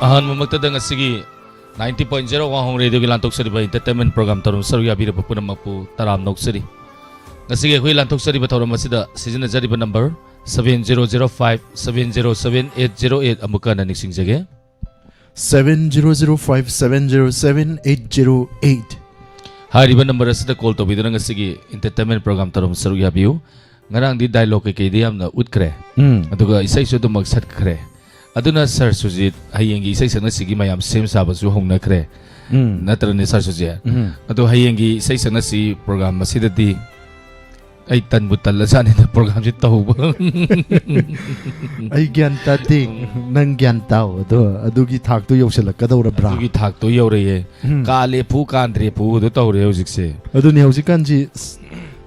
ahan mamagtadang asigi 90.0 wahong radio gilantok sari ba entertainment program tarum saru yabira papuna mapu taram nok sari ngasigi hui lantok sari ba tarum masida season jari ba number 7005707808 amuka na niksing jage 7005707808 hari ba number asida call to bidana ngasigi entertainment program tarum saru yabiu ngarang di dialogue kay di amna utkre aduga isai su du magsat khre aduna sir sujit hayengi isai sana sigi mayam sem saba su hongna khre natrane sir sujit adu hayengi isai sana si program masidati ai tan butal jani na program ji tawba ai gyan ta ding nang gyan taw adugi thak tu yosala kadawra bra adugi thak tu yore kale phu kandre phu du tawre hojik se aduni hojik kan ji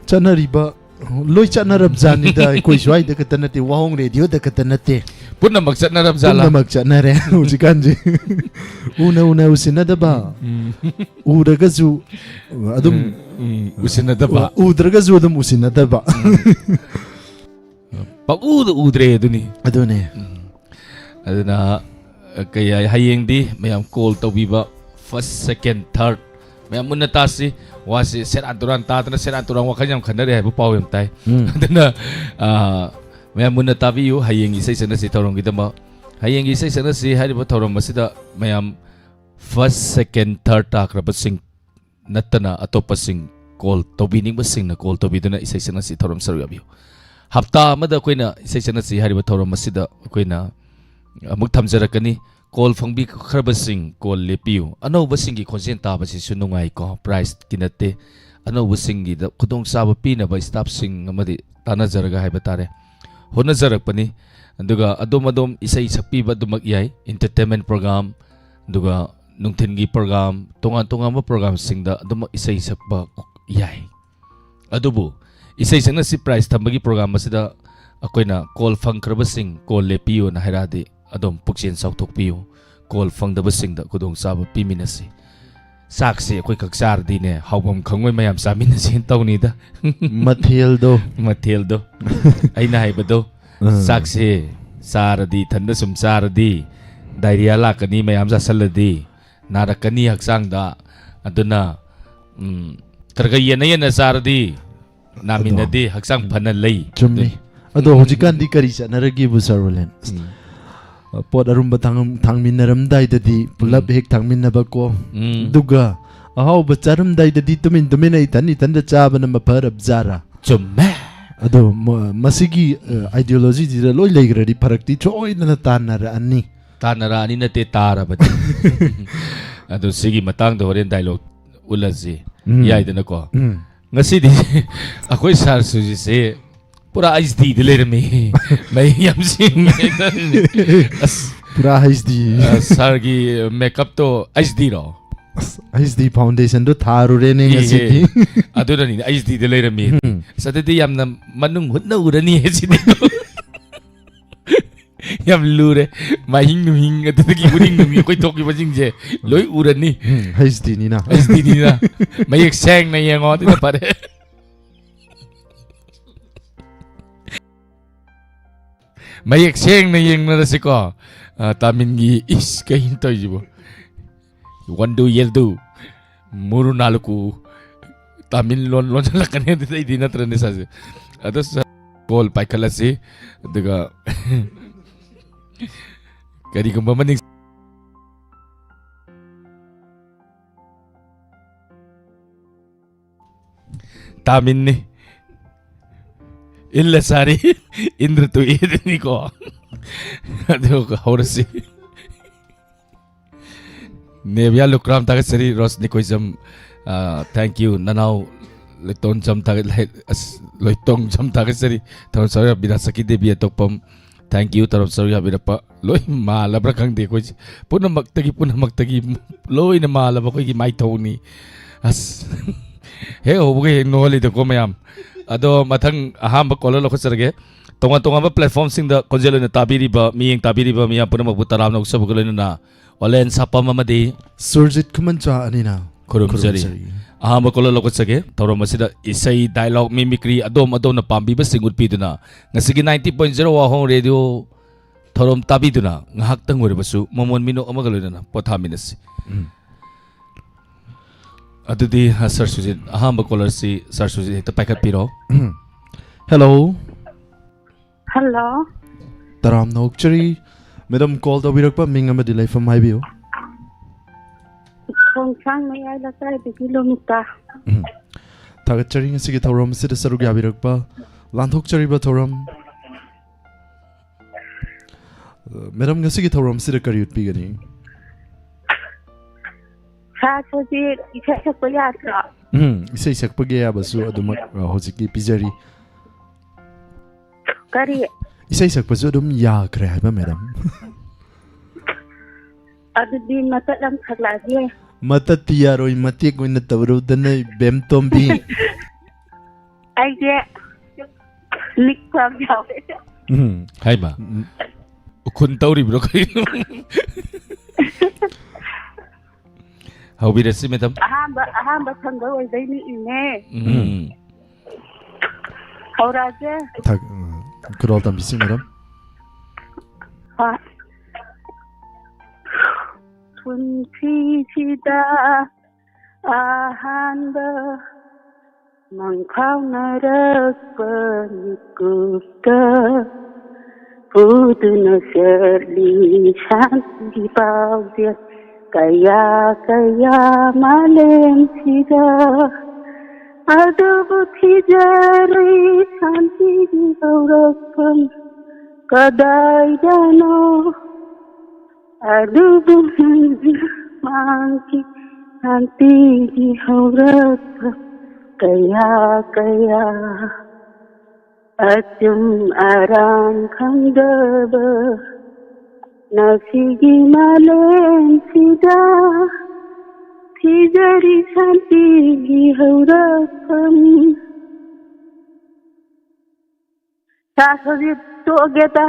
chanariba loi chanarab jani da koi swai da katanate wahong radio da katanate punna maksat narab jala punna maksat nare hojik kan ji una usina da ba uraga zu adum usina da ba udraga zu adum usina da ba pa udre aduni aduna kaya hayeng di mayam call tawbiba first second third mayam munna tasi wasi seraturan tatana seraturan wakanyam khanare hai bu pawem tai aduna mayam munna tabiu hayeng isai sana si thorong gidama hayeng isai sana si hari ba thorong masida mayam first second third takraba sing natana atopa sing call tobining ba sing na call tobiduna isai sana si thorom saru yabiu hafta amada koina isai sana si hari ba thorom masida koina amuk thamjarakani call phangbi kharba sing call lepiu ano ba singi khonjen ta ba si sunungai ko price kinate ano ba singi da khudong saba pina ba staff sing amadi tana jaraga hai batare hona jarakpani aduga adom isai sakpi ba dumak yai entertainment program aduga nungthingi program tonga ma program singda adum isai sakba yai adubu isai sangna si price thambagi program masida akoina call phangkraba sing call lepiu na hairadi adom pukchen sauthok piu call phangdaba singda kudong saba piminasi sakse akoi kaksar dine hawbam khangoi mayam saminasi tawni da mathel do aina haibado sakse saradi thanda sum saradi diarrhea lakani mayam sa saladi narakani haksang da aduna karga yana saradi naminadi haksang phana lei chumni ado hojikan di kari chanaragi bu sarolen pot arumba thangminaram dai dadi pulap hek thangminaba ko duga ahaw bacharam dai dadi tumin ai tan da chabana mafarab jara chumme ado masigi ideology di loi leigradi pharakti choi na tanara ani nate tarabati ado sigi matang do horen dialogue ulazi yaidana ko ngasidi akoi sar suji se pura HD de lerme mai yam sing pura HD sar gi makeup to HD ro HD foundation do tharu re ne ngasidi adura ni HD de lerme sadati yamna manung hutna urani hesidi yam lure mahing nuhing atagi uring numi koi toki bajing je loi urani HD ni na mayek sang na yango tina pare mayek sang na yang na rasiko tamin gi is kahin to jibo wandu yeldu muru naluku tamin lon lakane dai dina trane sa adas call paikala se daga kari kung maning tamin ni illa sari indra tu idni ko ado ka horsi nebya lukram ta sari rosni ko jam thank you nanau leton jam ta loitong jam ta sari thon sari binasaki debi atopam thank you tarap saru yabi pa loi malabra kang de ko puna maktagi loi na malaba ko gi mai thoni as he hobuge no holi de ko mayam ado mathang aham ba kollo ko sarge tonga ba platform sing da konjelo na tabiri ba miyeng tabiri ba miya puna magputaram na usab ko na olen sapam amadi surjit kumancha anina kurum jari aham ko lo ko sage toro masida isai dialogue mimicry adom na pambi ba singut piduna ngasigi 90.0 wa hong radio Thorom tabiduna ngahaktang oiribsu momon mino amaga loinana pothaminasi. Adudi Sir Sujit ahamba caller si Sir Sujit hekta paikat piro. Hello. Hello. Taram Nokchari. Madam call the Virakpa Mingama delay from my view. Kung saan may ala tayo, kilomita. Tagachari sige thoram sida sarugya Virakpa. Lanthokchari ba thoram. Madam sige thoram sida karyut pigani. Sa Sujit, isa sa kuyatra. Isay sakpagya basu adumak hojiki pizari. Kari, Isay sakpasu adum ya kre ba madam. ado din matalang kaglagi. Matatiya roy matik ko na tawro danay bem tombi. Ay, di. Likwag yaw. Hai ba. Ukun tauri bro kayo. How be the madam? Ahamba sanggaway day ni ine. Hauraje. Tak kurol tambisi madam. Ha. Tuntisida ahanda mangkau narak penikupta Puduna serli shanti paudia kaya malem sida Adu tijari shanti di gaurapan kadai dano Adu mangki shanti di gaurapan kaya Atum aran kandaba Nasigi malem sida Tijari shanti haurapam Sasojit to geta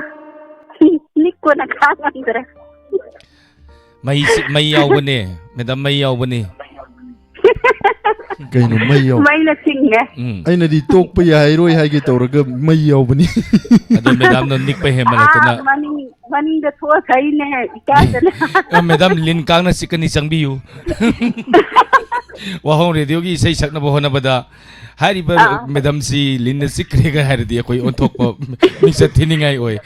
Nikko na kakandra May yaw ba ni? Madam may yaw ba ni? Kay no mayaw. May lasing na Ay na di tok pa ya hero hay gito raga mayaw bani. Adon madam no nik pa hemala to na. Maning da to sai ne ikada na Madam lin kang na sikan isang biyu. Wahong radio gi isay sak na bohon na bada. Hari ba madam si lin na sikre ka hari di ako'y ontok pa misa tiningay oy.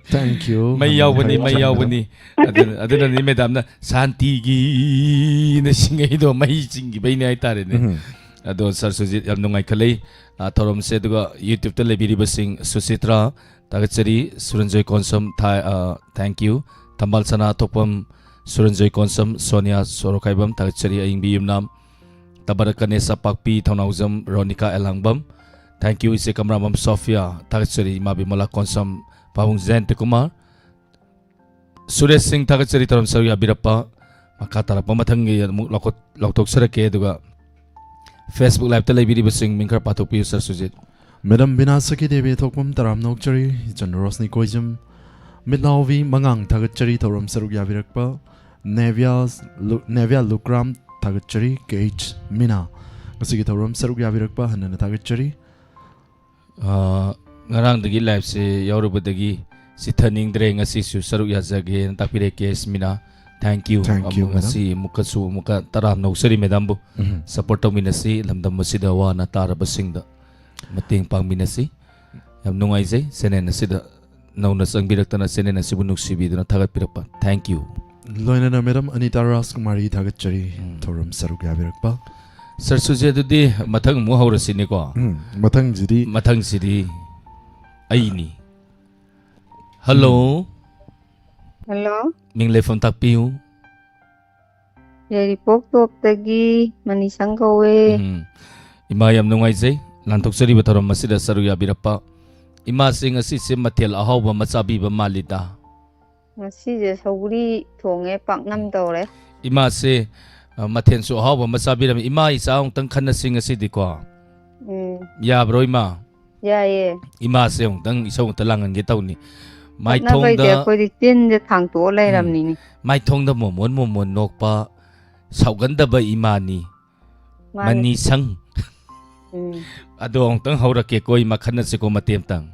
Thank you. May yaw ba ni? Adon na ni madam na santigi na singay do may singi bay ni ay tare ne. Adon Sir Sujit yam nungay kalay thorom se duga YouTube ta lebiri basing Susitra tagatsari Suranjoy Konsum thank you. Tambal sana topam Suranjoy Konsum Sonia Sorokaibam tagatsari aying biyum nam tabarakane sa pakpi thaunauzam Ronica Elangbam. Thank you isi kamramam Sofia tagatsari mabi mala Konsum Pahung Zen Kumar Suresh Singh tagatsari thorom sarya birappa makatara pamathangi loktok sarake duga Facebook live ta lebiri basing mingkar patok piu Sir Sujit. Madam binasaki devi thokpam taram nokchari Rosni koijam midlawi mangang tagachari thoram sarugya virakpa Nevia Lukram tagachari KH Mina kasi thoram sarugya virakpa hanana tagachari ngarang dagi live se yaurubadagi si thaning dre ngasi su sarugya jage takpire KH Mina. Thank you ngasi muka taram nausari madam bu support minasi lamdam masida wa na tarabasingda mating pang minasi yam nungay jay senen sida naunas ang birakta na senen sibunuk sibi na tagat pirapa. Thank you. Loina na madam Anita Raskumari tagachari thoram sarugya virakpa. Sir Sujit dudi mathang mu haurasi ni ko. Mathang sidi ay ni. Hello. Hello? Minglay phone takpiu. Yari pok tagi manisang kawe. Imayam nungay jay lantok sari batarom masida saruya birapa. Ima sing asi sim matil ahaw ba masabi ba malita. Ngasi je sauri thonge paknam tawre. Ima se maten su ahaw ba masabi ram ima isaong tang khana sing asi di ko. Ya bro ima. Ya ye. Ima se ong tang isong talangan gitaw ni. Mai Na thong bai de da koi di tin je thang to lai ram ni. mai thong da momon nok pa saugan da ba imani mani sang ado ong tang haura ke koi makhana se ko matem tang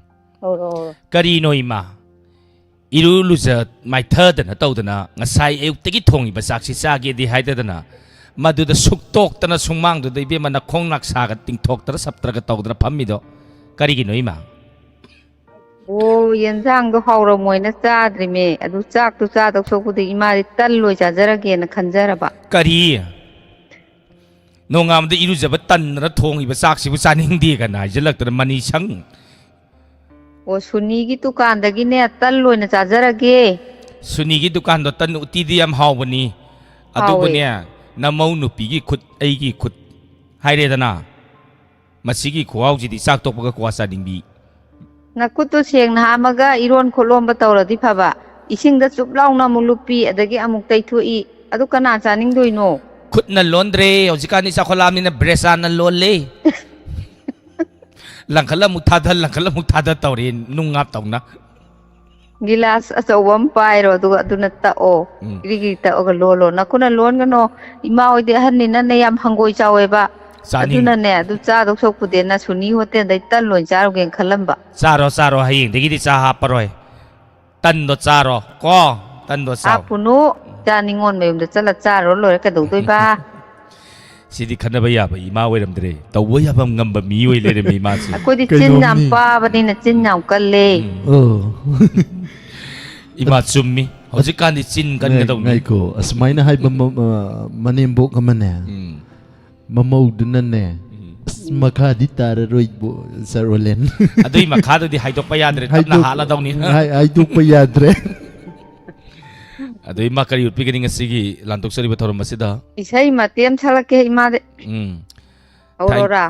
Kari no ima. Iru luza mai thadana tawdana ngasai ayuktagi thongiba saksi sagi di haidadana maduda suktoktana sumangduda ibema na khongnak saga tingthoktara saptraga tawdana phammido karigi no ima Oh, yenzang do hawra moina chadri me adu chak tu cha dok sokudi imari tal loi chajarage na khanjaraba kari nongamda irujaba tanra thongiba saksi bu chaningdi kana jalaktra mani sang Oh, suni gi dukan dagi ne tal loi na chajarage Sunigi dukan do tan uti di am hawbani adubane namau nupi gi khut ai gi khut hairedana masigi khuawji di sak tokpaga kwasa dingbi nakutu seng na amaga iron kholom ba tawradi phaba ising da chup launa mulupi adagi amuk taithui adu kana chaning doino khut na londre hojikani sa kholamni na bresa na lolle langkhala muthada tawre nungap tawna gilas asawam pairo du aduna ta o rigi ta o lolo nakuna lon gano ima oide hanni na ne yam hangoi chawe ba aduna ne adu cha dok sok pude na suni hotel dai tal lon charo gen khalamba charo haying degi di cha ha paroi tan do charo ko tan do sa apunu chaningon meyum da chala charo lore ka do doi ba sidi khanaba ya ba ima weramdre tawwa ya bam ngamba mi oi lere mi ma si akodi chin nam pa ba ni na chin nam kalle ima chummi hojikani chin kan ga dong ngai ko asmaina hai manimbo kamane mamau dunane makha di tar roi bo sarolen adui makha do di haidok pa yadre tapna hala dong ni hai duk pa yadre adui makari utpi gani ngasigi lantok sari bathoram masida isai matem thalake ima de aurora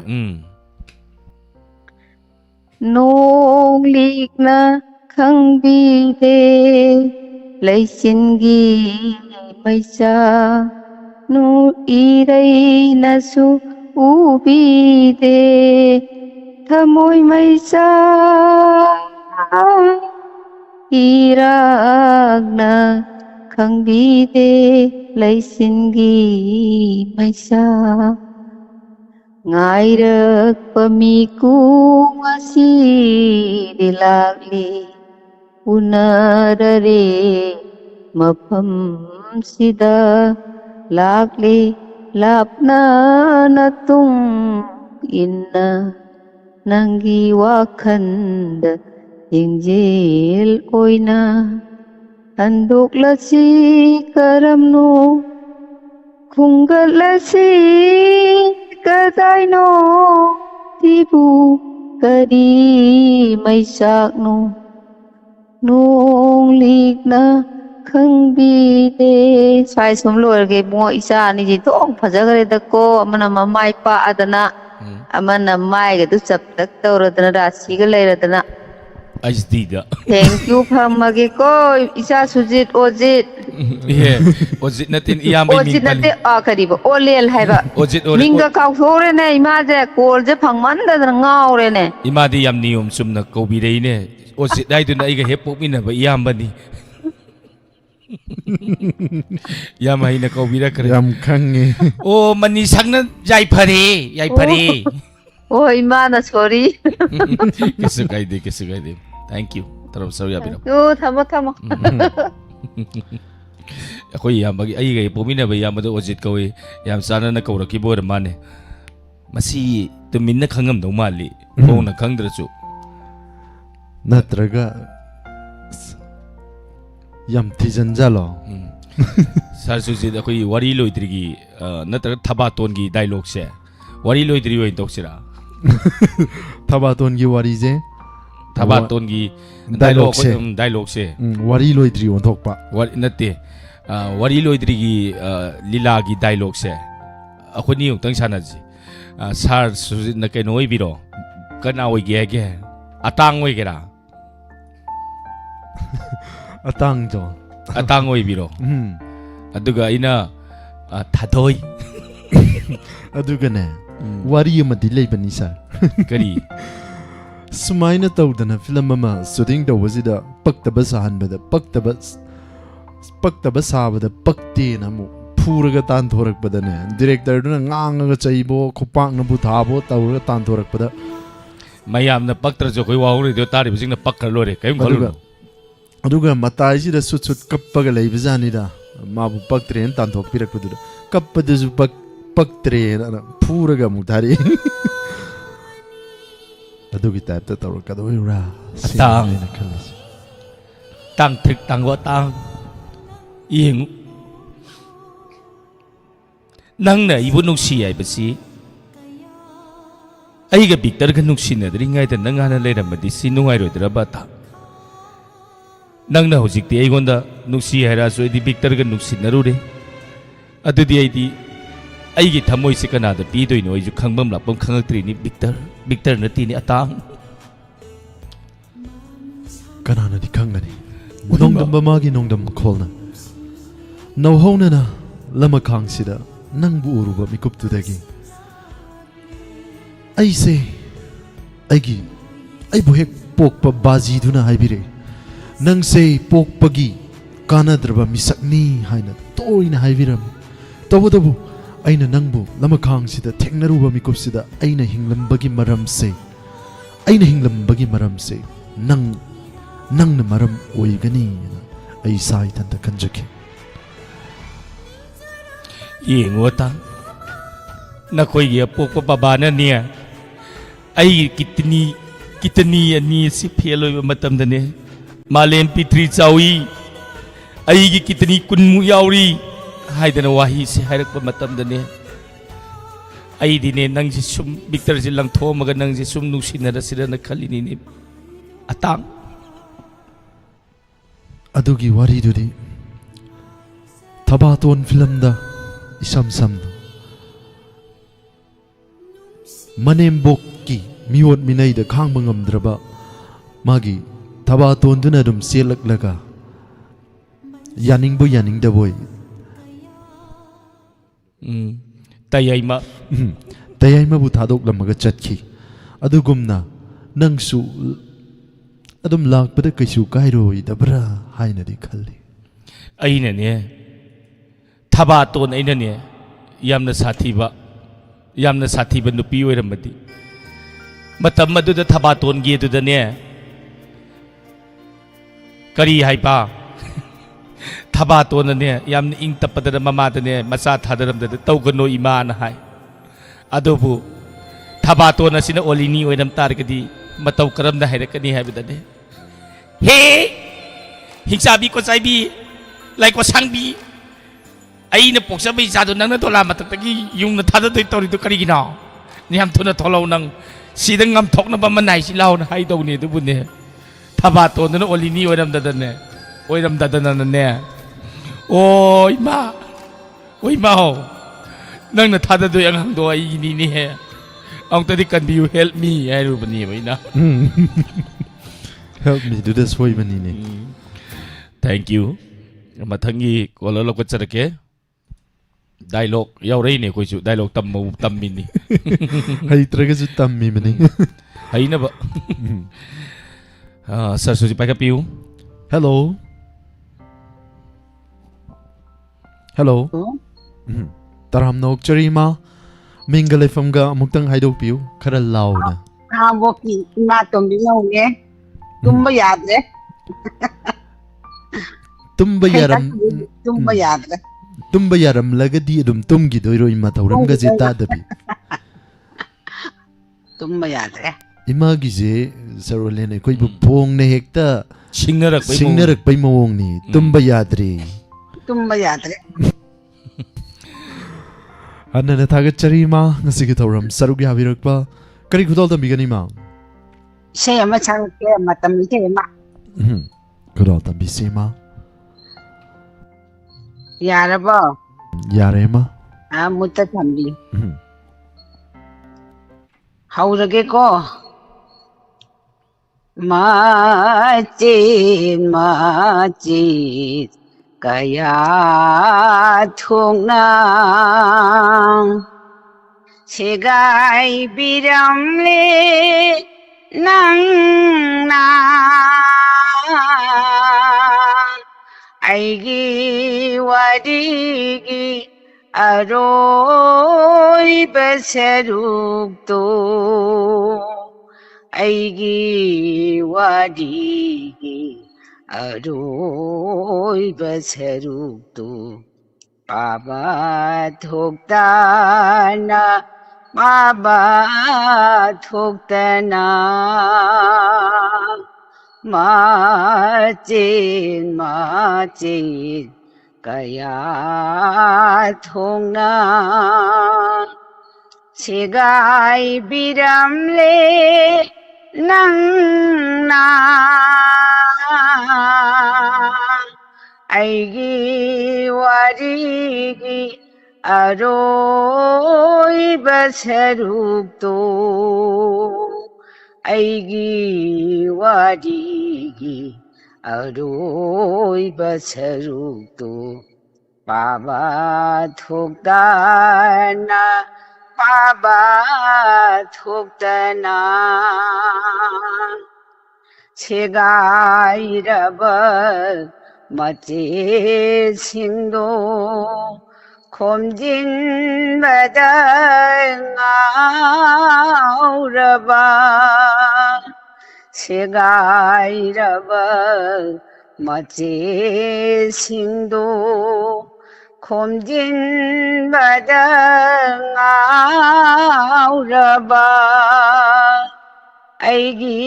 nong likna khangbi de leisingi maisa nu irei nasu ubi de thamoi maisa iragna khangbi de leisingi maisa ngairak pamiku ngasi dilagli unarare mafam sida lagli lapna natung inna nangi wakhanda ingjil oina anduk lasi karamno khungal lasi kadaino tibu kadi maisakno nong likna khangbi de sai som lor ge mo isa ni ji tong phajagare da ko amana mamai pa adana amana mai ge du chap tak tawradana rasi ga leiradana ajdida thank you phamage ko isa sujit ojit ye ojit natin iyam bi ojit nate a kariba olel haiba ojit minga kaw thore ne ima je kol je phangman da ngaure ne ima di yam nium sumna ko bi rei ne ojit dai tu na iga hep pok mina ba iyam bani yam hai na ko bi ra kare yam khange o mani sangna jai phare oh ima na sorry kisu kai de thank you taram saw ya bira tu thamo akoi yam bagi ai ga pomina ba yam do ojit ko yam sana na ko ki bor mane masi tuminna khangam do mali bo na khangdra chu natraga yam thijan jalo sar su ji akoi wari loitrigi natraga thaba ton gi dialogue se wari loitri oi doksira thabaton gi wari je thaba ton gi dialogue se wari loidri on thokpa wari natte wari loidri gi lila gi dialogue se akhoni yung tang sana ji sar su na ke noi biro kana oi ge atang oi gera atang oi biro aduga ina thadoi aduga ne wari amadi leibani sar kari sumaina tawdana film ama shooting tawbasida paktaba sahanbada paktaba sabada pakte namu phuraga tan thorakpadane director duna ngangaga chaibo khopak na bu thabo tawraga tan thorakpada mayamna paktra jo koi wahuri do tari bising na pakra lore kayum khalu aduga matai si da sut kappaga lei bizani da mabu paktre tan thok pirak pudu kappadu ju paktre na puraga mudari adugi type ta tor ka do ra tang tang thik tang wa tang yeng nang na ibu nungsi ai basi ai ga Victor ga nungsi na dri ngai ta nang hana le ram di si nungai ro dra ba ta nang na hojik ti ai gonda nungsi haira so di Victor ga nungsi na ru re adu di ai di ai gi thamoi se kana da pi doi no ai ju khangbam la pom khangak tri ni Victor na ti ni atang kana na di khangani nongdam ba magi nongdam kholna no hona na lama khang sida nang bu uru ba mikup tu dagi ai se ai bu hek pok pa baji duna hai bire nang se pok pagi kana draba misakni haina toina hai biram tobu aina nangbu lama khang sida thengnaru ba mikup sida aina hinglam bagi maram se nang na maram oigani ai sai tan ta kanjake yengo ta na koi gi pok pa ba na ne ai kitni ani si pheloi ba matam da ne malem pitri chawi ai gi kitni kunmu yauri haidana wahi se hairak ba matam da ne ai di ne nang ji sum Victor ji lang thomaga nang ji sum nuksina da sira na khalini ni atang adugi wari dudi Thabaton film da isam manem bok ki miwot minai da khang bangam draba magi Thabaton duna dum selak laga yaning da boy tayai ma bu thadok lamaga chatki adugumna nangsu adum lakpada kaisu kairoi dabra haina di khalli aina ne Thabaton aina ne yamna sathiba nupi oiramadi matam madu da Thabaton gi du da ne kari haipa Thabaton ne yamna ing tapada mama da ne macha thadaram da tawgano ima na hai adobu Thabaton asina olini oiram tar kadi mataw karam da hairakani haibada ne he hingsabi ko saibi lai ko sangbi ai na poksa bai jadu nang na tola matatagi yung na thada doi tori to karigina ni ham thuna tholaw nang sidang ngam thok na ba manai si law na hai do ne du bu ne Thabaton na olini oiram da na ne oi ma ho nang na thada doi ang hang do ai ni he ang tadi kan bi you help me ai ru bani bai na help me do this way mani ne thank you mathangi kola lo ko charake dialogue yaurei ne koi chu dialogue tammi ni hai traga ju tammi mani hai na ba sir suji pa ka piu hello taram nok charima mingale famga amuktang haido piu khara launa boki na tombi nge tumba yadre tumba yaram lagadi adum tumgi doiro ima tauram ga jeta dabi tumba yadre ima gi je sarolene koi bu pong ne hekta singnarak pai mawong ni tumba yadre anna thaga charima ngasi gi tauram sarugya habirakpa kari khudol da bigani ma se ama chang ke matam ni te ma khudol da bisema yarabo yarema mutta thambi haurage ko machin kaya thongna segai biramle nang na aigi wadigi aroi basaruk to ꯑꯩꯒꯤ ꯋꯥꯔꯤꯒꯤ ꯑꯔꯣꯏꯕ ꯁꯔꯨꯛꯇꯨ ꯄꯥꯕ ꯊꯣꯛꯇꯅ ꯄꯥꯕ ꯊꯣꯛꯇꯅ ꯃꯆꯦꯠ ꯃꯆꯦꯠ kaya thongna sigai biramle nangna aigi warigi aroi basarukto aigi warigi aroi basarukto Paba thukdana Paba thukdana Chegairaba Mache singdo Khomjin badang'auraba Chegairaba Mache singdo khomjin badang'auraba aigi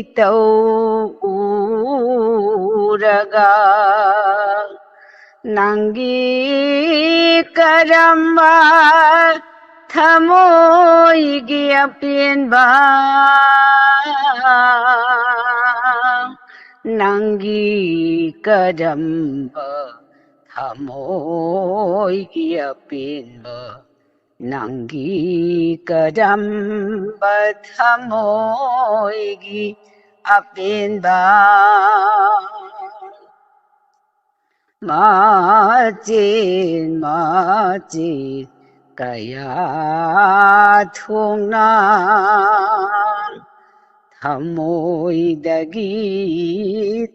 itau uraga nangi karamba thamoigi apienba nangi karamba thamoigi apinba nangi kadamba thamoigi apinba machin machin kaya thongna thamoidagi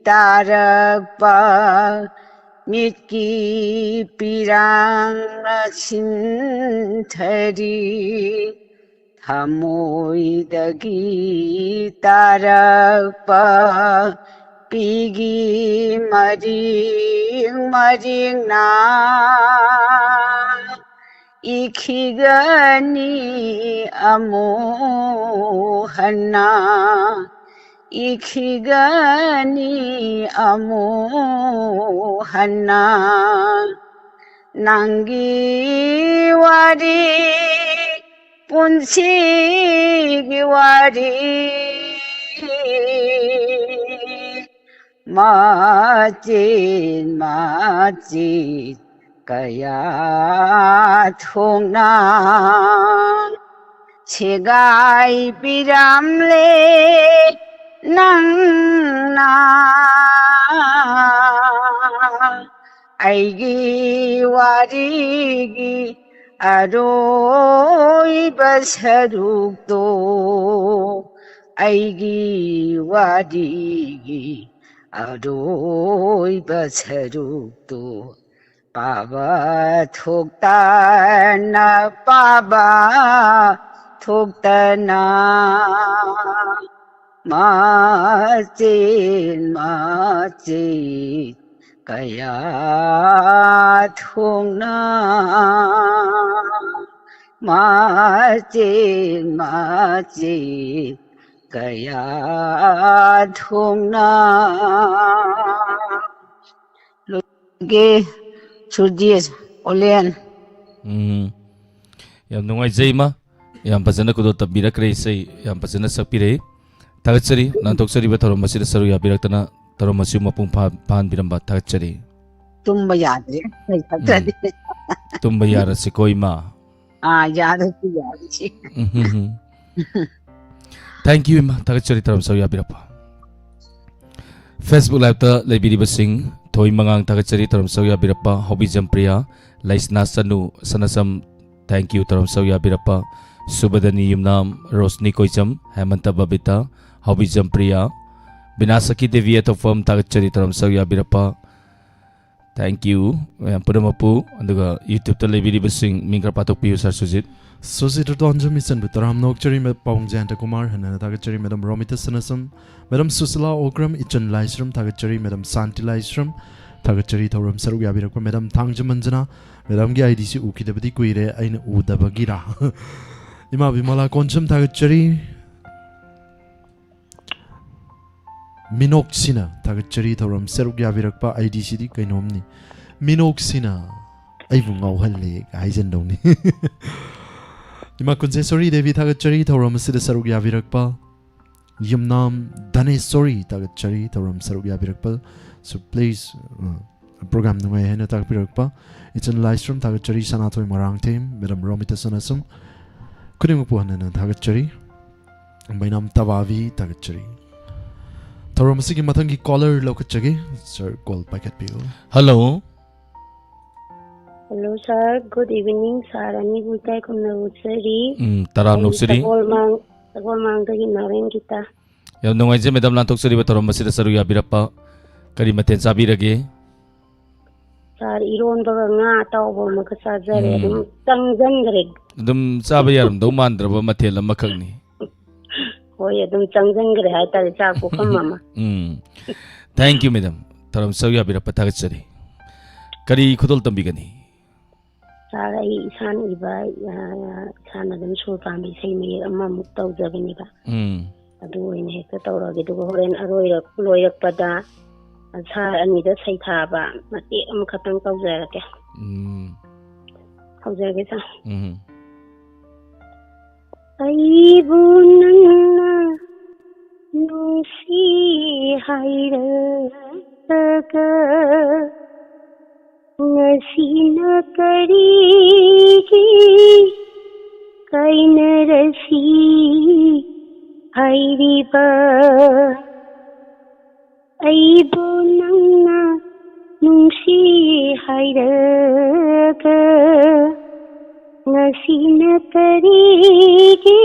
tarakpa mitki pirang sintari thamoidagi tarakpa pigi maring maring na ikhigani amohana ikhigani amohana nangi wari punsigi wari machin machin kaya thongna chegai piramle nangna aigi warigi aroiba sarukto aigi warigi aroiba sarukto paba thukdana paba thukdana machin machin kaya thongna machin machin kaya thongna ge Surdias Olen yam nungaijai ma yam fazana kudo tabbirakre sei yam fazana sakpire thagachari nantoksari ba thorom masida saru yabiraktana thorom masu mapung phan biramba thagachari tumba yadre thagachari tumba yara se koi ma yadre yadre thank you ma thagachari thorom saru yabirapa Facebook live ta leibiriba sing thoi mangang thagachari thorom saru yabirapa hobby jampriya laisna sanu sanasam thank you thorom saru yabirapa Subadani Yumnam Rosni Koicham Hemanta Babita Hobby Jampriya Binasaki Devi Atofam Tagachari Taram Sawyabirapa Thank you. Pudumapu and the YouTube television ming krapatok piu Sir Sujit. Sujit Tonja Mission Butaram Nokchari Med Pong Janta Kumar and Tagachari Madam Romita Sanasam, Madam Susila Okram, Ichan Lysram, Tagachari, Madam Santi Lysram, Tagachari Thoram Sarugabi, Madam Tangjamanjana, Madam Gaidisi Uki the Badiquire, and Udabagira. Ima Bimala Concham Tagachari Minoxina, Tagachari Thoram Sarugavirakpa, IDCD Kainomni. Minoxina. Ay bungaw hali aizen dong ni. Ima kunse sorry Devi Tagachari Thoram Sida Sarugya Virakpa. Yumnam Dane sorry Tagachari Thoram Sarugya Virakpa. So please program nungai hena Tagapirakpa. It's in live stream Tagachari Sanatoy Marang team, Madam Romita Sanasum. Kudimupuhan na Tagachari. Bainam Tawavi Tagachari. Thoram Sigi Matangi caller Lokachagi. Sir call packet people. Hello. Hello sir, good evening sir. Ani butai kumna utsari. Taram Nuksiri. Tagol mang dagi naren kita. Yang nungai je Madam Lantok Suri Thoram Masida Saruya Birapa. Kari maten sabi lagi. Sir, iron baga nga tau bo makasajare. Tangjan greg. Dum sabi yaram do mandra ba matela makagni. Hoy dum tangjan greg hai tali sa ko mama. Thank you Madam. Thoram Saruya Birapa Tagachari. Kari khudol tambigani. Sara isan iba sana dum sur pambi sei me amma mukta ujabini ba adu ine hekta tawrage du horen aroirak loirak pada sa ani da sei tha ba mati am khatang tawjarake tawjarage sa ai bunna nusi haira ka Nasina karigi kaina rasi hairiba aibo nangna nungsi hairaga Nasina karigi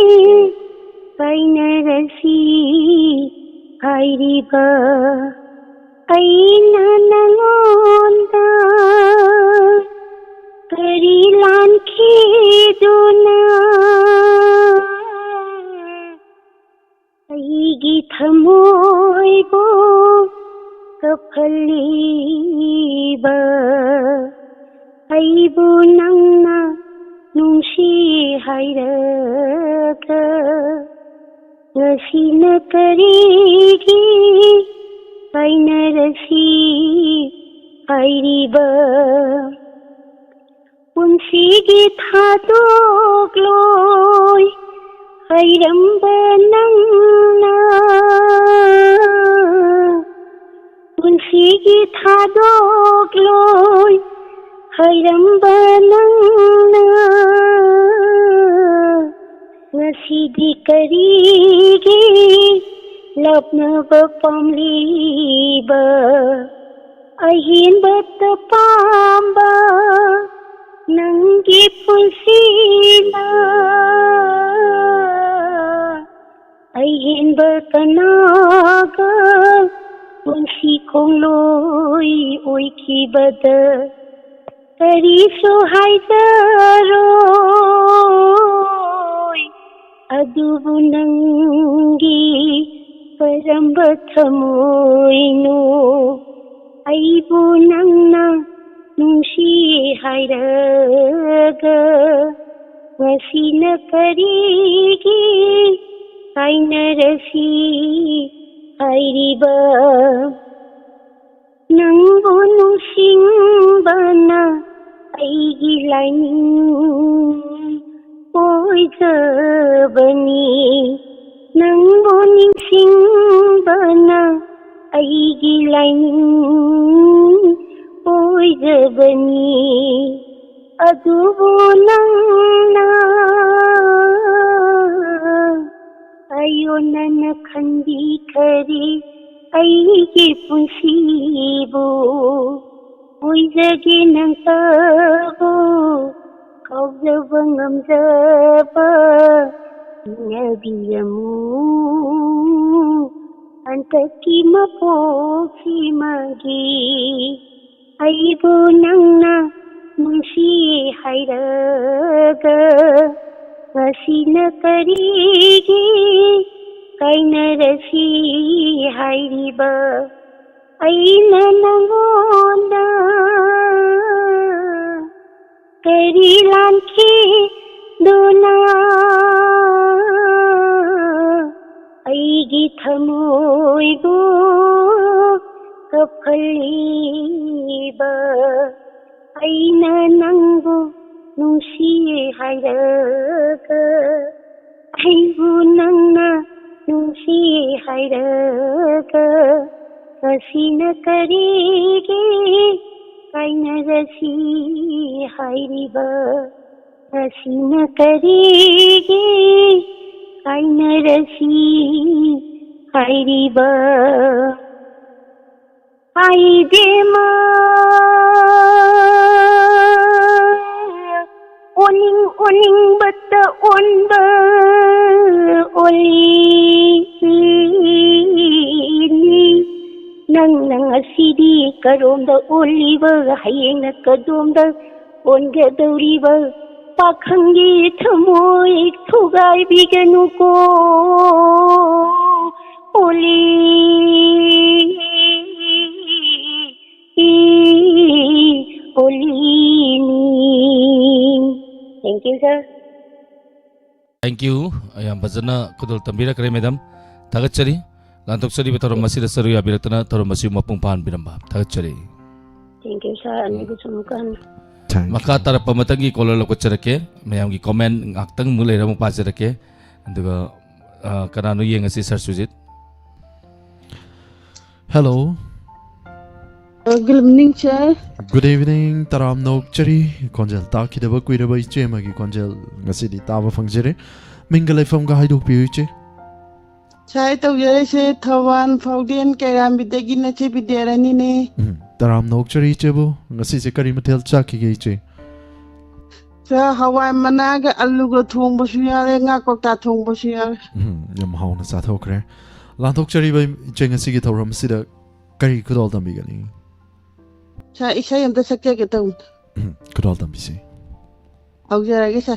kaina rasi hairiba Aina nangonda karilan khiduna aigi thamoy bo kaphaliba aibu nangna nungsi hairaga ngasina karigi Kaina rasi hairiba Unsigi thadogloy hairamba nangna Unsigi thadogloy hairamba nangna Nasidi karigi Lapna bapamliba Ahin bata pamba Nanggi pusina Ahin batanaga Punsi kong loy oy kibada Tari sohay daroy Adubu nanggi Parambathamoino aibu nangna nungsi hairaga Ngasina karigi kaina rasi hairiba Nangbo nungsing bana aigi laining oy jabani Nangbo ningsing bana aigi laining oy jabani adubo nangna ayona na khandi kari aigi punsibo oy jage nang tabo kaujaba ngamjaba Nabiyamu antaki mapoki magi ꯑꯩꯕꯨ ꯅꯪꯅ ꯅꯨꯡꯁꯤ ꯍꯥꯏꯔꯒ ꯉꯁꯤꯅ ꯀꯔꯤꯒꯤ ꯀꯥꯏꯅꯔꯁꯤ ꯍꯥꯏꯔꯤꯕ ꯑꯩꯅ ꯅꯪꯉꯣꯟꯗ ꯀꯔꯤ ꯂꯥꯟꯈꯤꯗꯨꯅ ꯑꯩꯒꯤ ꯊꯃꯣꯏꯕꯨ ꯀꯞꯍꯜꯂꯤꯕ ꯑꯩꯅ ꯅꯪꯕꯨ ꯅꯨꯡꯁꯤ ꯍꯥꯏꯔꯒ ꯑꯩꯕꯨ ꯅꯪꯅ ꯅꯨꯡꯁꯤ ꯍꯥꯏꯔꯒ ꯉꯁꯤꯅ ꯀꯔꯤꯒꯤ ꯀꯥꯏꯅꯔꯁꯤ ꯍꯥꯏꯔꯤꯕ ꯉꯁꯤꯅ ꯀꯔꯤꯒꯤ ꯀꯥꯏꯅꯔꯁꯤ ꯍꯥꯏꯔꯤꯕ ꯏꯕꯦꯝꯃ ꯑꯣꯅꯤꯡ ꯑꯣꯅꯤꯡꯕꯇ ꯑꯣꯟꯕ ꯑꯣꯜꯂꯤꯅꯤ ꯅꯪꯅ ꯉꯁꯤꯗꯤ ꯀꯔꯣꯝꯗ ꯑꯣꯜꯂꯤꯕ ꯍꯌꯦꯡꯅ ꯀꯗꯣꯝꯗ ꯑꯣꯟꯒꯗꯧꯔꯤꯕ पाखंगी थमोई थुगाई बिगनुको ओली ओलीनी thank you sir thank you अयाम बजना कुदल तंबीरा करे मैडम थागतचरी लांथोकसरी बतरो मसिदा सरु याबिरतना तरो मसि मपुंग पान बिरंबा थागतचरी थैंक यू सर अनिबु समुकान मखा तरप मतंगी कॉलर लोक चरके मैम की comment ngakhtang mu leira mu pajarake aduga kananu yengasi sir Sujit hello good evening sir good evening taram nokchari konjal takidaba kuiraba iche magi konjal ngasidi taba fangjere mingalai fam ga haidu piu iche sai tau yare se thawan fauden keram bidagi na che biderani ne taram nokchari iche bo ngasi se kari mathel chaki ge iche sa hawai managa aluga thongba su yare nga kokta thongba su yare yam hauna sa thokre lanthokchari bai iche ngasi ge thoram sida kari kudol dambi gani sa isa yam da sakya ke tau kudol dambi se au jara ge sa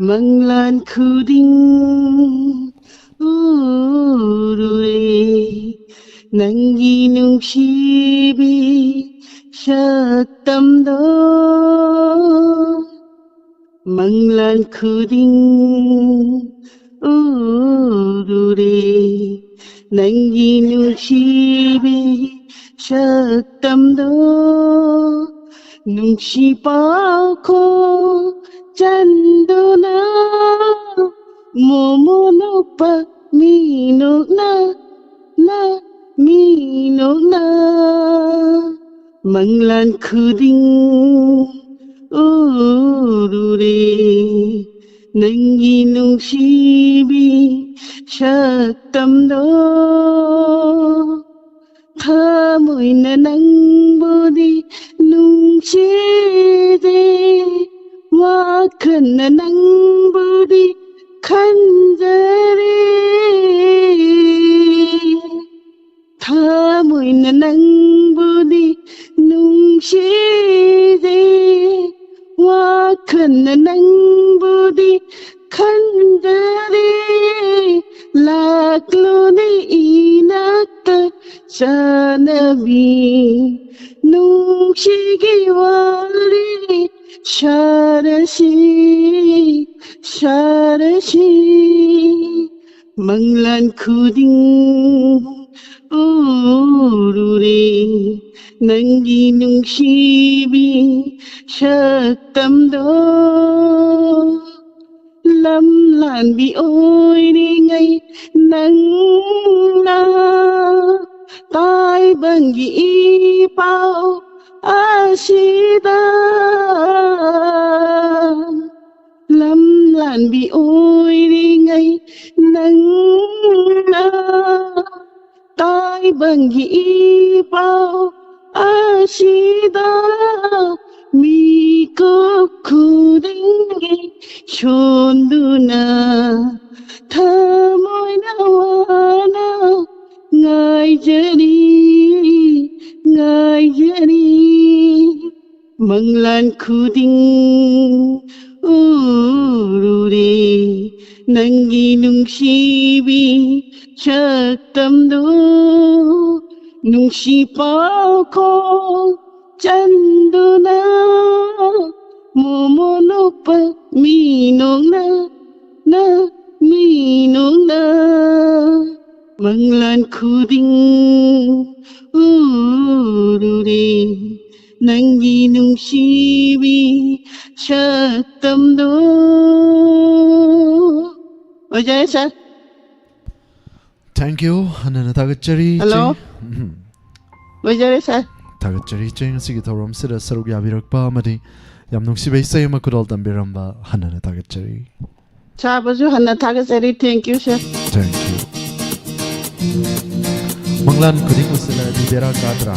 manglan khuding urure nangi nungsibi saktamdo manglan khuding urure nangi nungsibi saktamdo nungsi pako chanduna momonopa minona na minona manglan khuding urure nangi nungsibi saktamdo thamoina nangbodi nungside wakhana nangbodi khanjare thamoina nangbodi nungside wakhana nangbodi khanjare laklone inakta chanabi nungshigi wari sharashi sharashi manglan khuding urure nangi nungsibi saktamdo lam lan bi oi ni ngai nang na tai bangi pao asida lam lan bi oi ni ngai nang na tai bangi pao asida mi ko khudingi shonduna thamoina wana ngai jani ngai Manglan khuding urure nangi nungsibi chaktamdo nungsipaw ko chanduna momonopa minong na minong na manglan khuding urure nangi nungsibi chaktamdo. Oye, sir. Thank you. Hanana tagachari. Hello. Oye, sir. Tagachari cheng sige thorom sira sarug yabirakpa amadi yam nungsibai say makudal tambiramba hanana tagachari. Chabazu hana tagasari. Thank you, sir. Thank you. Manglan kuding usila di bera kadra.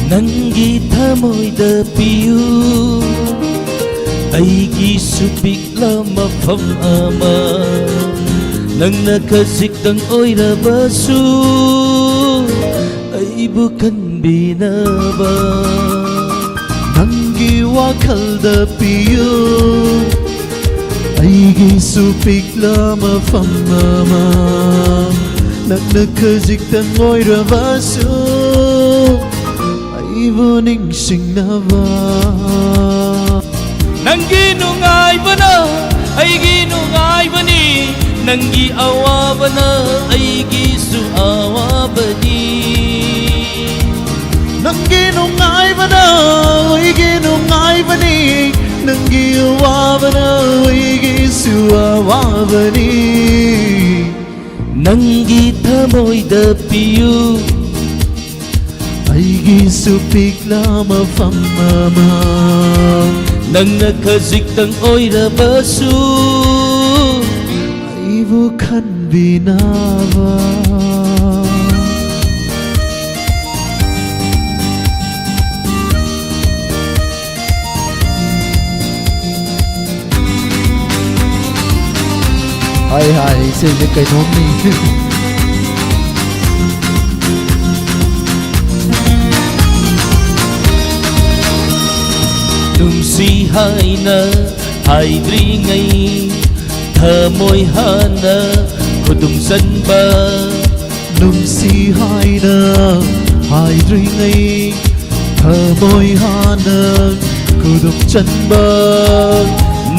Nangi thamoida piyu aigi supikla mafam ama nangna khazikdang oirabasu aibu kanbinaba Nangi wakhalda piyu aigi supikla mafamama nagna khazikdang oirabasu aibu ningsingnaba Nangi nungaibana aigi nungaibani Nangi awabana aigi su awabani Nangi nungaibana aigi nungaibani Nangi awabana aigi su awabani Nangi thamoida piyu aigi supikla mafamama Nangna khazikdang oirabasu aibu kanbinaba Hai xin những cái nón đi Nungsi haina haidri ngai thamoi hana khudum sanba Nungsi haina haidri ngai thamoi hana kudum chanba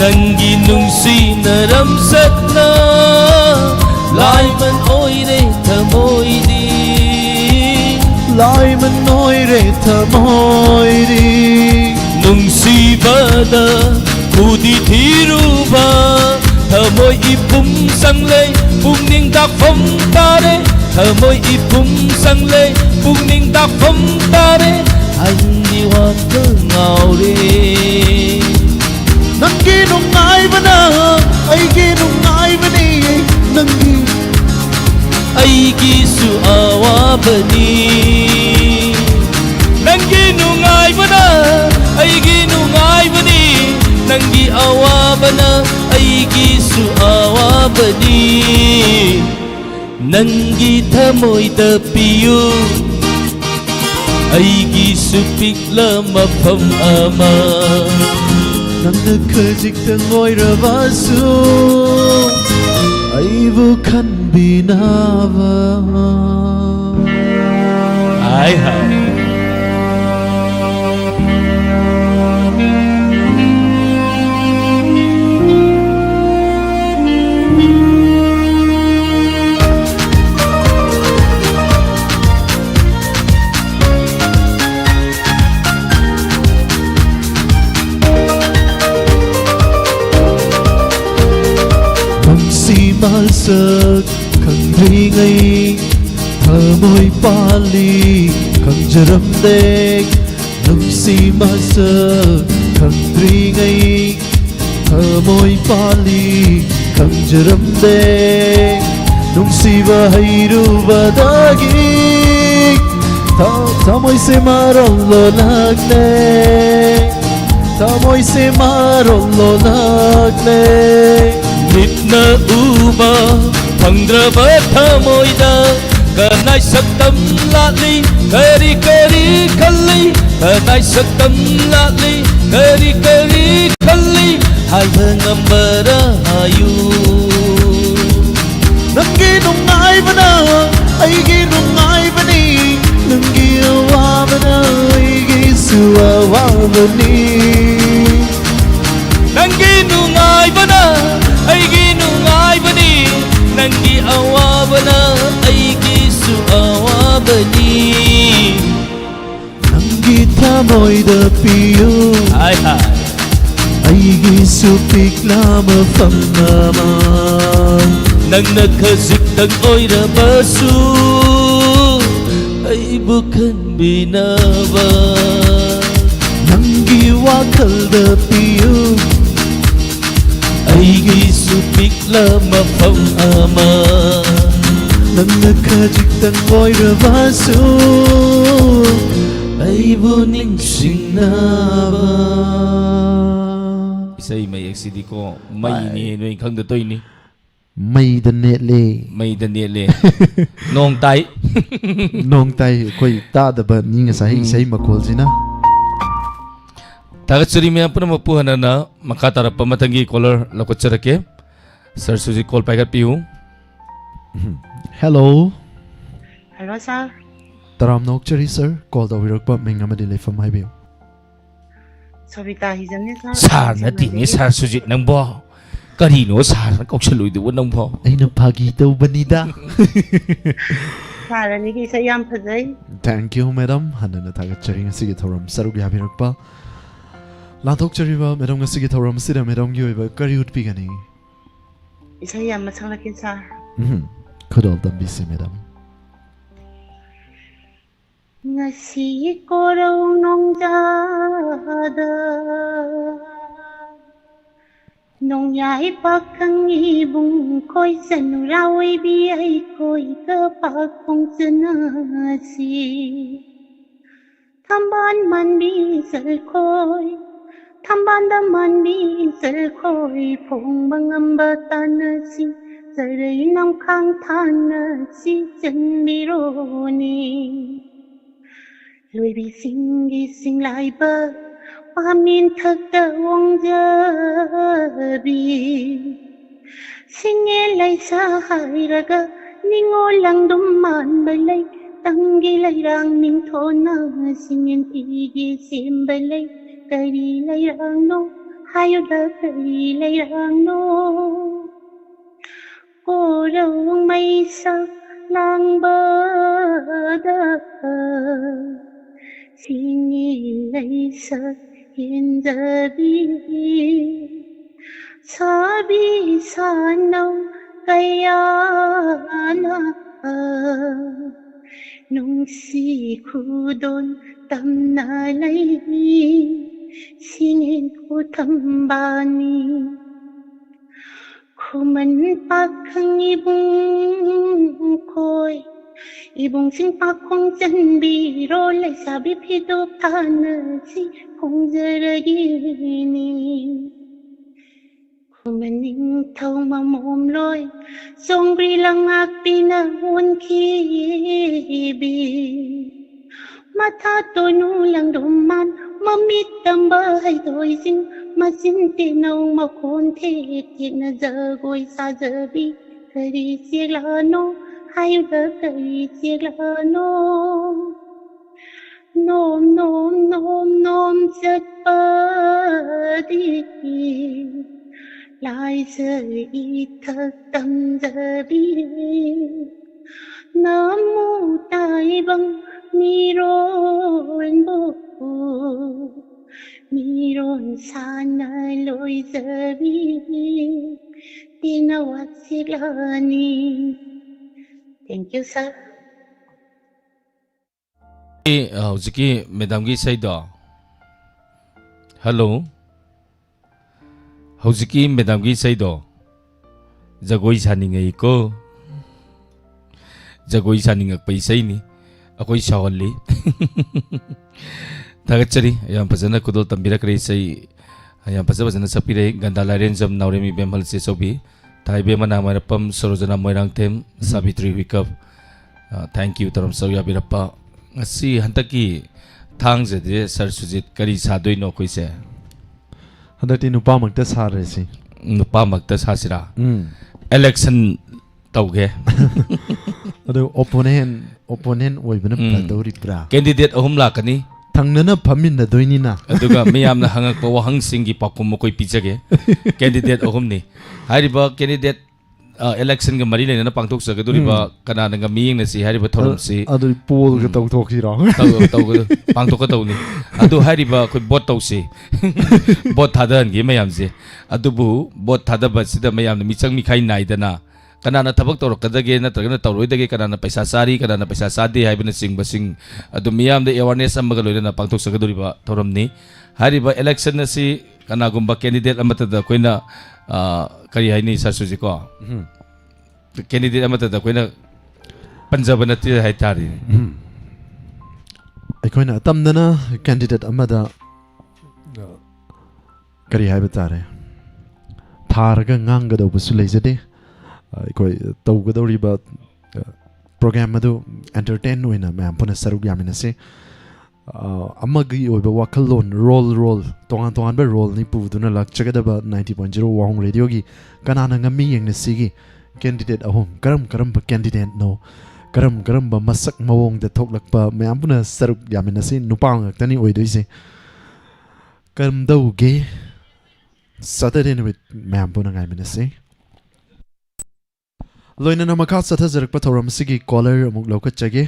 Nangi nungsi naram satna lai man oire thamoi di lai man oire thamoi di Nungsibada kudi thiruba thamoi ipum sangle pungning takphom tare thamoi ipum sangle pungning takphom tare anni wata ngaure Nangi nungaibana aigi nungaibani Nangi aigi su awabani Nangi nungaibana aigi nungaibani Nangi awabana aigi su awabani Nangi thamoida piyu aigi supikla mafam ama Nangna khazikdang oirabasu aibu kanbinaba Hai hai Malsak khangri ngai thamoi pali khangjaram dek nungsi malsak khangri ngai thamoi pali khangjaram dek nungsi bahairu badagi thamoi se marallo lagne Thamoy se marolo lagle Nitna uba Pangraba thamoida Kanai saktam latli Kari kari khalli Kanai saktam latli Kari kari khalli Haiba ngambara hayu Nangi nungai bana Aigi nungai bani Nangi awa bana Aigi suawa bani Nangi nungai bana Aigi nungai bani Nangi awa bana Aigi su awa bani Nangi thamoy da piyo Hai hai Aigi supik lama pham naman Nang nakazitang oirabasu Ay bukan binawa Nangi wakal da piyo Ay gisupik lama pang ama Nang nakajitang oirabasu Ay buning singnawa Isa'y may XCD ko May ni Noy kang datoy ni May da netle May Daniele Nong tay Nong tay koi ta da ba ni nga sahi say makol sina Tagat suri may po na mapuhan na Makatarap pa matangi caller Lakot sarake Sir Suzy call paikat piyo Hello Hello, sir. Taram nok chari sir call da wirak pa may nga madilay from highway Sobita hizamni, sir. Sar na tini Sir Suzy nang bo Karino sar na kauksaluy doon nang bo ay napagi daw ba nida Sara ni isa yam pazay. Thank you madam hana na tagat chari nga sige thoram sarug yabirak pa Lantok chari ba madam nga sige thoram sida madam gyo ba kari utpi gani Isa yam masalakin, sir. Kudol dambisi madam Ngasi ko raw nung dada Nung yai pakang ibong ko'y sanurawi biyay ko'y kapag kong sanasi Tamban man bisal ko'y Tamban daman bisal ko'y Pong mangambata na si Saray ng kangta na si Janbironi Lui bị sinh đi sinh lại bờ Hoa min thật đã uống giờ bì Sinh nghe lại xa hại ra gà Ni ngô lăng đùm màn bởi lấy Tăng ghi lại ràng ninh thô nà Sinh nhiên ý ghi xem bởi lấy Cây đi lại ràng nô Hai yếu đá cây lại ràng nô Cô đâu mây sắc lang bờ đờ Sini lay sa hindabi Sabi sanaw kaya na Nung si kudon tam na lay Singin ko tambani Kuman pakang ibong ko'y Ibong singpakong janbiro Lay sabi pidop tanasi kong zaragini Kumaning tao mamomloy Songri lang ak pinahon kibi Matatono lang duman Mamit ang bahay to'y sing Masintinaw makontek Tik na zagoy sa zabi Kari silano Hayo da kay silano Nom nom nom nom Sat padi Lai sa itak tam zabi Namu tay bang Miron bo Miron sana loy zabi Tinawag sila ni Thank you, sir. Howziki Madam gi saydo Hello Howziki Madam gi saydo Jagoi saningai ko Jagoi saningak paisay ni Ako'y sawali थागतचरी याम फजना कुदोल तंबिरकरे सई याम फजना सपिरे गंदा लाइरेंजम नावरेमी बेमल से सोबी थाइबे मना मरपम सरोजना मोइरांग थेम साबित्री विकप थैंक यू तरम सौया बिरप्पा ngasi hantaki thang je de sir sujit kari sadoi no koise handati nupa makta sare si nupa makta sasira election tauge adu opponent oibna pradori pra candidate ahum lakani thangnana phamin na doini na aduga miyamna hangak pa wahang singi pakum mo koi pijage candidate ahum ni hariba candidate election ga mari lena pangthok sagaduri ba kana nga miying na si hariba thorum si adu poll ga tawthok si ra taw pangthok ka taw ni adu hariba khoi bot taw si bot thadan gi mayam je adu bu bot thada ba sida mayam na michang mi khai nai dana kana na thabak tor kadage na tragana tawroi dage kana na paisa sari kana na paisa sadi haibna sing basing adu miyam de awareness am ga loina pangthok sagaduri ba thorum ni hariba election na si kana gumba candidate amata da koina kari haini sasuji ko candidate amata da koina panjab na ti hai tari aikoina tamdana candidate amada kari hai batare tharga nganga do busu leijade aikoi tawgadori ba program adu entertain oina ma'am puna sarug yamina se amagi oiba wakalon roll tongan ba roll ni puduna lakchagada ba 90.0 wahong radio gi kanana ngami yengna sigi candidate ahom karam ba candidate no karam ba masak mawong da thoklak pa mayam puna saruk yamina se nupang tani oidoi se karam dauge saturday night mayam puna ngai mina se loina na makha satha jarak pa thoram sigi caller amuk loka chage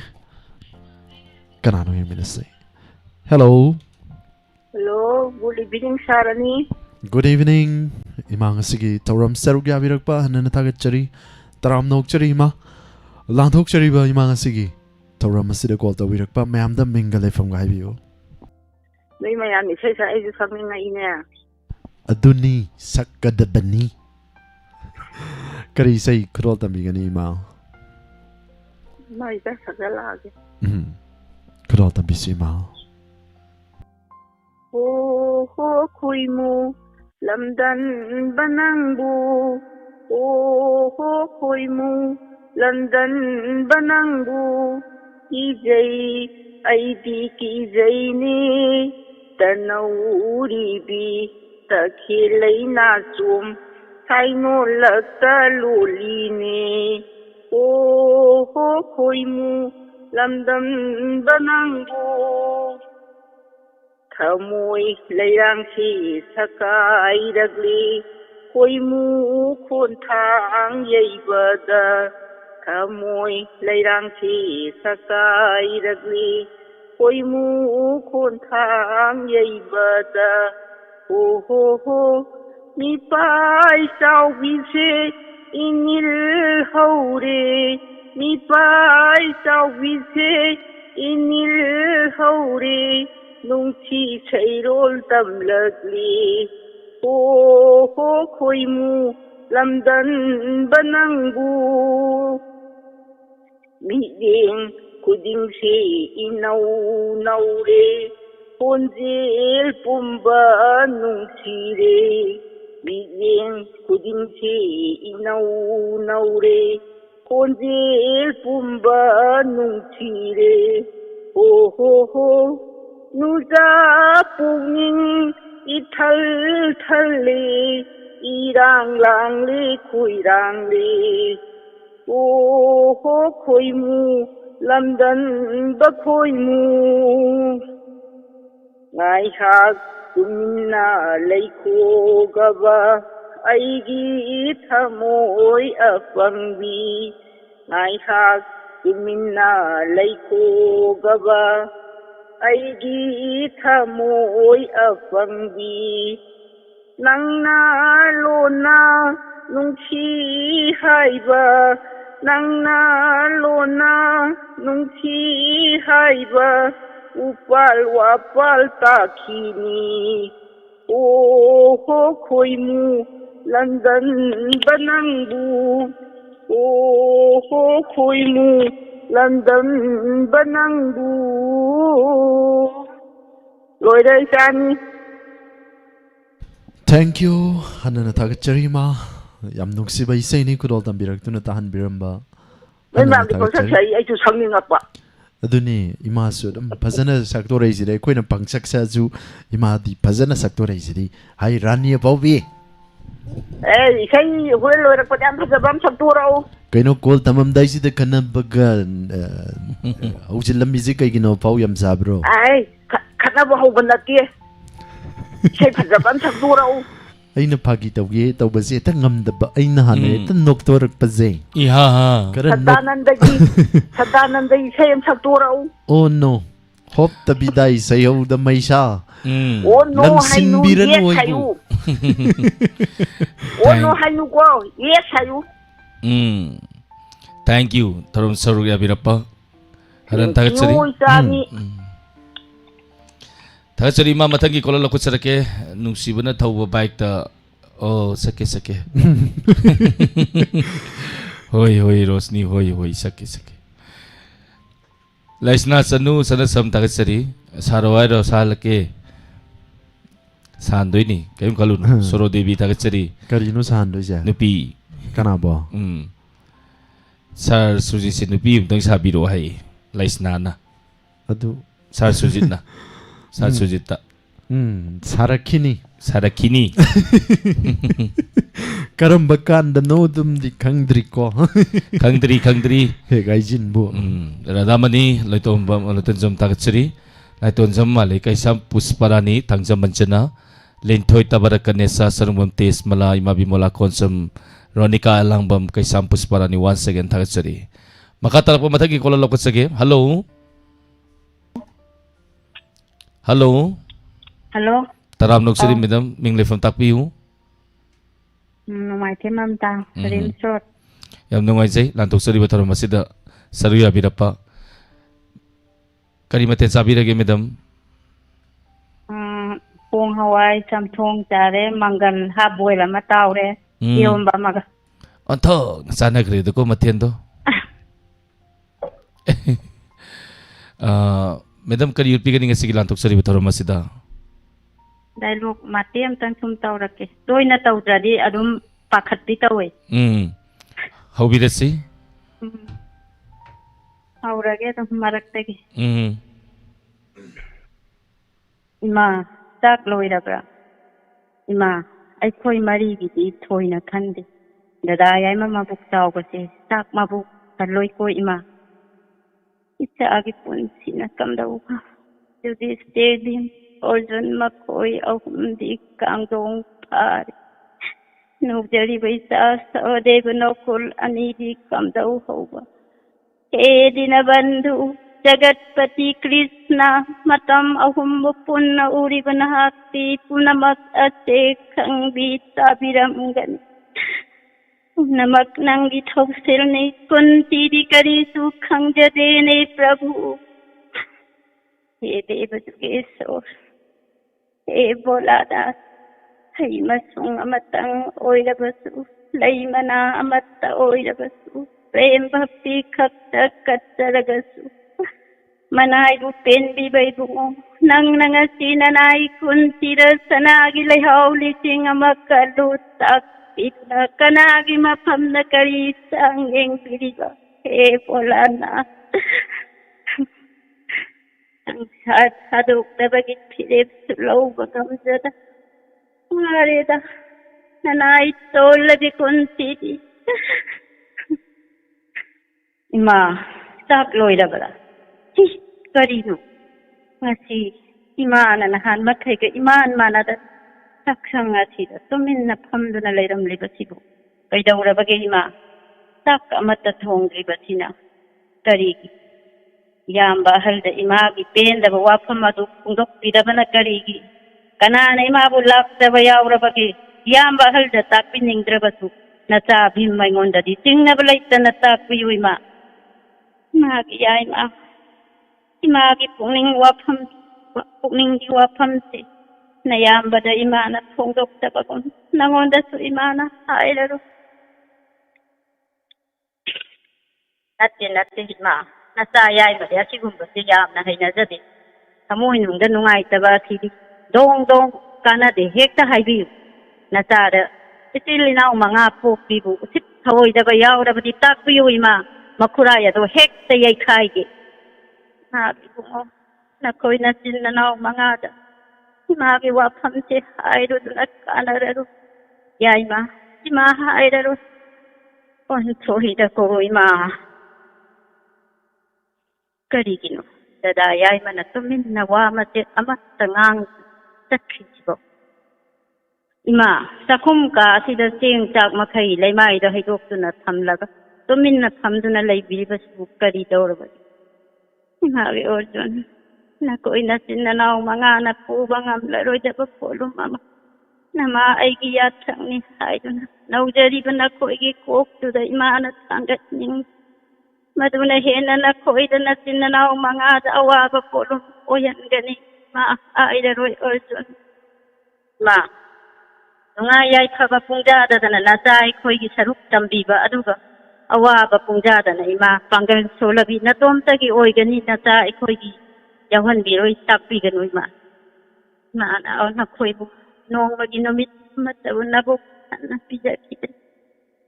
kanano yamina se hello good evening Sarani. Good evening imang sigi thoram saruk ya birakpa hanana thagat chari taram nok chari ma landhok chari ba imang sigi thoram asida call to birakpa mayam da mingale from ga biyo Noi mayam ni sai sai ju sakni ngai ne. aduni sakadabani kari sai khrol tamigani ma Mai ta sagala ge. khrol tambisi ma Ho kuimu lamdan banangbu ho kuimu lamdan banangbu kijai aidi kijai ni tanauri bi takhilai na chum thaino lakta loli ne ho kuimu lamdan banangbu Thamoi leirang si sakai ragli koi mu khon thang yei bada Thamoi leirang si sakai ragli koi mu khon thang yei bada ho mi pai sao vi se inil haure mi pai sao vi se inil haure Nungchi chairol tamlagli ho khoimu lamdan banangbu miding kuding si inau naure ponjel pumba nungchi re miding kuding si inau naure ponjel pumba nungchi re ho Nuza pungin ithal thale irang lang le kuirang le ho khoimu lamdan ba khoimu ngai hak kumna leikho gaba aigi thamoi apangbi ngai hak kumna leikho gaba Aigi thamoi apangbi nangna lona nungchi haiba nangna lona nungchi haiba upal wapal takhini ho khoimu London banangbu ho khoimu London banangbu Loira Isani. Thank you. Hanana Tagacharima. Yam Nuksiba Isani could all tambirak to Natahan Biramba. When I'm the person I to something up. Aduni, Imasu, Pazana Saktorezi, Queen of Punk Saksazu, Imadi, Pazana Saktorezi, Hi Rani Bobby. Eh, say, well, I put down the bumps of Toro. Kaino call Tamam Daisy the Kanabagan, Ujila music, you know, Poyam Zabro. Ay, Kanaba Hoganaki. Say, the bumps of Toro. Aina Pagita, to was it a ngam the Aina, the Noctor Paze. Iha. Satan and the same Saturo. Oh no. Hope the Bidai say, oh, the Maisha. Oh no, I know, yes, I do. Oh no, I know, go. Yes, I do. Thank you. Tarum Saruya Birapa. Haran Tagatsari. Tagatsari Mama Tangi Kola Lokusarake, Nusibana Tau bike the oh Sake Sake. Hoi Hoi Rosni Hoi Hoi Sake Sake. Laisna Sanu Sanasam Tagatsari, Sarawado Salake. Sandoini, Kayum Kalun, Soro Devi Tagatsari. Karino Sandoja. Nupi. Kanabo. Sar Suji Sinupi, don't Sabiro Hai. Laisnana. Adu. Sar Sujitna. Sar Sujita. Sarakini. Sarakini. Karambakan, the nodum di Kangdriko. Kangdri. Hey, Gaijinbo. Radamani, Latombam, Latanzam Tagatsari. Latonzam Malay, Sam Pusparani, Tangzam Manchana. Lintoy Tabarakanesa, Sarumum Tes Mala, Imabimola Consum. Ronica Alangbam kay Sampus para ni once again Tagatsari. Makatala po matagi ko lalokot sa game. Hello? Hello? Hello? Taram nog siri madam, mingle from Takpiu. Numai temam ta, rim short. Yam nungay jay, lantok siri bataram masida. Saruya birapa. Karimate sabi lagi madam. Pong Hawaii, Samtong Tare, Mangan Habuela Mataure. Yung ba maga? Anto, sana kredo ko matiendo. Madam kari yurpi kani nga sige lantok sari bitaro masida. Dahil mo matiyam tang sumtaw rake. Doy na taw jadi adum pakat bitaw eh. How be that see? Aurage tang marak tagi. Ima tak loy rabra. Ima Aikoy marigiti toy na kandi. Dadayay mamabuk tao kasi tak mabuk kaloy ko ima. Isa agipun sinakam daw ka. To this stadium, Orjon Makoy di kang dong pari. No jari baisa sa devanokul anidi kam daw hoba. He dinabandhu Jagatpati Krishna matam ahum punna uri banahati punamak ate kang bita biramgan namak nang githausil ne kunti di kari sukhang jade ne prabhu he deva jugeshwar he boladas hai masung amatang oirabasu laimana amatta oirabasu prem bhakti khakta kattaragasu Manay rupen bibay bungo nang nangasi nanay kuntira sanagi lahaw liting amakalutak pitna kanagi mapam na karisang eng piliba he polana ang hadok na bagit pilip sulaw bagam jada marida nanay tola di kuntiti ima tak loida bala Karino. Ngasi imana nahan matay ka iman manada taksang asida tumin na pamdo na layram libasibo. Kay daw bagay ima tak amatatong libasina. Karigi. Yamba halda imagi penda bawapa madu kundok tida ba na karigi. Kanana imabu lap da bayaw bagay. Yamba halda tak pining drabasu. Nasabi may ngonda di ting na balay na tak piyo ima. Magi ya ima. Imagi puning di wapam si nayamba da imana pungdok da bagong nangonda su imana hailaro natin ima nasaya ima da sigumba si yam na hay na jadi ꯊꯃꯣꯏ ꯅꯨꯡꯗ ꯅꯨꯡꯉꯥꯏꯇꯕ ꯑꯁꯤꯗꯤ ꯗꯣꯡ ꯗꯣꯡ ꯀꯥꯟꯅꯗꯦ ꯍꯦꯛꯇ ꯍꯥꯏꯕꯤꯌꯨ ꯅꯆꯥꯗ ꯏꯆꯤꯜ ꯏꯅꯥꯎ 5 ꯄꯣꯛꯄꯤꯕꯨ ꯎꯁꯤꯠ ꯊꯑꯣꯏꯗꯕ ꯌꯥꯎꯔꯕꯗꯤ ꯇꯥꯛꯄꯤꯌꯨ ꯏꯃꯥ ꯃꯈꯨꯔꯥꯏ ꯑꯗꯣ ꯍꯦꯛꯇ ꯌꯩꯈꯥꯏꯒꯦ ꯏꯕꯨꯡꯉꯣ ꯅꯈꯣꯏ ꯅꯆꯤꯟ ꯅꯅꯥꯎ 5ꯗ 이마게 와팜제 하이로드나 까나라로 야이마 이마 하이라로 원초히다 고 이마 그리기노 다다 야이마나 또민나 와마제 아마땅앙 짝히지보 이마 사콤가 시다 쟁짝 마카이 레마이다 해독두나 탐라가 또민나 탐두나 레이비리바스부 까리도르바 이마게 어전 Nako'y nasinanaw mga anak po bang amlaroy da pa po lumama. Nama ay giyatang ni Haydo na. Naujari ba nako'y gikok to da imaanat hanggat ning. Madunahin na nako'y da nasinanaw mga awa pa po lumoyan gani. Ma ay daroy orson. Ma. Ngayay pa ba pong dada na nasay ko'y gisaruk tambiba aduga. Awa ba pong dada na ima panggal solabi na tomtagi oy gani nasay ko'y yawan biroy takbigan ma maana na koibu nong maginamit matawon na bu na pijaki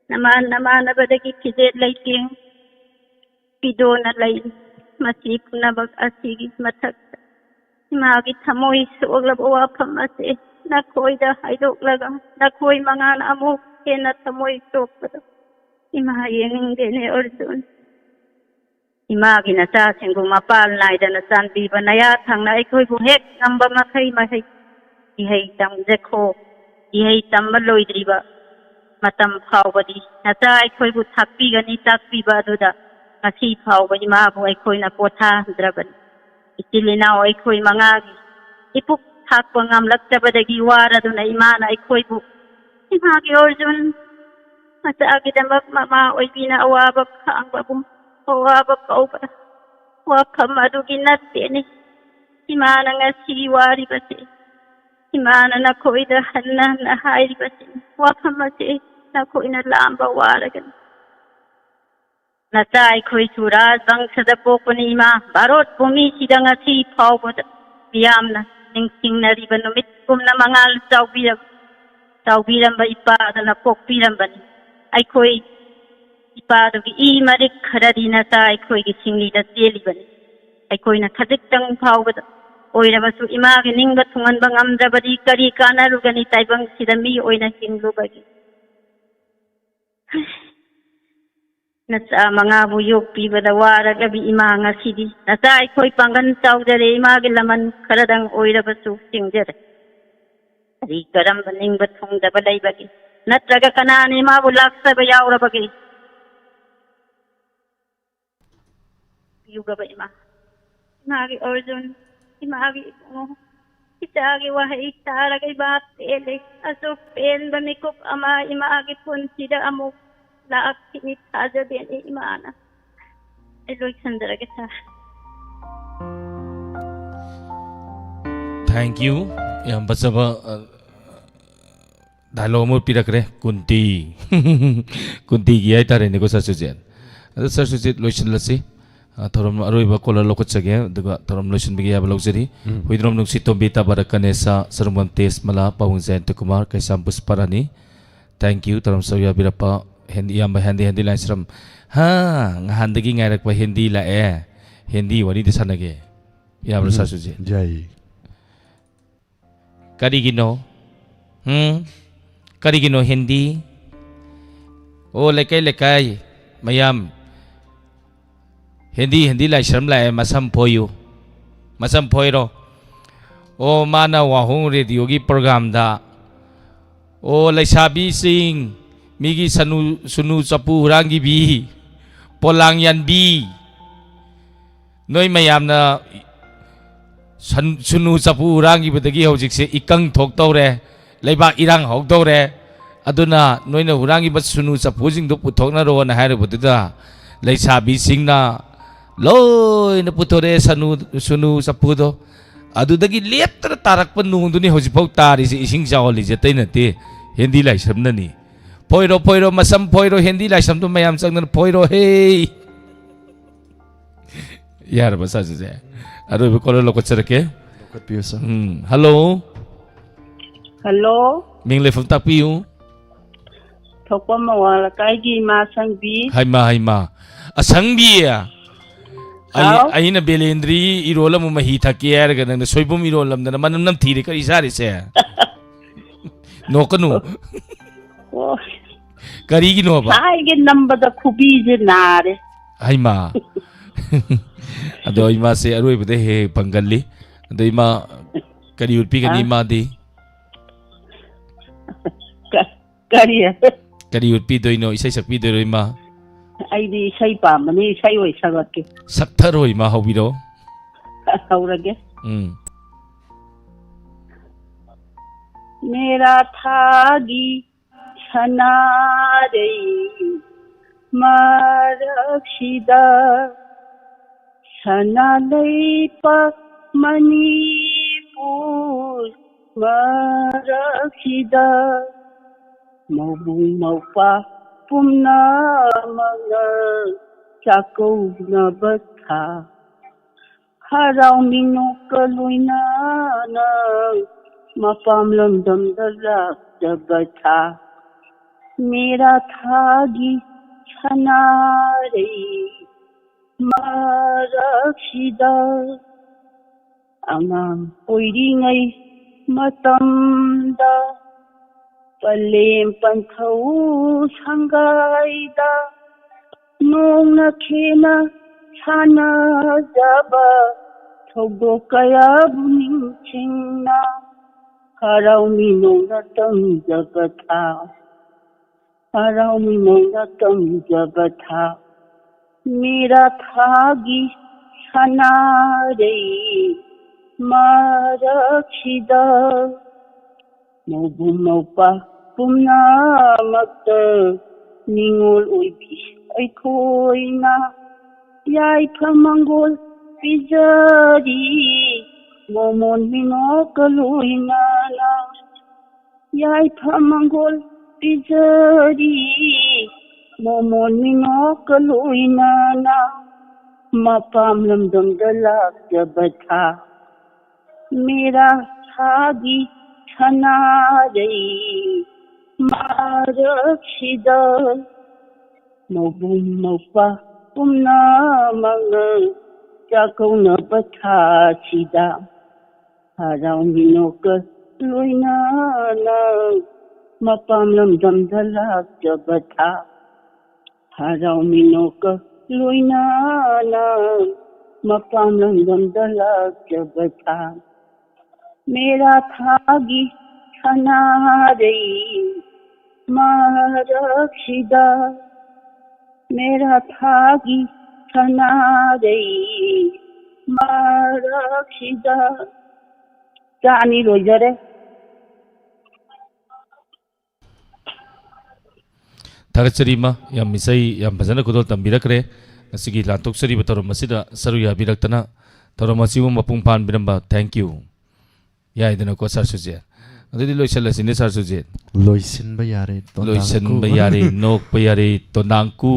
naman na badagi kidet lighting pido na lay masip na bag asigi matak magi thamoy suoglab owa phamase na koida haidok laga na koi mga na amo kena thamoy tok imahayeng gene orson Imagi na sa singgu mapal na ida na san biba na yatang na iko'y buhek ngamba makay mahay ihay tam zeko ihay tam maloy driba matam phaw badi na sa iko'y buthakpi gani takpi ba duda ngasi phaw badi mabu iko'y na potha draban itilinaw iko'y mangagi ipuk thakpa ngamlak tabadagi wara duna imana iko'y bu imagi orjun masagi dambak mama oy bina awabak ang babum Wabak kau pa. Wakam adugi natin eh. Simana nga siwari ba si. Simana na ko idahan na nahay ba si. Wakam masi na ko inalamba waragan. Nasay ko'y surat bang sa dapo ko ni ima. Barot bumisida nga si Pao ba. Biyam na. Ningsing na riba numit kum na mangal saw biram. Saw biram ba ipada na pok biram ba ni. Ay ko'y Ipado ki imarik kharadina ta aikoi ki singli da teli bani aikoi na khadik tang phau ba oira basu ima ki ningba thungan bang amda badi kari kana rugani taibang sidami oina hinglu bagi nasa mga buyok pi bada wara gabi ima nga sidi nasa aikoi pangan saudare ima ki laman kharadang oira basu singdere ari garam baning ba thungda balai bagi natraga kanani ma bulaksa ba yaura bagi Yuga ba ima? Imagi orjun, imagi mo. Itagi wahay taragay ba pele. Aso pen ba mikop ama imagi pun sida amok laak kinit haja din imana. Eloy sandara kita. Thank you. Yang basaba dialogue mo pirakre kunti. Kunti giyay tare ni ko sa sujet. Sa sujet lotion lasi. Thorom aroiba kola lokotsage duga thorom lotion bigi yaba lokseri huidrom nungsi tombita barakanesa sarumam tes mala pawung zain kumar kaisam pusparani thank you thorom soya birapa hindi yamba hindi line sram ha ngahandi ngairak pa hindi la hindi wari disanage yabra sasuje jai karigino karigino hindi o lekai mayam hindi lai shram lai masam phoyu masam phoiro o mana wahung radio gi program da o laisabi sing migi sunu chapu rangi bi polang yan bi noi mayam na sunu chapu rangi badagi hojik se ikang thok tore leiba irang hok tore aduna noina hurangi bat sunu chapu jing do puthok na ro na hairo buda laisabi sing na Loy na putore sunu sa pudo. Adu dagi liap tarak penung tu ni hojipau tari si ising jawali jetai nanti hindi lai sam nani. Poiro masam poiro hindi lai sam tu mayam sang nan poiro hey. Yar basa je. अरे caller लोकचर के Lokatpiyo sir. Hello Hello, मिंग लेफम तापियू thokpa mawala kai gi ma sangbi. हाइमा असंगी How? अहिना बेलेंद्री इरोल मु मही थके यार गन सोइबुम इरोल लमदन मनम नम थीरे करी सारे से नोकनु Oh, करीगी nova sai ge number da khubi je nare. Haima अदो इमा से अरोय बदे हे पंगल्ली अदो इमा करी उर्पी गनी मा दी Kari करी उर्पी दोइनो इसे सकपी दोइनो इमा ai di sai pa mani sai oi sagat ke. सक्थर हो इमा होबिरो Haurage. मेरा थागी छनारे मारक्षिदा छनालैप मणिपुर मारक्षिदा मौबुङ मौपा पुम्ना मगर चाकौनब था हराउमिनोक लुइना मपाम लमदमदा लाक्तब था मेरा थागी छनारे मारक्षिदा अङाम ओइरिङै मतमदा पलेम पन्थौ सांगाइदा नोंना खेना सानजबा थौदोक कयाबु निंथिंना हराउमी नोंना तमजब था हराउमी नोंना तमजब था मेरा थागी छनारे मारक्षिदा मौबुम मौपा पुम्नामक्ता निंगोल ओइबि अइखोइना याइफमंगोल पिजरी मोमोन मिनोक लुइना याइफमंगोल पिजरी मोमोन मिनोक लुइना मपाम लमदमदा लाक्तब था मेरा थागी छनारे मारक्षिदा मौबुम मौपा पुम्नामग चाकौनब था छिदा हराउमिनोक लुइना मपाम लमदमदा लाक्तब था हराउमिनोक लुइना मपाम लमदमदा लाक्तब था मेरा थागी छनारे मारक्षिदा मेरा थागी छनारे मारक्षिदा जानी रोजरे थागचरीमा याम मिसई याम भजन खुदोल तंबिरकरे नसिगी लांतोक्सरी बतरम मसिदा सरु याबिरक्तना तोरम मसिबु मपुंग पान बिरंबा थैंक यू याइदना को सर सुजे अदि लोइसलसिने सर सुजे Loisinba yare. लोइसनबा यारे नोक पयारे तो नांकू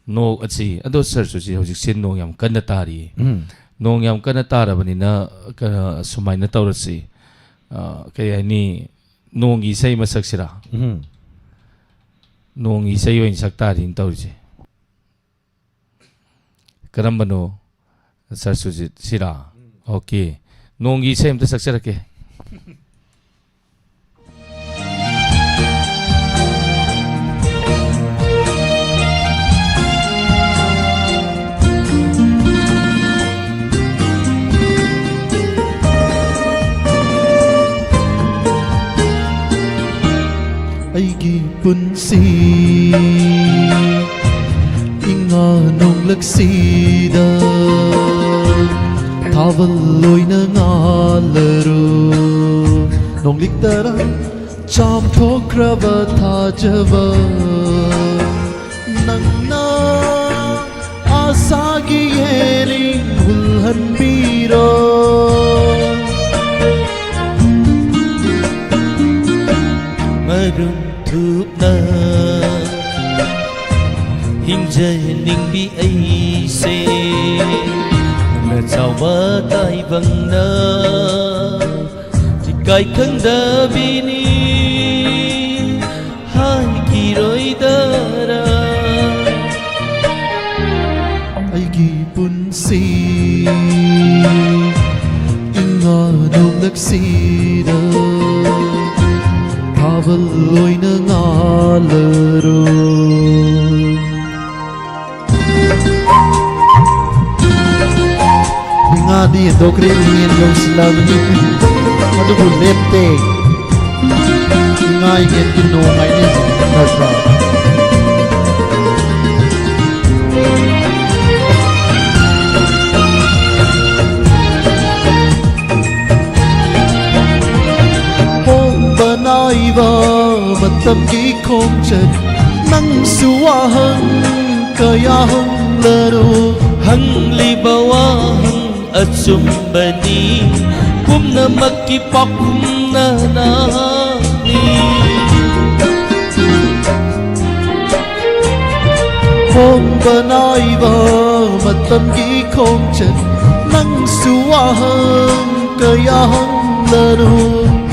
नोक अछि अदो सर सुजे होजिक सिन नोंग याम कन्न तारी नोंग याम कन्न तारबनिना सुमाइना तौरसि कयानि नोंगी सै मसक्सिरा नोंगी सै ओइन सक्तारिन तौरिजे करम्बनो सर सुजे सिरा ओके नोंगी सै हमते सक्सरके Aigi punsi inga nong laksida Taval loina ngalaru nong liktara cham thokraba thajava nangna asagi yeling hulhan biro marum thupna hinjay ning bi ai se na chawa tai vang na thì cái khăn da bini hai kỳ rồi da ra ai gi bun si inga nong lak si da pavel loi na ngalero ngadi dokre nien yong silavni adu bu lepte ngai ngen kino ngai ne natra hong banai va matam ki khom chat nang suwa hang kaya hang laro hang li bawa hang achum bani kum na makipok kum na ni hong banai va matam ki khom chat nang suwa hang kaya hang laro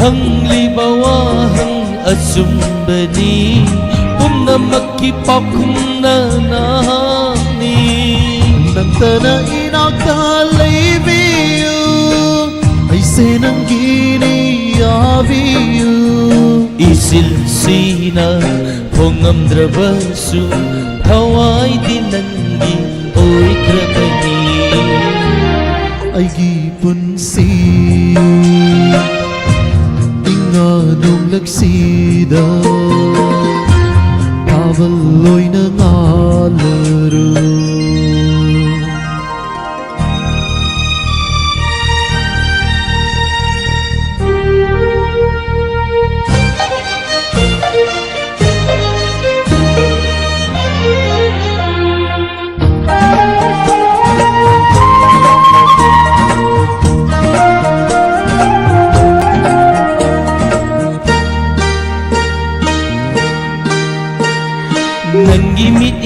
hang li bawa hang achum bani kum na makipok kum na ni nang tana inakta leibiu ai se nang gini aviu isil sina phongam drabasu thawai dinangi oi krabani ai gi pun si inga nong lak si da pavel loi na ngalero nangi mit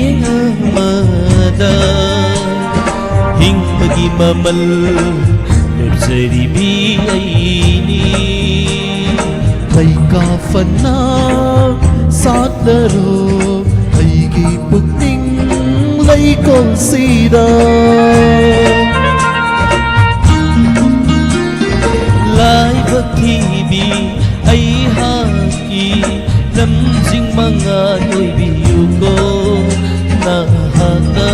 mada hing bagi mamal berseri bi aini thầy ca phần na sát lero thầy gi bực ninh lấy con si da lai baki bi ai ha ki lam jing manga noi bi ko na ha ta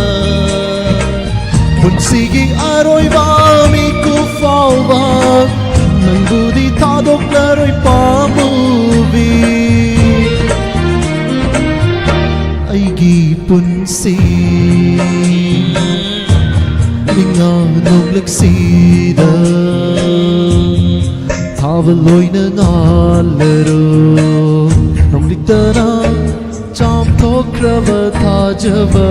Hun sige aroy ba mi ku fall ba nang budi ta dok laroy pa movie ai gi pun si linga nong lak si da ta va loi na ngalero nong litana cham thok krava tha java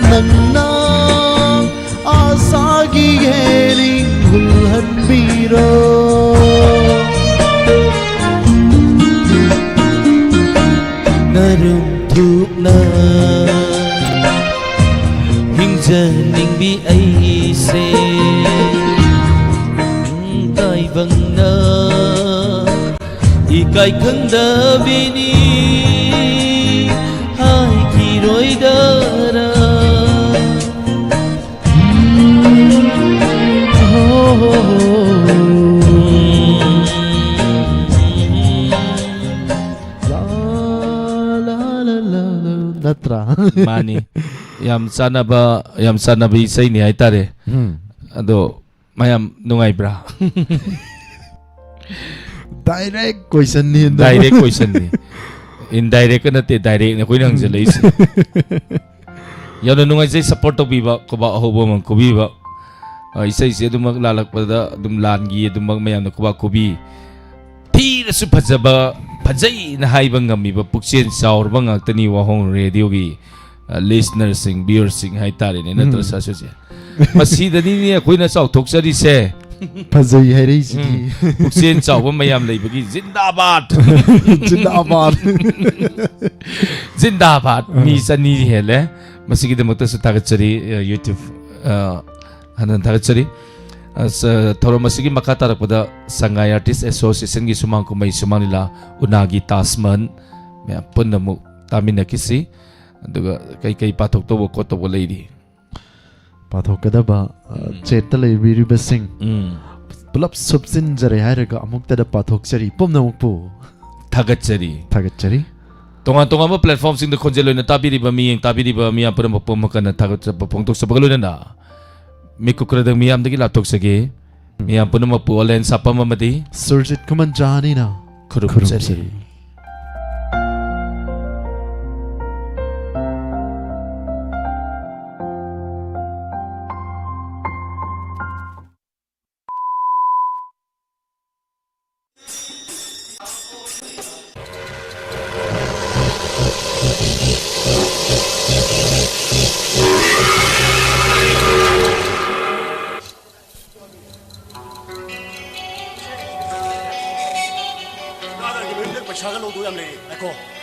nanna asagi yeri hulhan biro narum thup na hing ning bi ai se tai vang na i kai khang da bini hai ki roi da ra natra Mani yam sana ba isay ni ay tare ado mayam nungay bra direct question ni direct question ni indirect na te direct na kuy nang jalay si yaw na nungay say support to biba ko ba hobo man ko biba isay siya dumag lalakpada dumlangi dumag mayam na ko ba kubi tira su padzaba padzay na haibang ngami ba puksin saur bang agtani wahong radio gi listeners sing viewers sing hay tare ne natra sa siya masida ni niya kuy na sa thok sa di se phazai hai ri si puksin saw ba mayam lay bagi zindabad zindabad zindabad mi sa ni hele masigi de magta sa tagat sari YouTube 하는 다가처리 थौरम असिगी मखा तारकपदा Sangai artist association की सुमांग कुमई सुमांगलीला उनागी तासमन मैं पुनमु तामिनकिसी अदुगा कई कई पाथोक तो कोतोबो लेरी पाथोकदबा चेता लेबिरिबसिंग pull-up सबसिन जरे हायरगा अमुक्तदा पाथोकचरी पुमनमुकपु थागतचरी तोंगा तोंगा म प्लेटफॉर्म सिंग द खोजेलोइना ताबिरिबा मियें ताबिरिबा मिया पुरम पमकना थागत फोंतोक सबगलोइना मिकुक्रदंग मियामदगी लाथोकसगे मियाम पुनमपु ऑनलाइन सापममदि सुरजित कुमन जानीना खुरुमचरी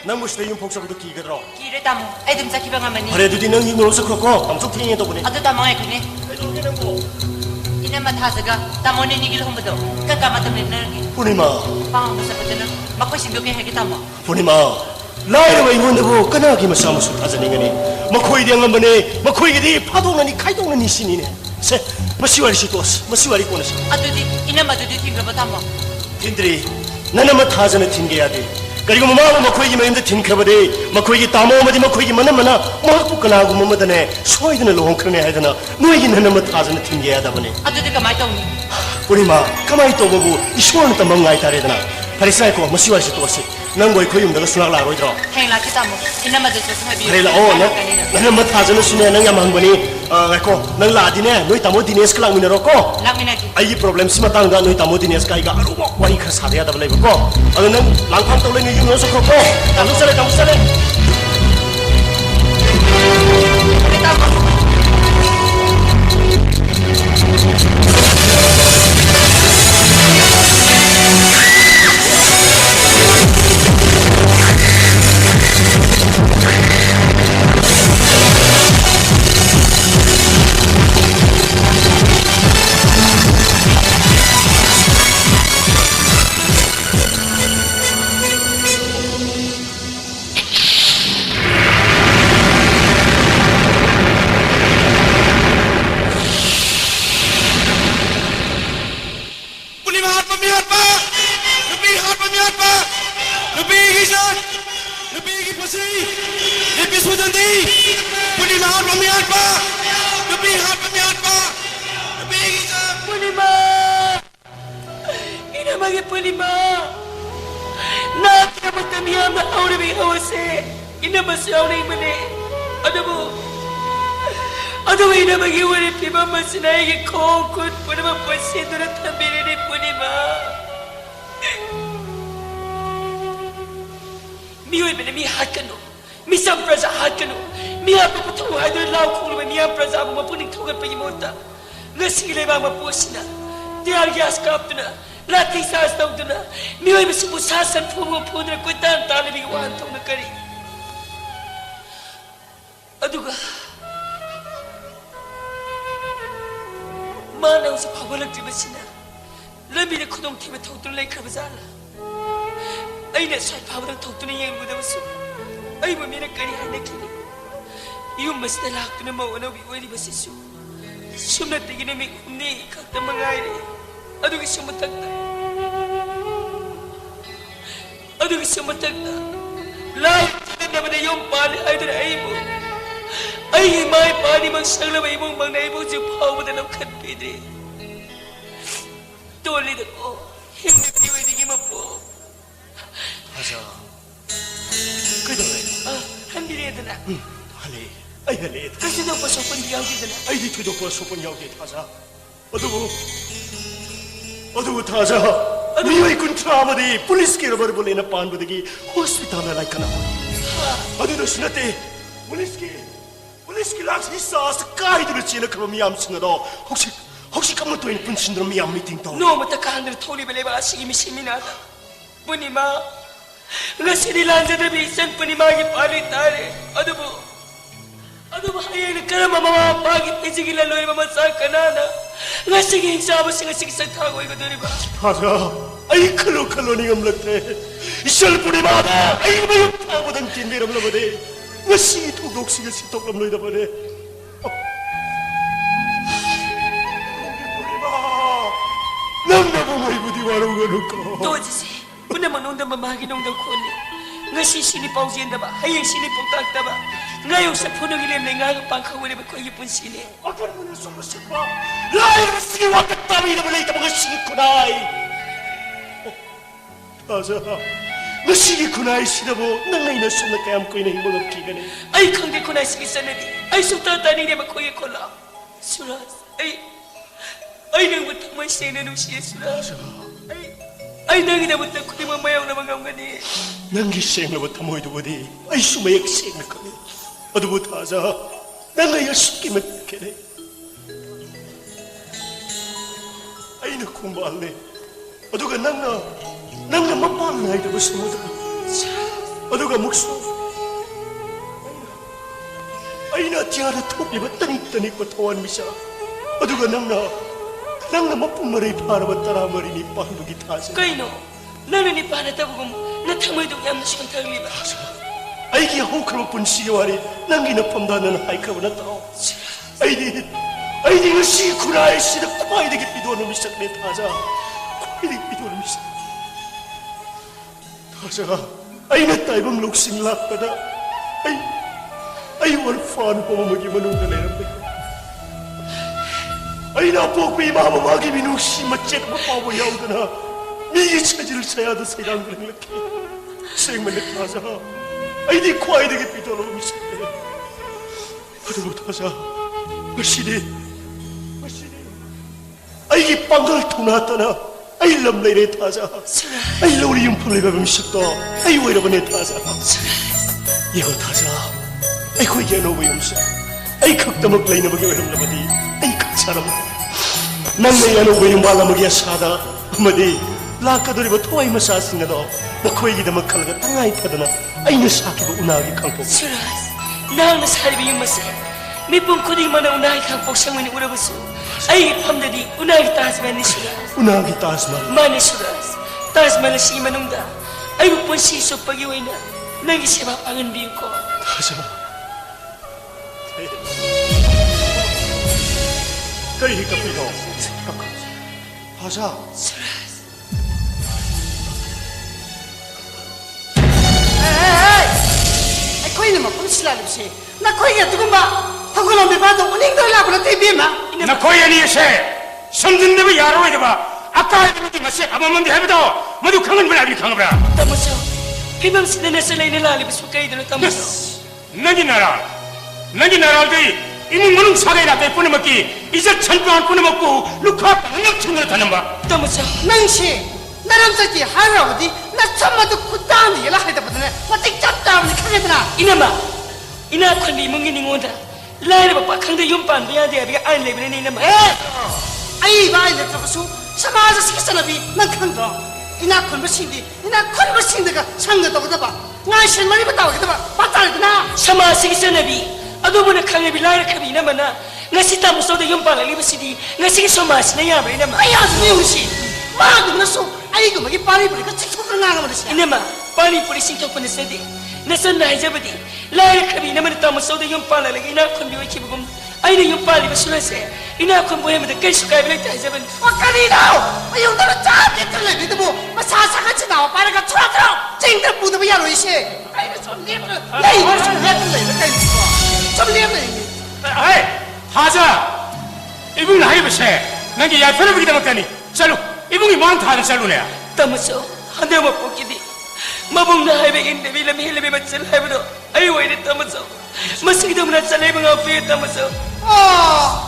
नंग मुस्ते युम फोक्स बदु की गरो कीरे तामो ए दुम जाकी बंगा मनी अरे दुदी नंग युम रोस खको हमसु थिंगे तो बने अदु तामो ए खने इना मथा जगा तामो ने निगिल हमबदो का मतम ने नरगी पूर्णिमा पांग मसपदना मखोय सिंदो के हेगे तामो पूर्णिमा लाइर बै मोनदबो कना की मसा मसु थाजनिंगनी मखोय दे ngambane मखोय गिदि फादोंनानि खाइदोंनानि सिनिने से मसिवारि सितोस मसिवारि कोनस अदुदि इना मदुदि थिंग्रबा तामो थिंद्री ननमा थाजन थिंगे यादे करिगो ममा मखोय मयमदे थिंखबदे मखोय तामो मदि मखोय मनमना महकु कनागु ममदने सोयदने लोंखरने हायदना नोयगि ननमा थाजन थिंगे यादबने अदुदि कमाय तौनी पूर्णिमा कमाय तौबबु ईश्वरन तमंगाय तारेदना फरिसाय को मसिवारि सितोस नंगोय खोयुमदगा सुनाग लारोइद्रो हेंग लाखि तामो इना मदु ससमबि रे ला ओ ननमा थाजन सुने नंग यामंगबनी गायको नंग लादिने नोय तामो दिनेश का लांगमिनरो को लांगमिनाकी आई प्रॉब्लम सिमा तांगा नोय तामो दिनेश काइगा अरुबो वारि खर सादे यादब लेबो को अगर नंग लांगफाम तौले नि युनो सखो को तालु चले पुलिस के रबर बोले न पान बदगी हॉस्पिटल में लाइक करना अदु दसनते पुलिस की लाठी सास काय दु चीन खम मियाम सिंगदो 혹시 कमतो इन पुनसिंद्र मियाम मीटिंग तो नो मत कांद्र Tholi बेलेबा सिगी मिसिमिना Punima ngasidi lanjada bi san Punima की पाली तारे ꯑꯗꯨꯕꯨ ꯍꯌꯦꯡꯅ ꯀꯔꯝꯕ ꯃꯃꯥ ꯃꯄꯥꯒꯤ ꯄꯤꯖꯒꯤꯜꯂ ꯂꯣꯏꯔꯕ ꯃꯆꯥ ꯀꯅꯥꯅ ꯉꯁꯤꯒꯤ ꯍꯤꯡꯆꯥꯕꯁꯤꯡ ꯑꯁꯤꯒꯤ ꯁꯛꯊꯥꯡ ꯑꯣꯏꯒꯗꯣꯔꯤꯕ 타자 아이 칼로 니감락대 이셜 뿌리마다 아이 마육 타보던 딘비람라버데 ngasi 독독시가 시독람로이다 버데 남나보 모이부디 와로가 놓고 도지시 분나만 온다마 마기 농다 코니 ngasi 신이 pau지엔다바 하영 신이 뽕딱다바 ngayon sa punong ilim na nga pangkawin na ko yung punsini. Ako naman ang sumusip pa! Lahat ang sige wag at tami na malay mga sige kunay! Taza, nga sige kunay sila mo na ngayon na sumakayam ko yung himulog kigan eh. Ay kang di kunay sige sanadi, ay sutatanin na makuya ko lang. Suras, ay nang matang may siya na nung siya suras. Ay nang inabot na ko ni mamayaw na mga ngani. Nang gising na matang mo ito ba di, ay sumayak sing na kami. Aduh taza, nang ayah suki magkene. Ay nakumbal ne. Aduh ka nang na mapal na ito ba sumuda. Aduh ka mukso. Ay na tiada topi ba tanik patawan misa. Aduh ka nang na mapumaray para ba taramari ni pahlo gitaza. Kay no, nana ni para tabugum na tamoy do yam na siyang tagliba. 아이기 호크로 분시와리 남기는 펌다는 하이크로 나타오 아이디 시 구라이 시다 과이되게 비도는 미싹네 타자 과이되게 비도는 미싹 타자가 아이나 따이봉 록심 락바다 아이 월파는 보먹이 만운다네는데 아이나 복비 마마마기 미누시 멋쩍 마파보 야우드나 미기 차지를 쳐야도 세상 그런 이렇게 생만네 타자가 아이디 과이되게 비도록 미쳤네. 아이고 타자, 마시니, 아이기 빵을 통났다나, 아이 럼레이네 타자, 아이 우리 용품을 배우면 미쳤다, 아이 왜이러버네 타자, 이거 타자, 아이고 이게 너무 용서, 아이 극다먹 레이네 먹이 왜이러버디, 아이 극차람, 난내 야노 왜이 말라먹이야 사다, 어머니. 라카도리바 토와이 마사스ingado 나코이기다마 칼가 땅아이 파드나 아이나 사키바 우나기 강폭 수라스 나나 사리비 유마세 미쁨 코딩마나 우나기 강폭 상문이 우라부수 아이 팜다디 우나기 따스만니 수라스 우나기 따스만 마니 수라스 따스만나 시기만웅다 아이고 본시 소빠기 오이나 나기 세바 방은 비우고 타자 그이가 비도 타자 수라스 Koine ma pun sila lipsi. Na koine tugumba. Tagulong bibado uning dola ko na TV ma. Na koine ni se. Samdin de yaro ide ba. Akka ide ti mase amamam de hebdo. Madu khangan bala bi khangabra. Tamuso. Himam sidene selay nila libis kay dilo tamuso. Nagi naral de imu manung sagay na te pune maki. Isa chanpan pune makku lukha tanam chungna tanamba. Tamuso. Nangshi. 나람자기 하라고디 나 참마도 쿠다니 일라 하이다 보더네 어떻게 잡다니 카게드나 이나마 이나 컨디 뭉기니 온다 라이르 바빠 칸데 용반 비야데 비가 안 레비네 이나마 아이 바이레 잡수 사마자 시키잖아비 난 칸도 이나 컨버싱디 이나 컨버싱드가 상가도 그다봐 나 실마리 바다고 그다봐 바탈드나 사마 시키잖아비 아도보나 칸레비 라이르 카비 이나마나 ngasi tamuso de 용반 레비시디 ngasi 소마스 내야 이나마 아야 미우시 마도 그랬어 아이고 뭐이 파리뿌리가 직속으로 나가버렸어 이나마 파리뿌리 신격분에 세디 나선 나이자버디 라이르 카비 이나마나 tamuso de 용반 레기 이나 컨비오 키부금 아이는 용반이 버술레세 이나 컨보에마다 끌수가이블 타이자번 와카리나오 아유 너는 짭게 틀레비도 뭐 마사사같이 나와 빠르가 춰들어 찡들 무드부 야로이시 아이고 좀 리브를 야 이거 좀 해들래 좀 리브를 Hey, 하자. 이분 나이 보세. nanti ya fere begitu makani. Salu, ibu ngi mang thana salu ne. Tamaso, hande mo pokidi. Mabung na hai begin de bilam hile be bachal hai bro. Ai wai de tamaso. Masih dum na salai bang afi tamaso. Oh,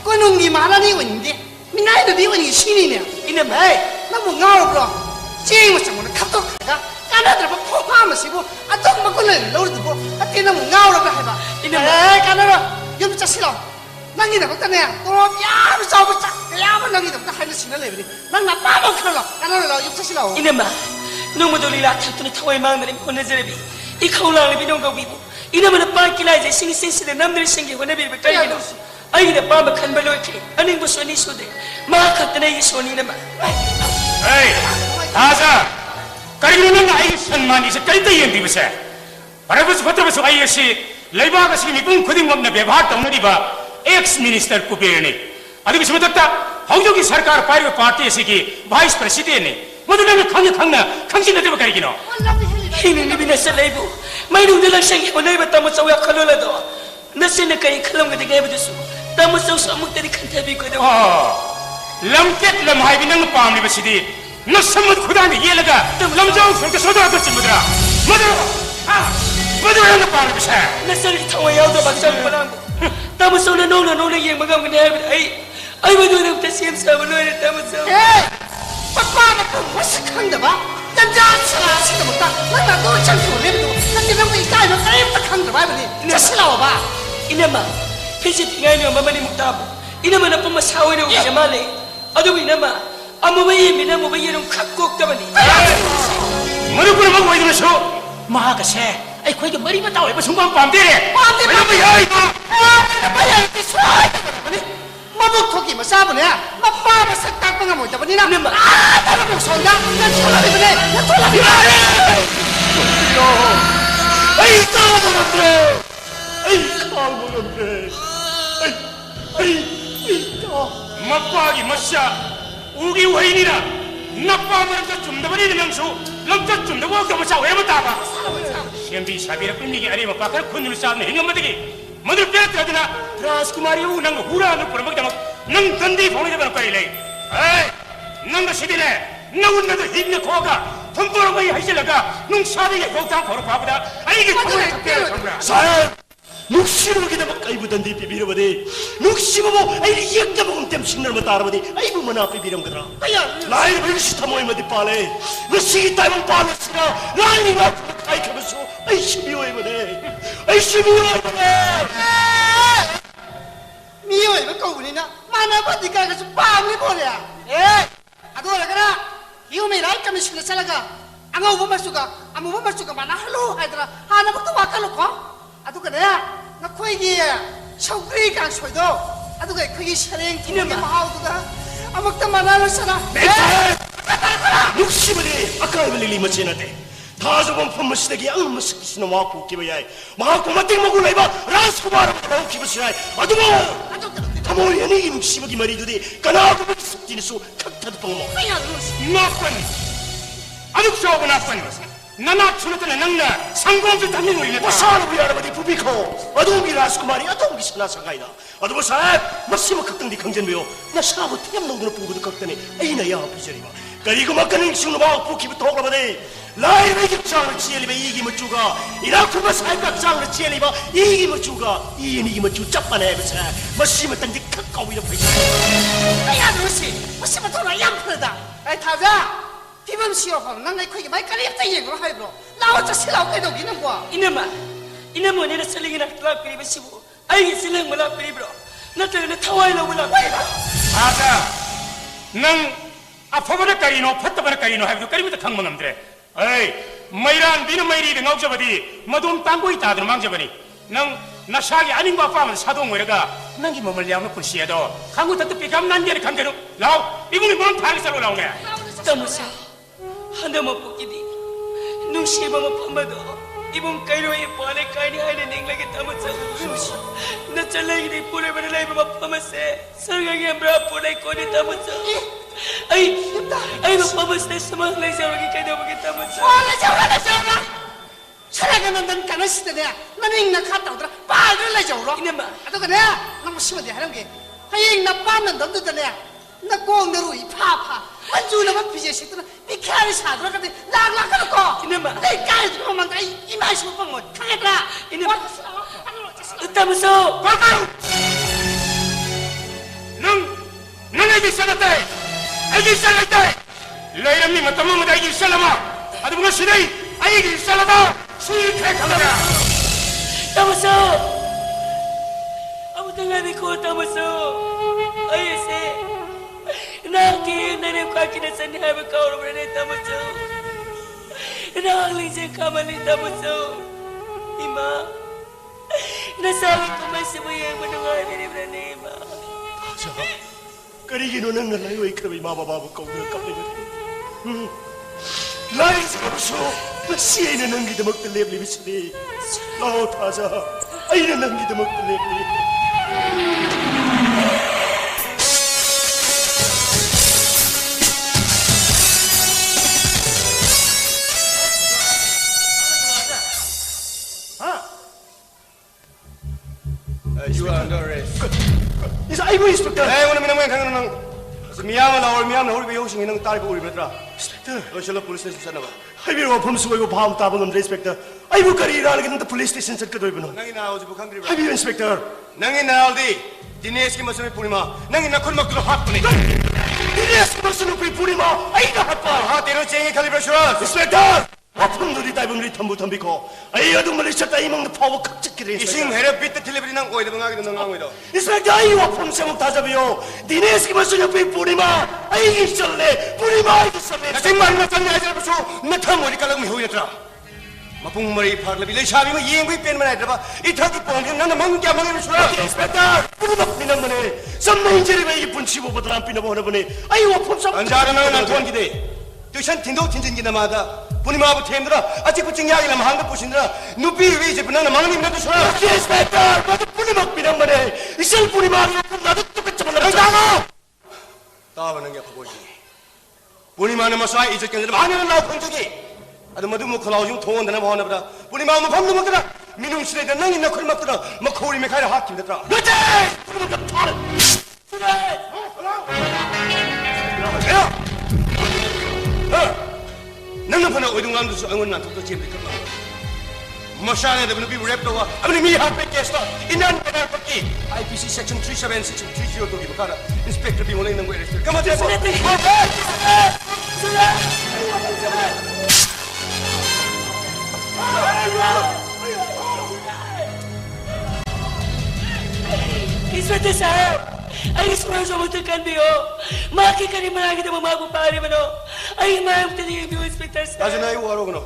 kunungi marani windi. Minai de diwani sini ne. Ina ma. Hey, namu ngau bro. Cing macam mana katok ka. Kana terpa phopa masibu. Atok makulen lor tu bo. Atina mu ngau ra ba. Ina ma. Kana ro. Yum chasilo. Nangi na bakta ne. Torop ya bu sabu cha. Ya bu nangi na hai sina le bi. Nang na pa mo khalo. Kana ro yum chasilo. Ina ma. Nung maduli la thak tu thawai mang na ko nazar bi. Ikhaw lang bi nong ka bi. 이놈은 빠기라이제 싱싱시대 남들 생기 원해비를 까이기노 아이네 빠마 칸발로이키 아닝부 소니 소데 마카트나 이 소니나마 에이 다자 까이기는 아이 선만 이제 까이다 이엔디브세 바라버스 버터버스 아이시 레바가 시기 꾼 코딩업나 व्यवहार तौनरीबा ex minister कुबेरनी अदुगी समतत्ता हौजोगी सरकार पाइबा party सिगी vice president ने मदुना खंगना खंगसिनदेबा करिगिनो हिनी निबिना सलेबु माइनुंग दलंगसंगी ओनेबा तमचौ या खलोलादो नसिना कई खलंगदि गेबदसु तमचौ समुक्तदि खंथबि कोदो लमकेट लमहाइबि नंग पामलिबसिदि नसमत खुदानि येलगा लमजौ संक सोदरा बचिमुद्रा मदु मदुरांग पामलिबसे नसरि थवा यावदो बक्सं पनांग तमचौना नोंना येंबगमगनि हाइबि आई मदुना तसिम साब लोरे तमचौ पप्पा मसक खंगदबा 짠짠 사라시다 나나 너 장수 레비도 나한테 너무 이까이는 까임도 칸다 봐버리 자슬라와 봐 이놈아 피지 팅아이는 마마니 묵다보 이놈아 나쁜 마 사오이는 오지 말래 아두고 이놈아 아무바이 미나무바이는 갖고 없다버니 머리부를 먹고 있으면서 마가세 아이 거기 머리만 따와 입어 순간 밤대래 밤대 야이 뭐야 이렇게 쏴야 마법토기 뭐 싸보네 마빠 마sắc 딱방아 뭐 있다보니 나 이놈아 나는 목소리가 나 톨라비네 나 톨라비 아이 까먹었네 아이 까먹었네 아이 막바기 머샤 우기 와인이나 낙바만자 좀더버리는 명수 럼자 좀더고 없다면서 왜 못다봐 시험비 샤비라 끝내기 아니면 바깥 군을 쌓는 행엄마들이 मधुर प्यार करना राजकुमारी वो नंग हुरा नंग परमक दमक नंग गंदी फोने दबन करी ले नंग सीधे ले नंग उन नंग हिट ने खोगा तुम तो वही ऐसे लगा नंग शादी के खोता खोर पापदा आई के खोने प्यार समरा 사람 눅시르게 막 아이부던디 비비르버디 눅시보고 아이 이역다 보고 땜식널 뭐 따라버디 아이부 뭐나 비비름 거더라 라이 빌시타 모이머디 빨래 눅시기 따이면 빠르시나 라이가 아이 가면서 아이 시비오에 뭐네 아이 시비오에 뭐네 미워해 뭐 거우니나 마나바디가 가서 빵이 보내야 에 아도라가라 이오메 라이카면 시키는 살아가 아무 보마수가 마나 할로 하더라 하나부터 와깔로고 아도가네야 나 코이기 척그리 강소이도 아도가 그게 샤랭 기념이 마우도가 아먹다 마나를 사나 눅시버디 아까 이블리 멋지나데 다저번 펌머시대기 아무 스키스는 와고 기버야이 마고 마땡 먹고 라이바 라스쿠바르 하고 기버시라이 아도모 타모리아니 눅시버기 말이도디 까나고 스키니수 칵타드 뻥모 나쁜 아둑쇼고 나쁜 나나 추르트는 낭나 상공주 담는 우리네 사람 위아래버디 부비코 아도기 라스쿠마리 아도기 신나상가이다 아도모 사람 마시모 각등디 강전배요 나 샤브 튀엄 농구는 부부도 각더니 에이나 야 비저리바 그리고 막가는 식으로 막 부키부터 오가버디 라이브 격장을 지엘리바 이기 멋주가 이라쿠바 살각장을 지엘리바 이기 멋주가 이기 멋주 짭바네 버차 마시모 딴지 카카오이라 보이자 야 너시 마시모 돌아 양프르다 아이 타자 비범 시어하면 난 거기 많이 깔렸다 얘기를 하이브로 나 어쩌 실라고 해도기는 거야 이놈아 내가 살리기나 클럽 그리고 시부 아이기 실랭 몰라 그리브로 나한테 타와이로 몰라 아자 능 아파버려 까리노 fattabara 까리노 하기도 까리부터 강망함들에 에이 마이란 비는 마이리드 나오자버디 마돔 땅고 있다들 망자버니 능 나샤기 아닌 거 아빠면 사동 외래가 난기 몸을 양놓고 시에도 강구 tattu 비감 난게를 강대로 라오 이분이 뭔 다리살로 나오네 따무사 하나만 보기디 눈시에만 판마도 이번 가이로에 보안에 가이니 하이는 냉라게 따무사 나 잘라이기 보내버려 라이브 파마세 설강이 암브라 보내 거니 따무사 아이 뭐 파마세 스마트 레이저로기 가이도보기 따무사 와라자와라자와 살아가는 넌 가는 시대야 나는 나 갔다 오더라 빨리 레저로 이놈아 아도가 내가 너무 심하게 하는 게 하여튼 나 빠는 넌도 되네 나 공대로 이 파파 안주나만 비제시더라 미카리 사더라 근데 나락하고 이놈아 내 까지 보면 나 이마시 못 본거 강해더라 이놈아 따무사 능 애기 살았다 레이람님 어떤 애기 살라마 아주 뭔가 시대이 애기 살라다 수익해 가라 따무사 아무튼 고 따무사 아이세 나기 나는 과기는 산이 하면 가오르버네 따무사 나 알리제 가만히 따무사 이마 nasabi ko man sa buhay mo nung amin ni Ima. Taja, karigino nang nalayoy ka may mabababog ka ng kapigat. Lain sa kapso, nasiyay na nang kita magtalib-libit sa di. Lao, Taja, ay na nang kita magtalib-libit. You are under arrest. Isa ay mo, Inspector! Ay, wala minamay kang nang miyama na or miyama na huli ba yung singin ng tari pa uri betra? Inspector! Lo siya police station sana ba? Ay biro wapam suway ko baham tabang ng Inspector. Ay mo karira lagi ng police station sa kadoy ba no? Nangin na ako si Bukang Driba. Ay biro, Inspector! Nangin na ako di. Dinesh ki masami punima. Nangin na kun magtulo hat ko ni. Dinesh ki masami punima. Ay nahat pa! Ha, tiro chengi kalibra assurance. Inspector! Wapam do di tayo bang tambu-tambi ko. Ay adong malis siya tayo mang napawa kakchikiri. Ising herap bit delivery ng oy, diba nga kita nang angoy daw? Inspector, ay wapam siya magtasabiyo. Dinesh ki masami punima. Ay isalne. Punima ay isalne. Kasing man na tanya ay so natamori ka lang mihoy na tra. Mapung mari parlabi le sabi mo yeng pen manay diba? Ithaki pong na namang kya mangi sura. Inspector, punibak minang mani. Sa mainjiri ba ipun sibo batran pinabawa na mani. Ay wapam sa 안자는 안 통한 기대. tuisan tindaw tinjin ginamada. Punima bu temdra. Aci kucing yagi lam hangga pusindra. Nupi wi je penang namang ni na tu sura. Inspector, madu punibak minang mani. Isal punima ni pun nadu tukat caman na. Tama. Tawa nang ya paboy. Punima na masai ijat kan mana na lau kunjugi. Ada madu mu khalau yung thon dana bhawana bra. Punima mu pham nu makra. Minung sile dan nang na khul makra. Makhori me khai hat kim datra. Nate! Punibak thon. Nang na pana oidung lam du angon nan to chep dikap na. Mashane da bnu bi rap to wa. Abni mi ha pe case to. Inan pedar paki. IPC section 37 section 30 to gi bakara. Inspector bi moleng nang go arrest. Come on, Jeff. Inspector sahab, ay ismaro sa mutukan biyo. Maki ka ni maragi na mamagupari mo no. Ay mayam tali yung biyo, Inspector sahab. Kasi na iwaro ko no.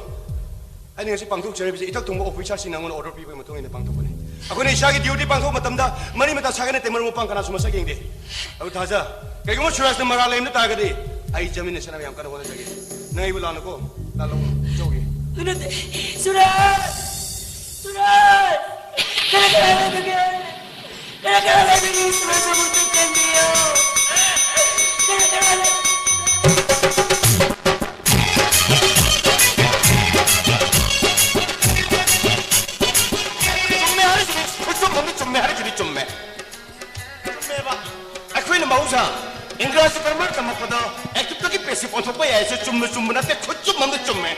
Ay nga si pangtuk jere bisi itak tungmo official sinangon order bi mo tungin pangtuk ko ni. Ako ni siya duty pangtuk matamda mani mata sa kanete mo pang kana sumasa geng de. Aw taja. Kay mo suras na maralem na taga de. Ay jamin na sana yam kana wala jage. Nang ibulano ko. Lalong jogi. Unat, surat! Surat! Kaya bigyan! Kaya bigyan surat sa mutukan biyo. Ako'y mausa. Ingles supermarket mo ko daw. Ekip to ki pesi pon to ya se chum na te khutchum mam chum me.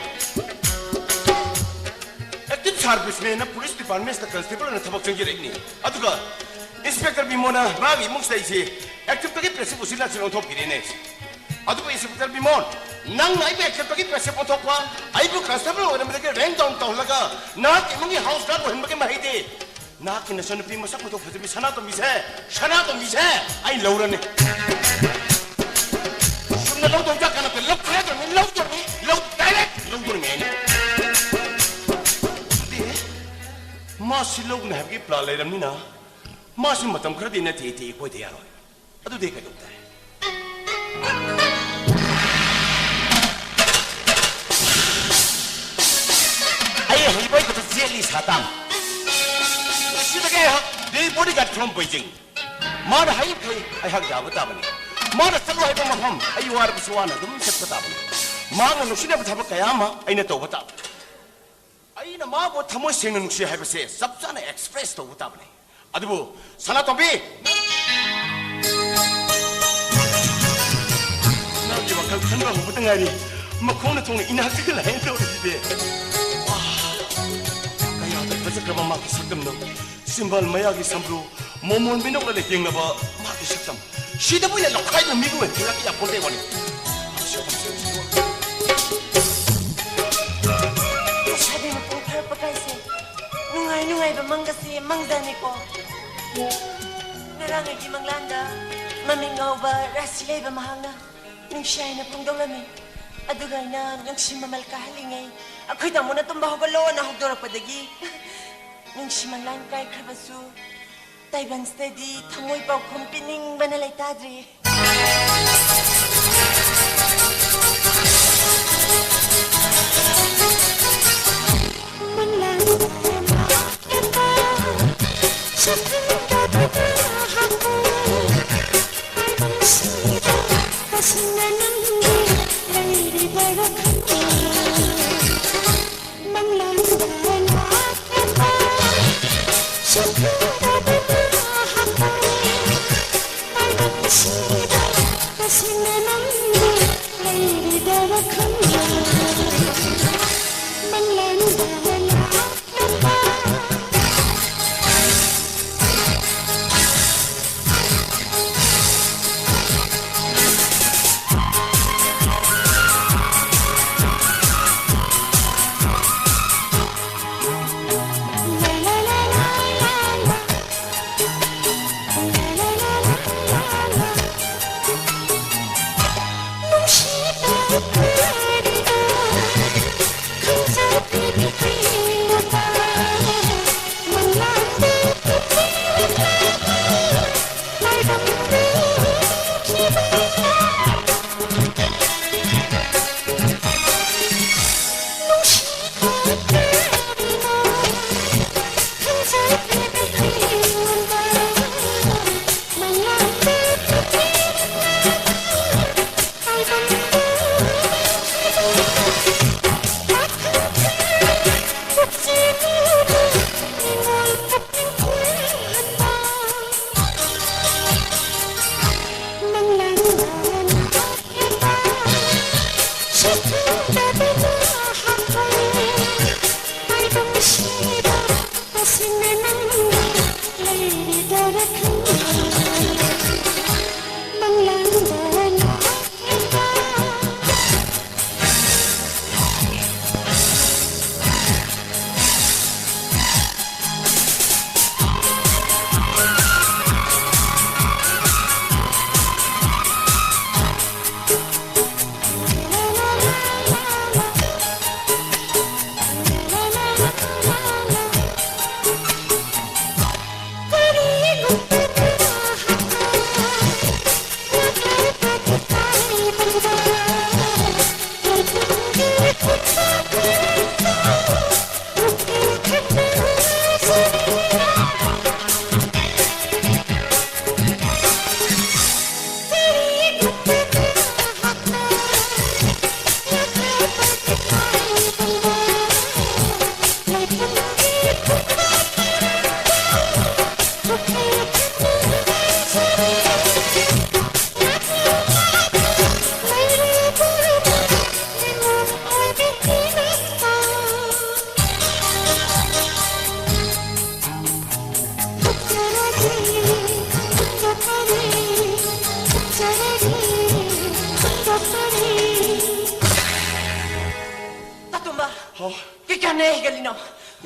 Ekip service me na police department sta constable na thabak chang jirek ni. Aduga inspector bi mona ravi mung sai se. Ekip to ki pesi usila chang to pirene. Aduga inspector bi mon nang nai be ekip to ki pesi pon to kwa ai bu constable ora me ke rank down to laga na ki mungi house guard ho hin ke mai de. Na ki na son pi masak mo to phajbi sana to mise. Ai laurane. Lâu tôi chắc là phải lốc hết rồi mới lốc cho mi lốc direct lốc cho mẹ đi mà xin lốc này cái plan này làm như nào mà xin mà tầm khởi đi này thì coi thế rồi à tôi thấy cái đúng đấy ai hồi bây giờ tôi giết đi sát tam xin cái hả đi bodyguard from Beijing mà đã hay cái ai học giáo với ta mình Mana selalu ada maham, ayu war bersuara, demi seperti apa? Mana nusia bertambah kaya ma, aina tahu betul. Aina ma buat tamu sini nusia hai berse, sabzana express tahu betul ni. Aduh bu, sana tobi. Nanti bakal kandang betul ngari, makona tong ina segala yang tahu di Wah, kaya ada kerja kerja mak sakam no, simbal maya ki sambru, momon binok lele tiang naba mak sakam. Sida punya nak kaya minggu ni, lagi apa pun tewani. Sabi mo pong kaya pagkaisi, nungay ba manggasi, mangdani ko. Narangay di manglanda, mamingaw ba, rasilay ba mahanga, nung siya'y na pong dongami. Adugay na, nung si mamal kahalingay, ako'y tamo na tumbahog alo, nahugdora padagi. ꯅꯨꯡꯁꯤꯃꯪꯂꯥꯟ ꯀꯥꯏꯈ꯭ꯔꯕꯁꯨ ꯇꯥꯏꯕꯪꯁꯤꯗꯗꯤ ꯊꯃꯣꯏ ꯄꯥꯎꯈꯨꯝ ꯄꯤꯅꯤꯡꯕꯅ ꯂꯩꯇꯥꯗ꯭ꯔꯤ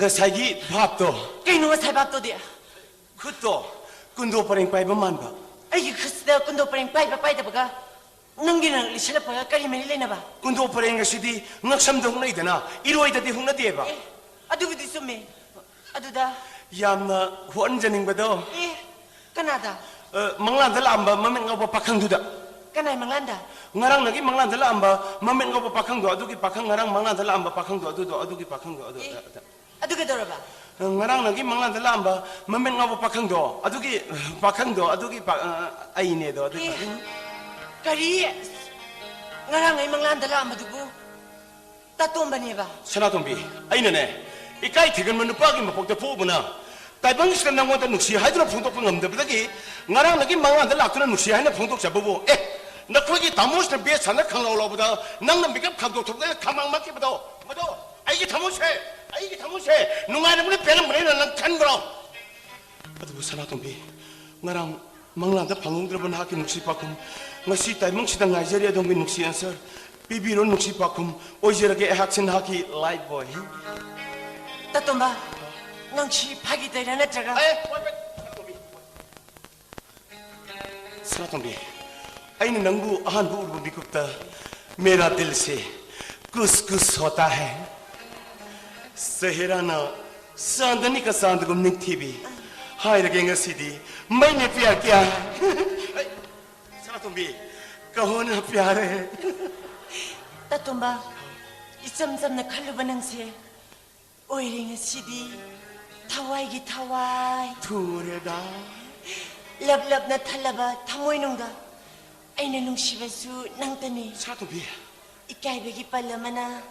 Ngasagi bhap to Kaino ngasay bhap to dia khut to kundo pareng pai ba man ba ai khusda kundo pareng pai da baga nanggi nang lisala pa kari meni lena ba kundo pareng ngasidi ngaksam dong nei dana iroi da di hungna de ba adu bidi sume adu da yamna hon janing ba do kanada manglan da lamba mamen ngaba pakhang du da kanai manglanda ngarang nagi manglan da lamba mamen ngaba pakhang do adugi pakhang ngarang manglan da lamba pakhang do adugi pakhang do aduga doraba ngarang nagi manglan da lamba mamen ngaba pakhang do adugi ai ne do kari ngarang ai manglan da lamba dugu tatomba ne ba sanatombi aina ne ikai thigan manupa gi mapok da phobuna taibang skan nang wata nuksi haidra phungtok ngam da bagi ngarang nagi manglan da lakna nuksi haina phungtok chabu nakhogi tamos na be sana khanglaw law bada nang na mikap khangtok thok da khamang makki bado aigi thamose nungai na mun pelam mun na khan bro adu sanatombi ngarang manglan da phangung draban ha ki nuksi pakum ngasi taimang sidang Nigeria dong bi nuksi answer bibiro nuksi pakum oijera ge haksin ha ki light boy tatomba nangchi phagi daira na jaga sanatombi aina nangbu ahan bu urbu bikupta मेरा दिल से कुछ कुछ होता है Sahrana Sandani ka sandagum ning TV. Hai rage ngasidi. Maine pyar kya? Sana tumbi. Kaho na pyar hai. Tatumba, isam na kaluba nangse. Oiring sidi. Tawai gi tawai. Ture da. Lab na talaba tamoy nungda. Aina nungsibasu nangtani. Sana tumbi. Ikaibagi palamana.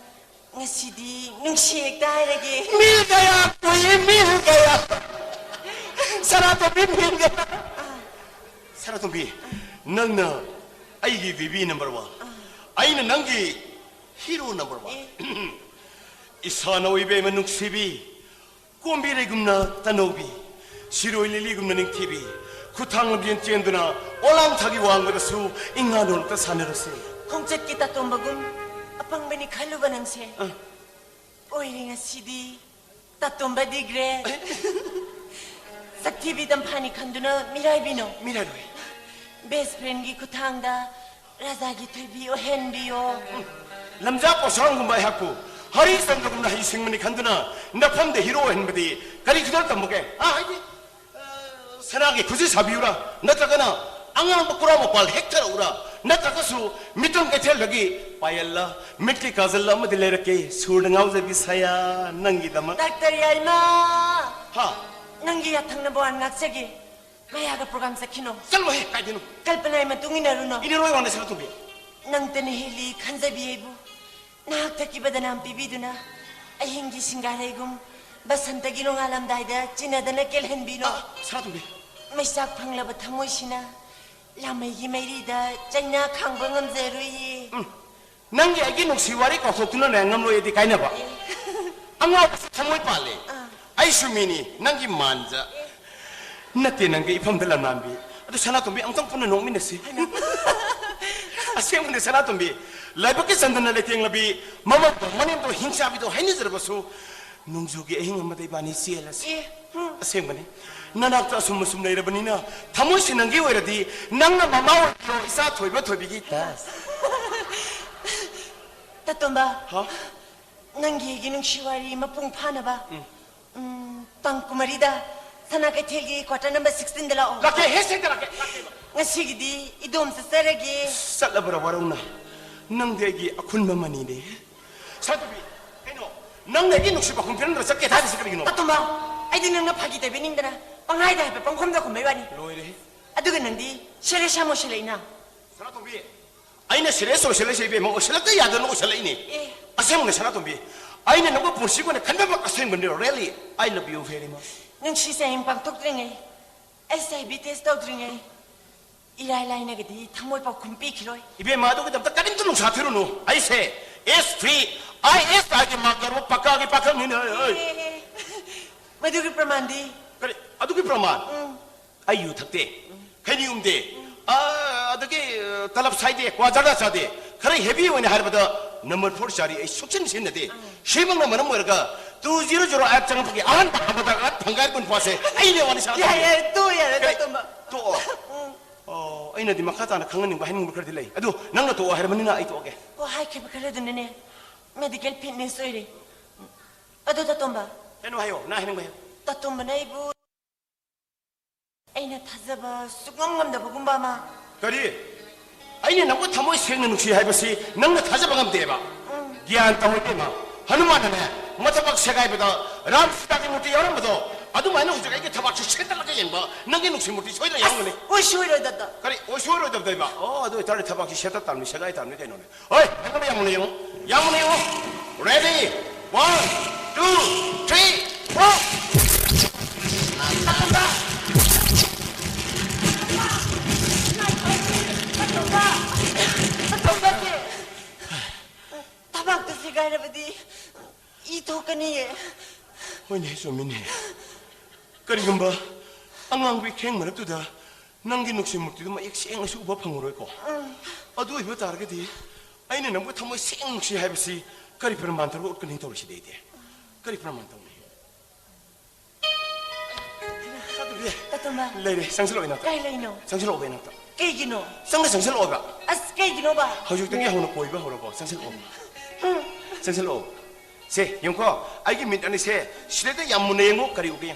Ngasidi nungsiyek dairage. Mil gaya koi mil gaya. Sana tumbi mil gaya. Sana tumbi. Nang na aigi VV number 1. Aina nangi hero number 1. Isana ibe manung sibi. Kombi regumna tanobi. Siro lili gumna ning TV. Kutang bian tienduna olang thagi wang su inganon ta sanarase. Kongchat kita tombagum apang bani kaluba nangse. Oiring sidi tatomba digre. Sakti bidam pani kanduna mirai bino. Mirai doi. Best friend gi kutangda raza gi tubi o henbiyo. Lamja posang gumba haku. Hari sangkum na hisingmani kanduna napamde hero henbadi kari kudal tamuke. Aidi saragi kuzi sabiura natragana angang bakura mopal hektar ura natragasu mitong ketel lagi payalla mitli kazalla madile rake sudangau jabi saya nangi dama. Doctor Yalma. Ha. Nangi yatang na buwan ngaksegi. Mayaga program sa kino. Salmo he kaidinu. Kalpanay matungin na runo. Iniroi wana sila tubi. Nang tanihili kanzabi ebu. Nakaktakibada na ang pibiduna. Ay hingi singaregum. Basanta ginong alam dahida. Chinada na kelhen bino. Sila tubi. May sak panglaba tamoy sina. Lamay gimayrida. Chayna kangbang ang zeruyi. Nangi agi nung siwari ko kutuna na ngamlo yedi kaina ba. Ang nga tamoy pale. Ay sumini nangi manja. Nati nangi ipam dala nambi. Ado sana tumbi ang tang puna nung minasi. Asyam ni sana tumbi. Laiba ke sandana le tiang labi mama manim to hingsa bi to haini zerbasu. Nung jogi ehing amadai bani sielas. Asyam bani. Nanak ta sum sum nei rabani na. Thamoi sinangi oiradi nangna mama o isa thoiba thoibigi tas. Tatomba. Ha? Nangi ginung shiwari mapung phana ba. Tang kumarida. Sana ka telgi quarter number 16 dala o. Lake hese dala ke. Ngasigidi idom sa saragi. Sala bara waruna. Nang degi akun mamani ne. Satubi. Eno. Nang degi nuksi bakun piran ra sakke thari sikri gino. Tatomba. Ay din nang napagi tabi ning dana. Pangay da pa pangkhom da kumay wani. Loire. Aduga nang di shere shamo shelaina. Satubi. Aina shere so shere sebe mo shelaka yada no shelaini. Asem ne satubi. Aina no pursigo ne kanda ba asem ne really I love you very much. Nang si sa impang tukringay. SIB test tukringay. Ilay na gadi thamoy pa kumpi kiroy. Ibe madu ke dabta kadin tulung sathiru no. I say S3 IS age magaro pakka ge pakka ni na. Madu ki pramandi. Kare adu ki praman. Ayu thakte. Khani umde. Adage talab saide kwa jada sade. Kare heavy one harbada number 4 sari ai suction sin de. Shimang na manam werga 200 app chang pagi ahan pakabada at phangar kun pase. Ai ne wani sa. Ya tu ya tatomba. To. Aina di makata na kanganing bahin mo kardilay. Adu nang to hermani na ito okay. O hay ke bakala dunne. Medical fitness oire. Adu tatomba. Eno hayo na hinang bayo. Tatomba na ibu. Aina thazaba sugam da bagumba ma. Kari. Aina nang ko thamoy seng na nuksi haibasi nang na thazaba ngam deba. Gyan tamoy te ma. Hanuman na matabak segai bada ram sita ki muti yaram bado. Adu mai no jagai ke thabak seta la ke yengba nang ge nuksi muti soida yang ne. Oi shoiro data. Kari oi shoiro data ba. Adu tare thabak seta tamni segai tamni de no ne. Oi nang yang ne yang. Yang ne yang. Ready? 1 2 3 Tabak tu segai na badi. Ito kaniye. Oine somine. Karigamba angang weekend maratuda nanggi nuksi mukti ma ekseng asu uba phanguroi ko. Adu ibo targeti aina nambu thamoi seng nuksi haibasi kari praman tar ut kani torsi deide. Kari praman tong. Tatomba. Lere sangselo ina. Kai leino. Sangselo obe na ta. Kai gino. Sangselo oba. As kai gino ba. Haujuk tagi hono poiba hono ba sangselo oba. Sangselo oba. 세 용코 아이기 민안이 세 시대도 얌무네고 그리고게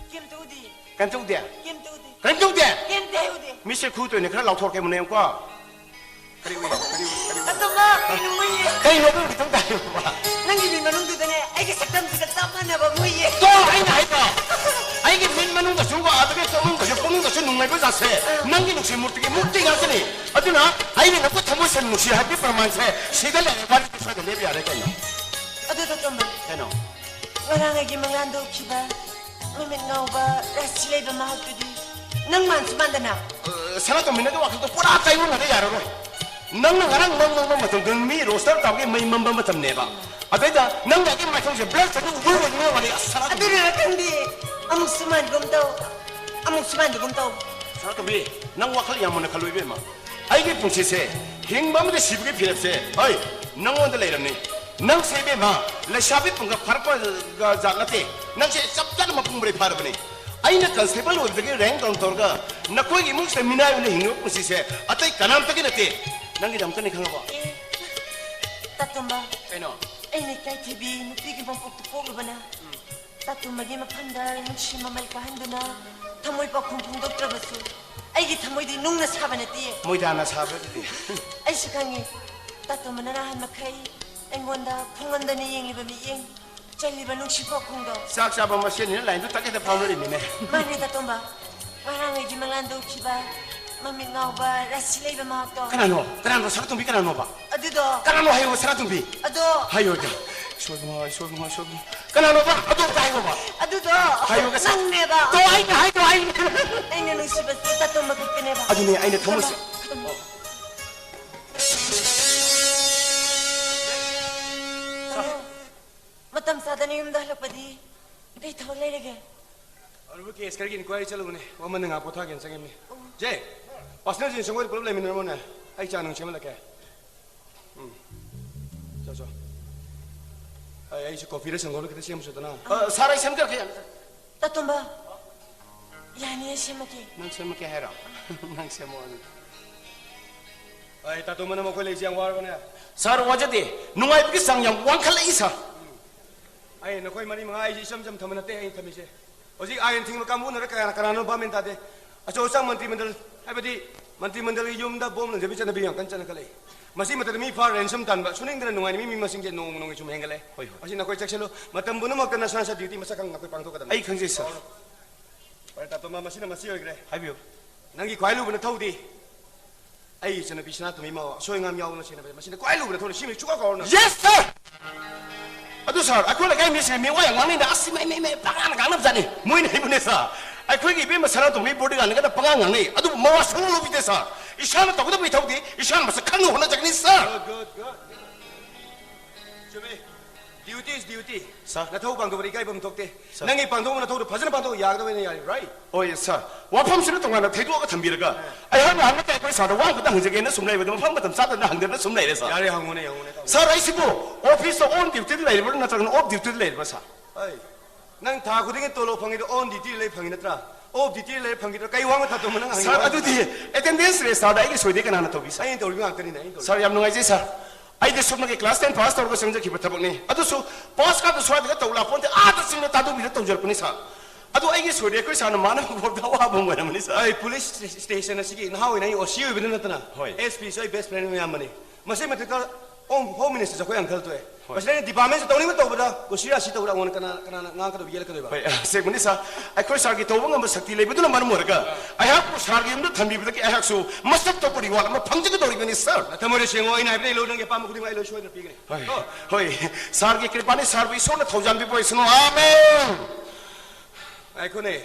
Kim tu di. 간종대 Kim tu di. 간종대 Kim teu di. 미셸 쿠도네 그래 라우토게 무네 용코 그리고 Atoma, pinuwi. 그리 너도 비통다요 봐 Nangi di manung tu dane, ay kasaktam sa kasama na ba muye. 또 아이가 아이가 아이게 민만은 거 중고 아들게 쏘는 거 뽑는 것이 농내고 자세 남기 녹시 물뜨게 묵뜨게 하더니 어쩌나 아이는 놓고 타모션 녹시 하기 પર만세 시간에 발이 쳐야 내비 안 했겠노 Ado to toma. 해노 Ngarang agi mangando kiba. Mimit ngau ba rasilay ba mahal tu di. Nang man sumandana. 사람도 민나도 와서도 뿌라 까이고 나대 야로로 낭낭 가랑 낭낭 맞던 등미 로스터 따게 메임만 맞던 내봐 아베다 낭나게 맞던 블랙스는 우르르 누워 말이 사람 Ado na kandi. Amuk suman gum tau. Amuk suman gum tau. 사람도 왜낭 와칼 야모네 칼로 이베마 아이게 풍치세 행밤에 시부게 필요세 어이 낭 원들 내렸네 낭 세베마 레샤비 풍가 파르파가 자나테 낭세 짭짤 마풍브레 파르브네 아이나 컨셉을 어떻게 랭 돈tor가 나코기 뭉세 미나요네 hingo 풍치세 아따이 가남타게 나테 낭게 담터네 강아봐 Tatumba. 에노 Ay ni kay TV, nupigil bang pagtupog ba na? Tatumba di mapandar, nagsi mamalkahan doon na. Tamoy pa kung doktor ba su? Ay git tamoy di nung nasaba na tiye. 뭐다 하나 사버리지 Ay sikangi, tatumba nanahan makay. Ay wanda, punganda ni yung iba mi yung. Chali ba nung sipa kung daw? 싹잡아 마시니 라인도 딱해서 파울이네 Mani tatumba, marangay di malando kiba. Mamingaw ba, rasilay ba mga to? 까나노 사라통비 까나노 봐 Ado do, 까나노 하이고 사라통비 ado, 하이오다 쇼기마 까나노 봐 아도 하이고 봐 ado do. Hayo ka sa- Nang neba. 또 하이고 Ay na nung siba su, tatumba kikineba. 아주네 아이네 토모스 Matamsada na yung dahil pa di. Ay, tawalay lagi. Aru ke eskargi ni kwai chalu ne waman nga potha gen sangem ni je pasna jin sangoi problem ni ramona ai cha nang chemla ke so ai si coffee re sangol ke siam sotana 사라이 샘들 그냥 Tatumba. Yani ya siya maki. 난 샘게 해라 난 샘어 ai ta to mana mo ko le siang war bana 사르 와저디 누가이 비게 상양 왕칼라 이사 ai na koi mani ma ai sam sam thamana te ai thamise oji ai thing ma kamu na ka kana no ba men ta de aso sang mantri mandal ai badi mantri mandal yum da bom na jebi chana bi yang kan chana kale masi mata mi far ransom tan ba suning dana nungai mi masing ge nong nong chum hengale asi na koi chakselo matam bunu mak na sa duty masakang na koi pangto kadam 아이 강제 있어 pai ta to ma masi na masi oi gre 하비오 nangi kwai lu bana thodi ai chana bi chana to mi ma soi ngam yaw na chena ba masi na kwai lu bana thodi simi chuka ko na Yes sir 아두 사 아코라 가이 미세 미와야 왕nin다 아시 메메 방안 강남 자니 모이네 이분에서 아코기 비마 사람도 미 보디가 내가 방안 강네 아두 뭐와 성로 비데서 이 샤나 또고도 비 타오디 이 샤나 마서 칸노 혼나 작니 서 good chumi duty is duty na thau pang to bari kai bam tokte nangi pang to na thau phajana pang to yak da ne ya right 오예 사 와펌스는 동안에 대두가 덤비르가 아이 하면 안 맞다 그 사람 왕 그다 흥적에는 숨나이 버도 펌버도 사다 항대는 숨나이래서 yare hangone 사라이시고 오피스 온 듀티 레이버 나타는 옵 듀티 레이버 사 ai nang tha khuding to lo phangi do on duty le phangi na tra off duty le phangi do kai wang tha to man nang 사 아두디 에텐던스 레 사다 이게 소이데가 나나 토비 사 ai to ri ngak tani nai to 사 얌농아이지 사 아이데 숨나게 클래스 10 파스 터고 성적 기부 타복니 아두수 파스 카도 소아디가 떠올라 본데 아두 싱네 따도 비를 떠줄 뿐이 사 아두 아이게 소이데 그 사는 많은 거다 와 본 거야 뭐니 사 ai police station asigi na hawi nai o siu bin na tana Hoi. sp so best friend me amani mase mate ka home minister ko yang khal to e mase department se tawni ma to bada ko sira si to ra ngon kana ngang ka do yel ka do ba ꯍꯣꯏ ꯁꯦꯒꯨꯅꯤ ꯁꯥ ꯑꯩꯈꯣꯏ ꯁꯥꯔꯒꯤ ꯇꯧꯕ ꯉꯝꯕ ꯁꯛꯇꯤ ꯂꯩꯕꯗꯨꯅ ꯃꯔꯝ ꯑꯣꯏꯔꯒ ꯑꯩꯍꯥꯛꯄꯨ ꯁꯥꯔꯒꯤ ꯌꯨꯝꯗ ꯊꯝꯕꯤꯕꯗꯒꯤ ꯑꯩꯍꯥꯛꯁꯨ ꯃꯁꯛ ꯊꯣꯛꯄ ꯔꯤꯋꯥꯔꯗ ꯑꯃ ꯐꯪꯖꯒꯗꯧꯔꯤꯕꯅꯤ ꯁꯥꯔ thamore sengo ina ibre lo nang ge pam khuding ai lo shoy na pigre ꯍꯣꯏ ꯁꯥꯔꯒꯤ ꯀ꯭ꯔꯤꯄꯥꯅꯤ ꯁꯥꯔꯕꯨ ꯏꯁꯣꯔꯅ ꯊꯧꯖꯥꯟꯕꯤꯕ ꯑꯣꯏꯁꯅꯨ ꯑꯥꯃꯦꯟ ai ko ne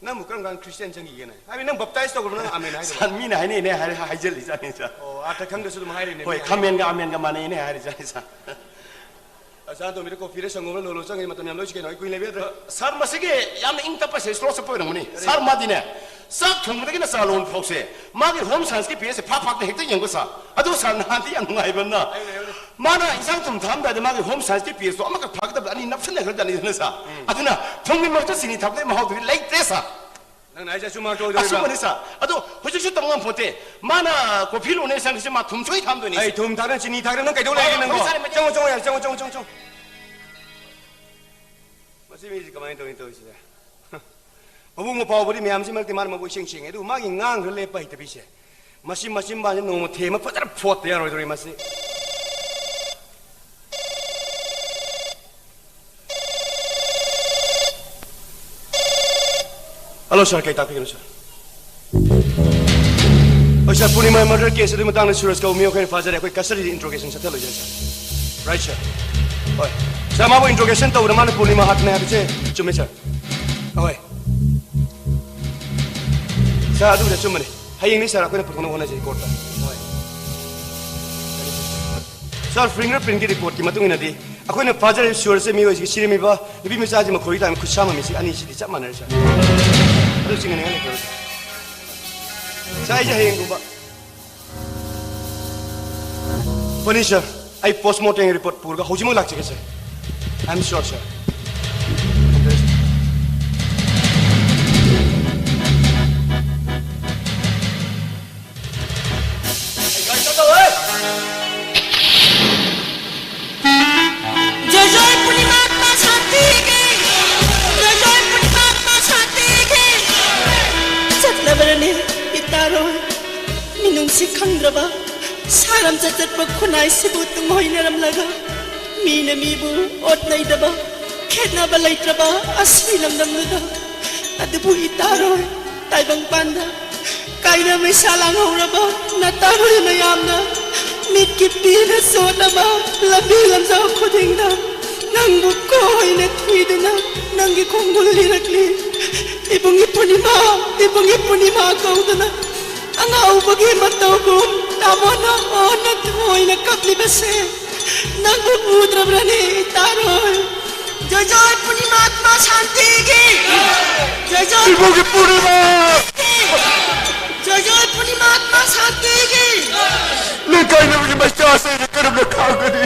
nang mu kang christian changi ge na ai nang baptize to ko nang amen ai 산 미나 하이네 하이젤리 자니 자 o ata khang de su ma hai ne ꯍꯣꯏ 카멘가 아멘가 마네네 하리 자니 사 asa to mi ko fire sango lo lo changi matam yam lo chike no kuin lebe do 사르 마시게 야나 잉타파세 슬로스 포이노니 사르 마디네 싹 통무데기나 살론 폭세 마기 홈 산스키 비에서 파파도 핵도 연구사 아도 산한테 양 나이번나 마나 이상 좀 담다데 마기 홈 산스키 비에서 아마가 파기다 아니 납선내 그러다니 그러사 아드나 통민 먹도 시니 답대 마하도 라이크 데사 nang nai ja suma to do 아수머니사 아도 호직수 동안 보때 마나 고필로네 상시 마 tum초이 담도니 ai thum tha na chini tha na nang kai do lai nang ko chong chong ya chong ꯃꯁꯤ ꯀꯃꯥꯏꯅ ꯇꯧꯅꯤ ꯇꯧꯔꯤꯁꯤꯗ ꯃꯕꯨꯡ ꯃꯄꯥꯎꯕꯨꯗꯤ ꯃꯌꯥꯝꯁꯤ ꯃꯔꯛꯇꯤ ꯃꯥꯅ ꯃꯕꯨ ꯏꯁꯤꯡ ꯁꯤꯡꯉꯦ ꯑꯗꯨ ꯃꯥꯒꯤ ꯉꯥꯡꯈ꯭ꯔ ꯂꯦꯞꯄ ꯍꯩꯇꯕꯤꯁꯦ ꯃꯁꯤ ꯃꯆꯤꯟꯕꯥꯟꯁꯦ ꯅꯣꯡꯃ ꯊꯦꯝꯃ ꯐꯖꯅ ꯐꯣꯠꯇ ꯌꯥꯔꯣꯏꯗꯧꯔꯤ ꯃꯁꯤ Hello sir, kay tapi sir. Oh sir, Purnima murder case adu matang na Suraj ka umiyo kay father ay custody interrogation sa telo sir. Right sir. Oy. Sir, mabo interrogation to naman Purnima hat na habise. Chume sir. Oy. Sir, adu na chumane. Haying ni sir ako na pagkuno na sa court. Oy. Sir, fingerprint ki report ki matungin na di. Ako na father ay Suraj sa miyo si mi ba. Ibi mi sa aji makuri tayo kusama mi si ani si chap manar sir. Aduh sih nggak nih kalau saya aja yang gua. Police sir, I postmortem report purga. Hujung mau lagi sir. I'm sure sir. Nabarani itaro minung si khandraba saram chatat pa khunai sibu tung hoinaram laga mina mibu ot nai daba khetna ba laitraba asmilam namda adubu itaro taibang panda kaina mai salang horaba nataro mayamna mit ki pina sodaba labi lamza khudingna nangbu ko hoina thuiduna nangi khongul lirakli Ibang ipunima kau dana ang aubagi mataw ko tama na nagtuhoy nagkaklibase nagbubudra brani taroy Jojoy punima atma shanti ki Jojoy punima atma shanti ki Lekay na mga masyasa na karam na kagani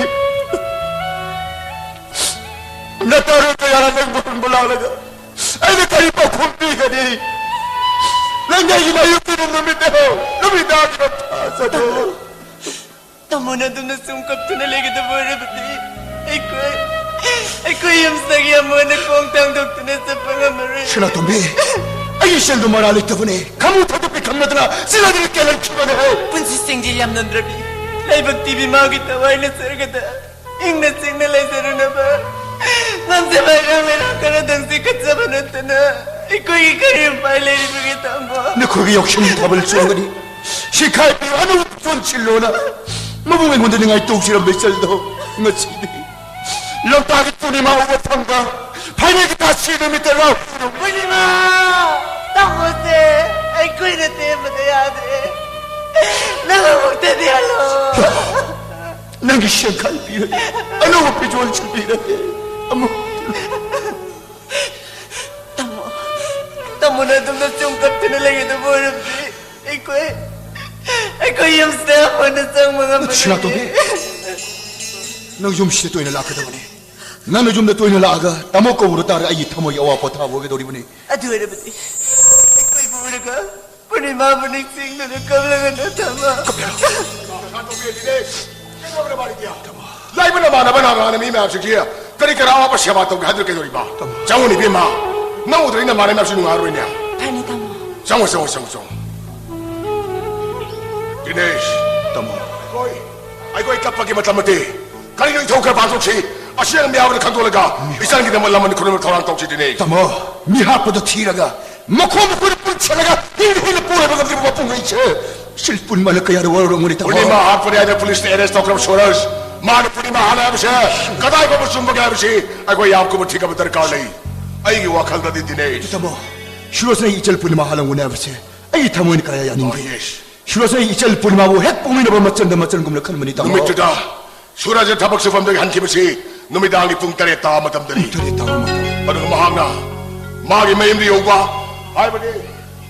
Nataro kaya na nagbukong bulalaga Ay nakay pa kumpi ka di Langay hinayutin ang lumitaw ka sa do Tamo na doon na sungkap to na lagi na mura pati Ay ko yung sagya mo na kong tangdok to na sa pangamarin Sila tumbi Ay isang dumaralik to ni Kamu tatupi kamnat na sila din kailan kiba na ho Punsising dilyam ng drabi Laibag TV magitaway na sargada Ing nasing na lay saro na ba Mamsa ba kami nakaradang sikat sa panunta na Ikaw yung pala ipagita mo Nakugi yung tabal sungani Sikay pero ano son silo na Mabungay mo din nga itong silang besaldo Nga sini Lang takit po ni mauwatang ka Pahinay kita sino mitaraw Pwede ma Tako se Ay ko'y natin matayade Nangamagta di alo Nangis siyang kalpira Ano ang pijual siyang Amo Tamo na itong nasungkap ko na lang ito mo Ikaw yung staff mo na sa mga Sila to be Nang yung siya to'y nalaka daw ni Nang yung na to'y nalaga Tamo ko urutara ay tamo yawa po tawo Gado rin mo ni Ado na ba di Ikaw yung muna ka Punimamuniksing na nagkamlangan na tama Kapero Kato be dinesh Ikaw na balik niya Lai mo naman na na may mabsik siya Kani karawa pa siya matong hadro kayo riba Jango ni Bima Nang udrin na marami mabsik nung araw niya Pani tamo Jango Dinesh Tamo Ay ko'y kapag imatlamati Kanino ito ka pasok si Asya ang miyawa na kantulaga Isang kita malaman ni Kuno Tarang Tong si Dinesh Tamo Miha pa do tiraga Makuha ko na puntsalaga Hindi na pura mga di mapungay siya Silpun man na kaya rawar ang ngunit ako Uli mahal pa niya ng polis na arrest ako ng Soros Mano po ni mahalap siya Katay pa po sumbagay siya Ay ko'y yam ko mo tika matarkalay Ay iwakal na din Dinesh Tamo Suros na ichal po ni mahalang ngunit siya Ay tamo ni kaya yanin ko Suros na ichal po ni mawo Hek pungin na ba matsan gumlakan man ito Numit da Suras na tabak sa famdag hankim si Numidang ipong tareta matamdali Tareta matamdali Ano mahang na Magi mayim di yoga Ay ba di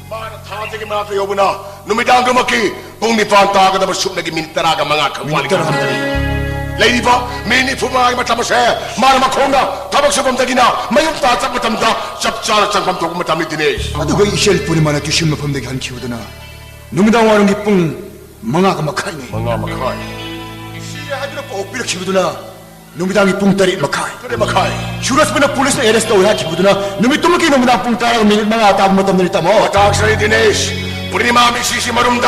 Para tate ki mga kayo na Numidang gumaki Kung nipanta ka na masup naging minitaraga mga kawali ka matamdali Lady ba Mini po mga matlamas Mara makonga Tabak sa famdag na Mayong tatak matamda Sapsara sa famdag matamdali Dinesh Ano kayo isyel po naman at yusim na famdag hankim na Numidang warang ipong mga kamakay ni Mga makay Isiya hadro po Pilak siya na 누미당이 뿡따리 마카이 그래 마카이 슈라스분의 폴리스 에레스 또 하기부드나 누미뚜먹기 누미당 뿡따라가 미닛 망아 따고 못 없는 있다모 닥스리 디네시 우리 마음이 시시마름다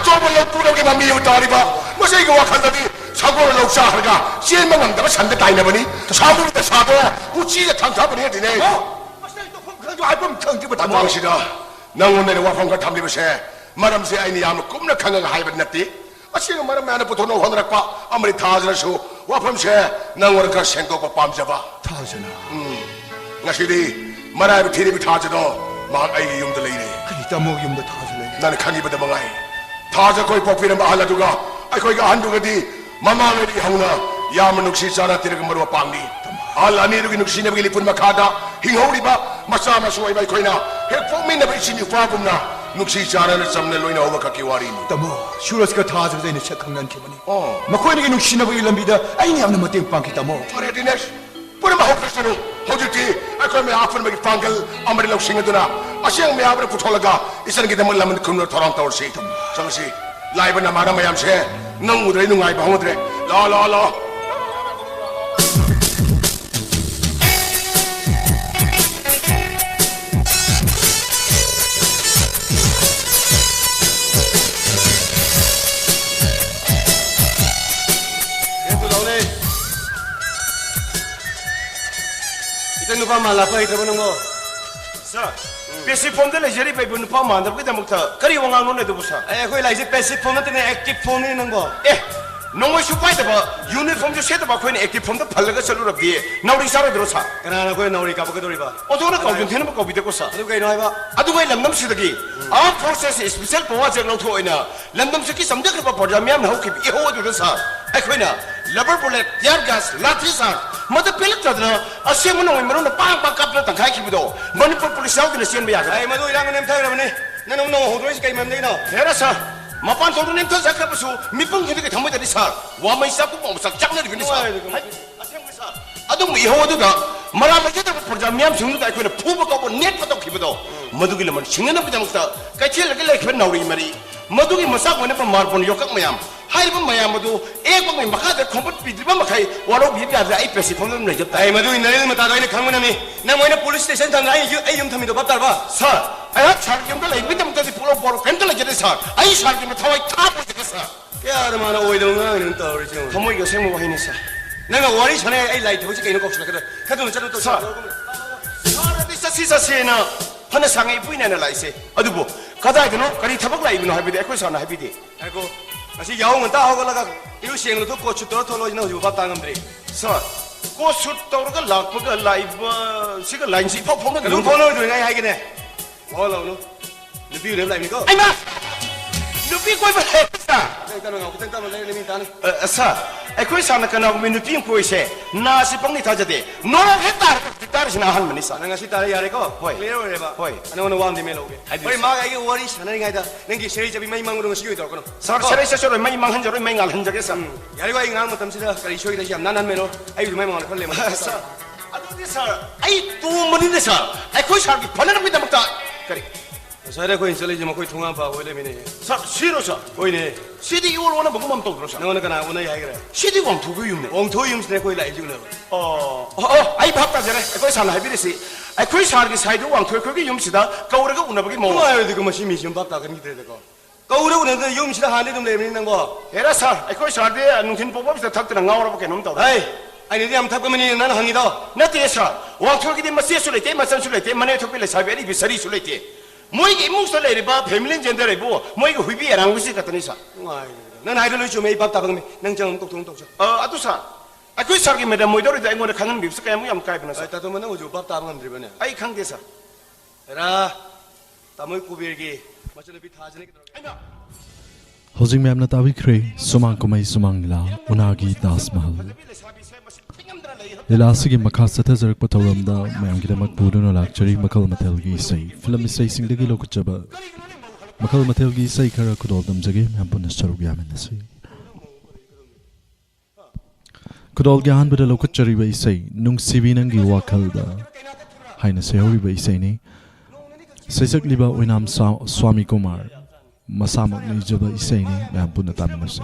좁은 럭부럭에만 미우따리바 뭐서 이거 와칸다디 사고를 럭사하가 실망한다고 산대 다이나보니 사부르다 사도 우치가 탕타버니 해디네 그래도 알범 탕지부터 당시다 낭원내는 와판과 담리버세 마람세 아이니 아무 꿈나 강가가 하이버렸디 아시가 말하면 안에 붙어놓은 호느락과 아무리 타즈라수 와펌세 낭원가 생각과 밤잡아 타즈나 나시디 말하면 티리비 타즈도 막 아이기 용들 이래 그니까 뭐 용들 타즈네 나는 강이보다 망아이 타즈 거의 뽑히는 마할라두가 아이 거기가 한두가디 마마메리 하우나 야문 눅시 싸나 티르그 머루와 빵리 알라니르기 눅시 네버기 리푼 마카다 힝호리바 마사마 수와이바이 코이나 핵폭민 네버이 신이 파붐나 눅시 자라는 쌈내 로이나 오바카키 와리니 तमो 슈러스가 다 저자 이제 착한 기분이 마코이니게 눅시나고 일람비다 아이니 아무나 못된 빵기 तमो 어레 디네스 뿌르마 호크스는 호주티 아코메 아픈 메기 빵글 아무리 럭싱이드나 아시앙 메아브르 부톨라가 이사는 기대 몰라면 금로 토랑 타올시 정시 라이브나 마라마얌세 능 누가이 방어드레 라라라 누가 말라파 이러는 거. 사. 패시브 폼들 레저리 베이브 누가 만들 거 대목타. 그리 왕왕 논에도 보사. 에, 거기 라이제 패시브 폼은 때문에 액티브 폼이 있는 거. 에. 농어 슈파이드 봐. 유니폼 좀 쉐도 봐. 거기 액티브 폼도 팔려가 설루라 비에. 나우리 사로 들어사. 그러나 거기 나우리 가보게 돌이 봐 어저나 거기 되는 거 비대 고사. 누가 이노 해봐 아두가 람남 시더기. 아 프로세스 스페셜 보아제 놓토이나. 람남 시키 삼적 봐 버자면 하우키 이호어 들어사. 에, 거기나 러버 볼렛, 야가스, 라티사. मत पेलक तदना असेंग no मरो न पांग पांग कापना तंखाई खिबदो Manipur police याव दिन सेन बया ai madu irang nem thai ramne nanu no hodoi kai mam nei no Hera सा मपान तोरु नेम तो जाखा बसु मिपुंग हिदे के थमय दि सा वा मै सा को मसा चाकना दिनि सा असेंग मै सा अदुम इहो अदुगा मरा मजे त प्रजा म्याम जुंगु दा कोने फुब को नेट पतो खिबदो मदुगी लमन सिंगना बिदमक्ता कैथेल लगे लेखबे नाउरी मरी मदुगी मसा कोने पर मारपन योकक मयाम हाइबा मयाम मदु एक बंग मखादे खंपत पिद्रिबा मखाई वारो बिब यादे आई पेसी फंगम नै जता ai madu inai mata dai khangmana mi na moina police station thang ai ai yum thamido babtar ba सा आया छाड़ के हमका लेकिन तुम तो पूरा पूरा केंट लगे थे सा आई छाड़ के मैं थवाई था बोल के सा kya mana oi dong ngang nin ta ri chung थमोई के सेमो वही नहीं सा nanga wari chane ai lai thoji kai no kopsna kada khadu chanu to सा सारा दिशा सीसा सेना हने सांगे पुइना ना लाइसे अदुबो कदा गनो करी थबक लाइबनो हाबिदे एकोइ साना हाबिदे aiko asi yaw nganta hogalaga iu seng lo to ko chu to tholo na hu ba tangam dre सा को सुट तौरगा लाखपगा लाइव सिगा लाइन सी फाव फावना lu phono du ngai hai gine ho lo no lu bi nem lai mi ko ai ma नुपी कोई बे सा ai ta no ngau tang ta ma lai ni ta ni सा एकोइ साना कना में नुपी कोइ से ना सि पंगनि थाजदे नो हेतार तार सिना हन मनि सा nanga si ta yare ko Hoi. clear ore ba Hoi. ana no wam de me lo ge Ai, oi ma ga ge wari sana ngai da nangi seri jabi mai mangu ngsi oi to kono सा सरे से सरे मई मंग हंजरो मई ngal हंजगे सा yare ko ai ngang matam sida kari shoi da jam nan me lo ai du mai mangu khol le ma सा अदुदि सा आई तू मनि ने सा एकोइ सा की फनन में दमता करी sare ko insole jama koi thunga ba hoile me ne सा सिरो सा oi ne सिदी इवल वना बगुमम तो सा nang kana una yai gra सिदी वम थुगु युमने ong tho yum sne koi lai ju na आई भापता जरे एकोइ साना हाबिरिसि एकोइ सार की साइड वांग थोय खोगी युम सिदा कौरगा उनबगी मो ma ai de ko ma si mi sim bap ta kan gi de ko kau ru na yum sida han de dum le ni nang bo Hera सा एकोइ सार दे नुथिन Poopó बिस थक्तना गावरा बके नम तो ai ai ni am thap ko mani nan hangi do नते सा वांग थोगी दि मसे सु लेते मसन सु लेते मने थोपि ले साबेरी बिसरी सु लेते मोइगे इमुंग सु लेरिबा फैमिली जेंडर रेबो मोइगे हुइबी एरांग बिसि कतनि सा ngai nan hai de lu chu me bap ta ko me nang chang tok thong tok cha अतु सा एकोइ सार की मेडम मोइदोरि दे ngone खानन बिस कायम याम काय बना सा ai ta to mana uju bap ta ngam dri bane आई खांग दे सा ra tamoi kubir gi machana bi thajane ki Hojing ma'am ने ताबिख्रे सुमांग कुमाई सुमांगला उनागी ताजमहल लीलासिगी मखा सथजरक पथौरमदा मैम गिदमक पुरुनो लाक्चरी मखल मथेलगी सई फिल्म इसई सिंगदगी लोकचबा मखल मथेलगी सई खरा खुदोलदम जगे मैम पुनः सरुग यामनसई खुदोल ज्ञान बद लोकचरी ब इसई नुंगसिबी नंगी वाखलदा हाइना सेहौरी ब इसई ने सैसक लिबा ओइनाम स्वामी कुमार मसामक निजबा इसई ने मैम पुनः तामिनसई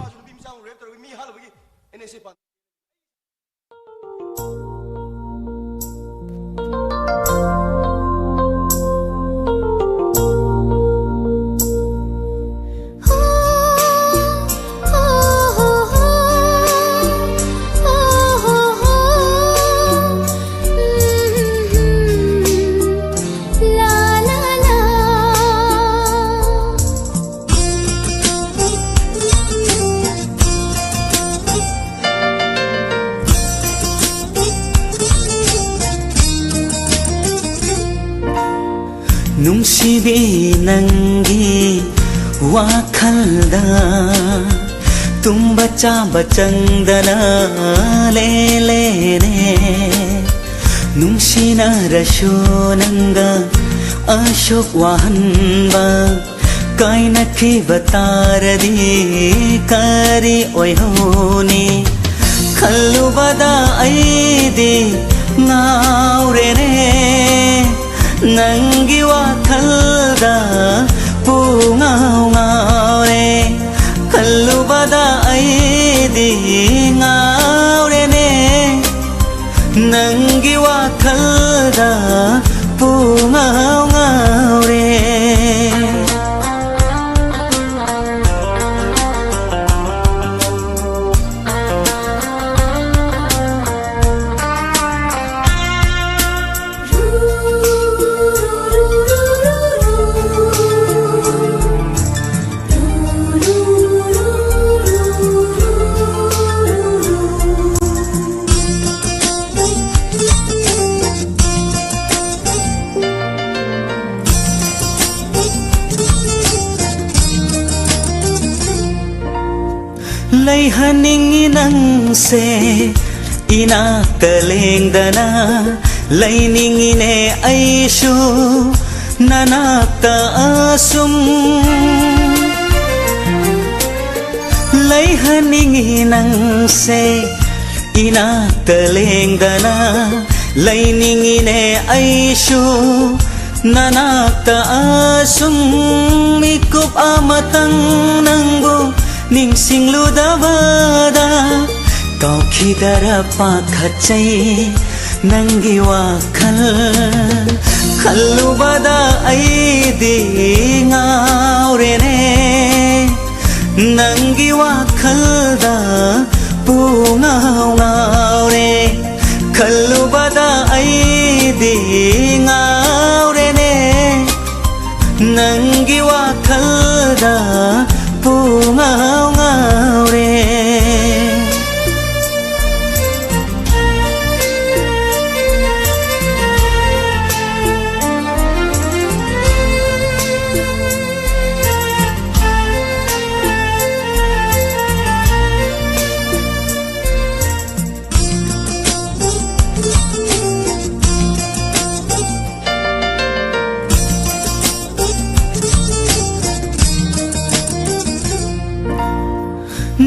ꯅꯨꯡꯁꯤꯕꯤ ꯅꯪꯒꯤ ꯋꯥꯈꯜꯗ tumba chaba changdana lelene nungsina rashonanga ashok wahanba kaina khibataradi kari oihoni khallubada aidi ngaurene nangi wakhalda pungau ngaure khallubada aidi ngaurene nangi wakhalda pungau ngaure lay haningi nang se inakta lengdana lay ningi ne aishu nanakta asum lay haningi nang se inakta lengdana lay ningi ne aishu nanakta asum ikup amatang nangbu ningsing ludabada kau khidara pakhachai nangi wakhal khallubada aidi ngaurene nangi wakhalda pungau ngaure khallubada aidi ngaurene nangi wakhalda pungau ngaure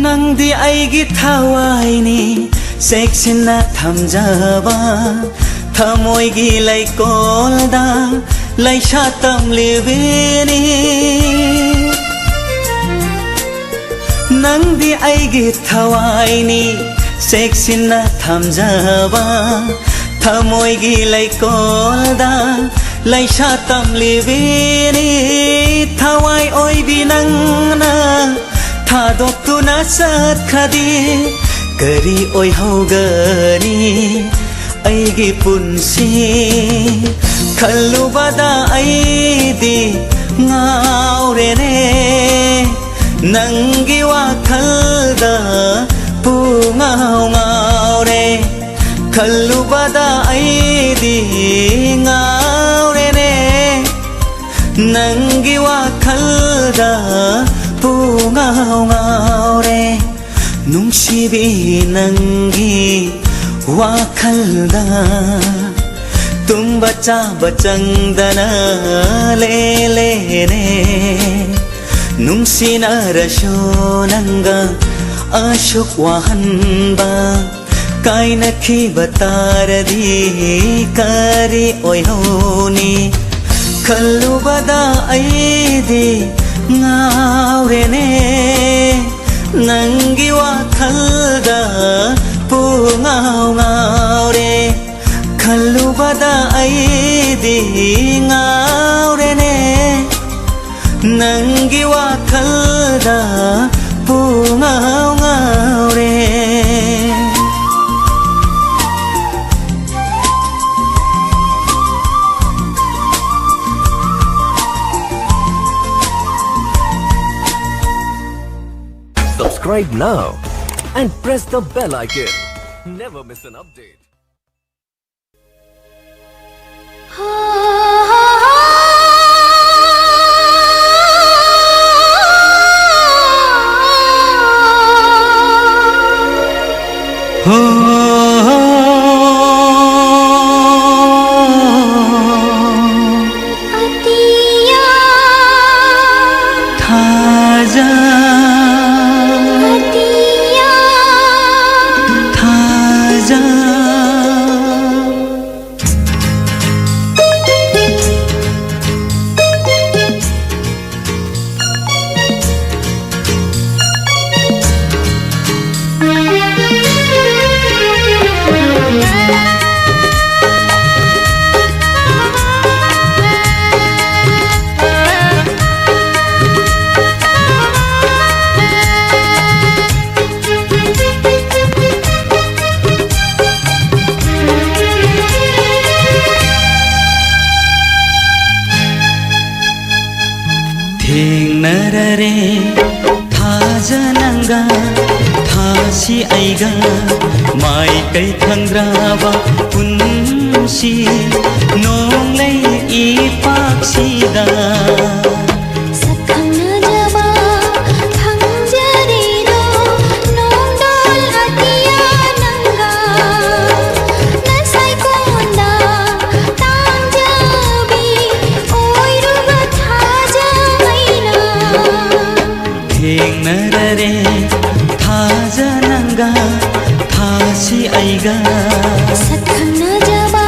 nangdi aigi thawaini seksina thamjaba thamoigi laikolda laishatam libeni nangdi aigi thawaini seksina thamjaba thamoigi laikolda laishatam libeni thawai oibi nangna थादोक्तुना साथखादि करी ओइहौगनी अइगी पुन्सी खल्लुबदा अइदि ngaurene नंगी वाखल्दा pungau ngaure खल्लुबदा अइदि ngaurene नंगी वाखल्दा pungau ngaure nungsibi nangi wakhalda tumba chaba changdana lelene nungsina rashonanga ashok wahanba kaina khibataradi kari oihoni khallubada aidi ngaurene nangi wakhalda pungau ngaure khallubada aidi ngaurene nangi wakhalda pungau ngaure Subscribe now and press the bell icon. Never miss an update. ha ha ha ꯊꯦꯡꯅꯔꯔꯦ ꯊꯥꯖꯅꯪꯒ ꯊꯥꯁꯤ ꯑꯩꯒ ꯃꯥꯏꯀꯩ ꯈꯪꯗ꯭ꯔꯕ ꯄꯨꯟꯁꯤ ꯅꯣꯡꯂꯩ ꯏꯄꯥꯛꯁꯤꯗ ꯊꯦꯡꯅꯔꯔꯦ ꯊꯥꯖꯅꯪꯒ ꯊꯥꯁꯤ ꯑꯩꯒ ꯁꯛꯈꯪꯅꯖꯕ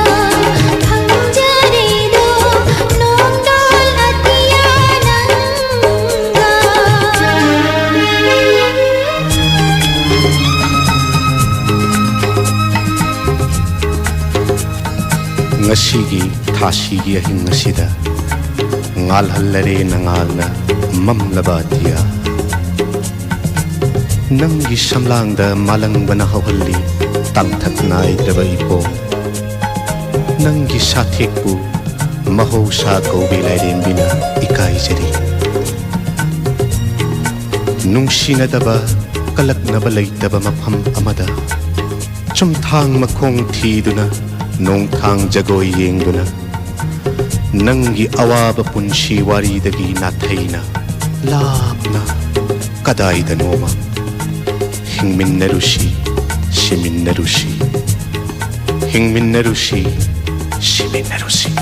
ꯐꯪꯖꯔꯦꯗꯣ ꯅꯣꯡꯗꯣꯜ ꯑꯇꯤꯌꯥ ꯅꯪꯒ ngasigi thasigi ahing asida ngalhallare nangalna mamlabatiya Nangi samlangda malangbana hawhalli tangthaknai daba ipo Nangi sathikpu mahousa kaubilai rembina ikai jari Nungsinadaba kalaknaba laitaba mafam amada Chumthang makhong thiduna nongthang jagoi yengduna Nangi awaba punshi waridagi nathaina lapna kadaida noma Hingminnarushi, Shiminnarushi Hingminnarushi, Shiminnarushi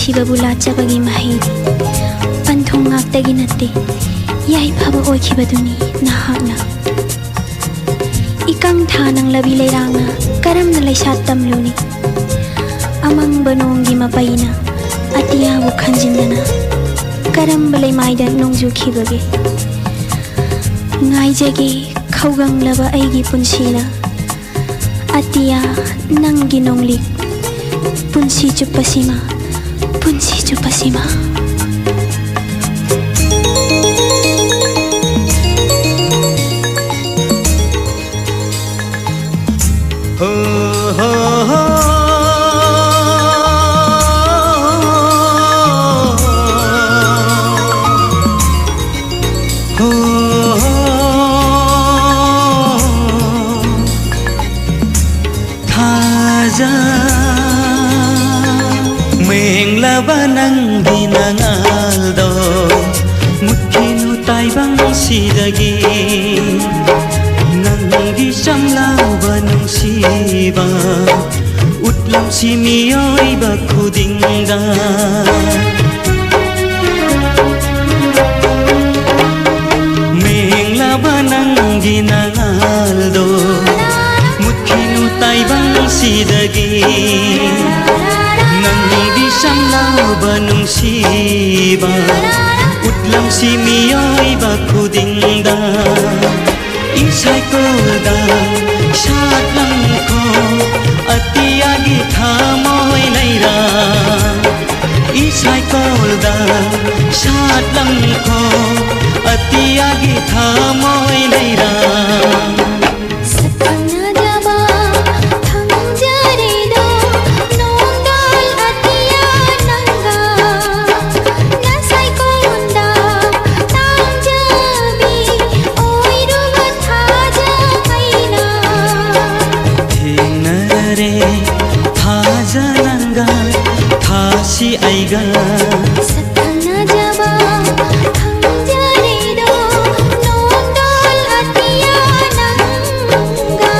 ꯅꯨꯡꯁꯤꯕꯕꯨ ꯂꯥꯠꯆꯕꯒꯤ ꯃꯍꯩꯗꯤ ꯄꯟꯊꯨꯡ ꯉꯥꯛꯇꯒꯤ ꯅꯠꯇꯦ ꯌꯥꯏꯐꯕ ꯑꯣꯏꯈꯤꯕꯗꯨꯅꯤ ꯅꯍꯥꯛꯅ ꯏꯀꯪ ꯊꯥꯅꯪ ꯂꯕꯤ ꯂꯩꯔꯥꯡꯅ ꯀꯔꯝꯅ ꯂꯩꯁꯥꯠ ꯇꯝꯂꯨꯅꯤ ꯑꯃꯪꯕ ꯅꯣꯡꯒꯤ ꯃꯄꯩꯅ ꯑꯇꯤꯌꯥꯕꯨ ꯈꯟꯖꯤꯟꯗꯅ ꯀꯔꯝꯕ ꯂꯩꯃꯥꯏꯗ ꯅꯣꯡꯖꯨꯈꯤꯕꯒꯦ ꯉꯥꯏꯖꯒꯦ ꯈꯧꯒꯪꯂꯕ ꯑꯩꯒꯤ ꯄꯨꯟꯁꯤꯅ ꯑꯇꯤꯌꯥ ꯅꯪꯒꯤ ꯅꯣꯡꯂꯤꯛ punsi chupasima ho ho ho Menglaba nangaldo mutkinu taibang sidagi nangi samlaba nungsiba utlam simiyoi bakudinga Menglaba nangi nangaldo mutkinu taibang sidagi Nang di samlang lauba nungsiba Utlam si miyoiba kudingda Isay kolda Shat lang ko Atiyagi thamoy layra Isay kolda Shat lang ko Atiyagi thamoy layra si aiga Sakana jaba hangjare do nondol atiya nanga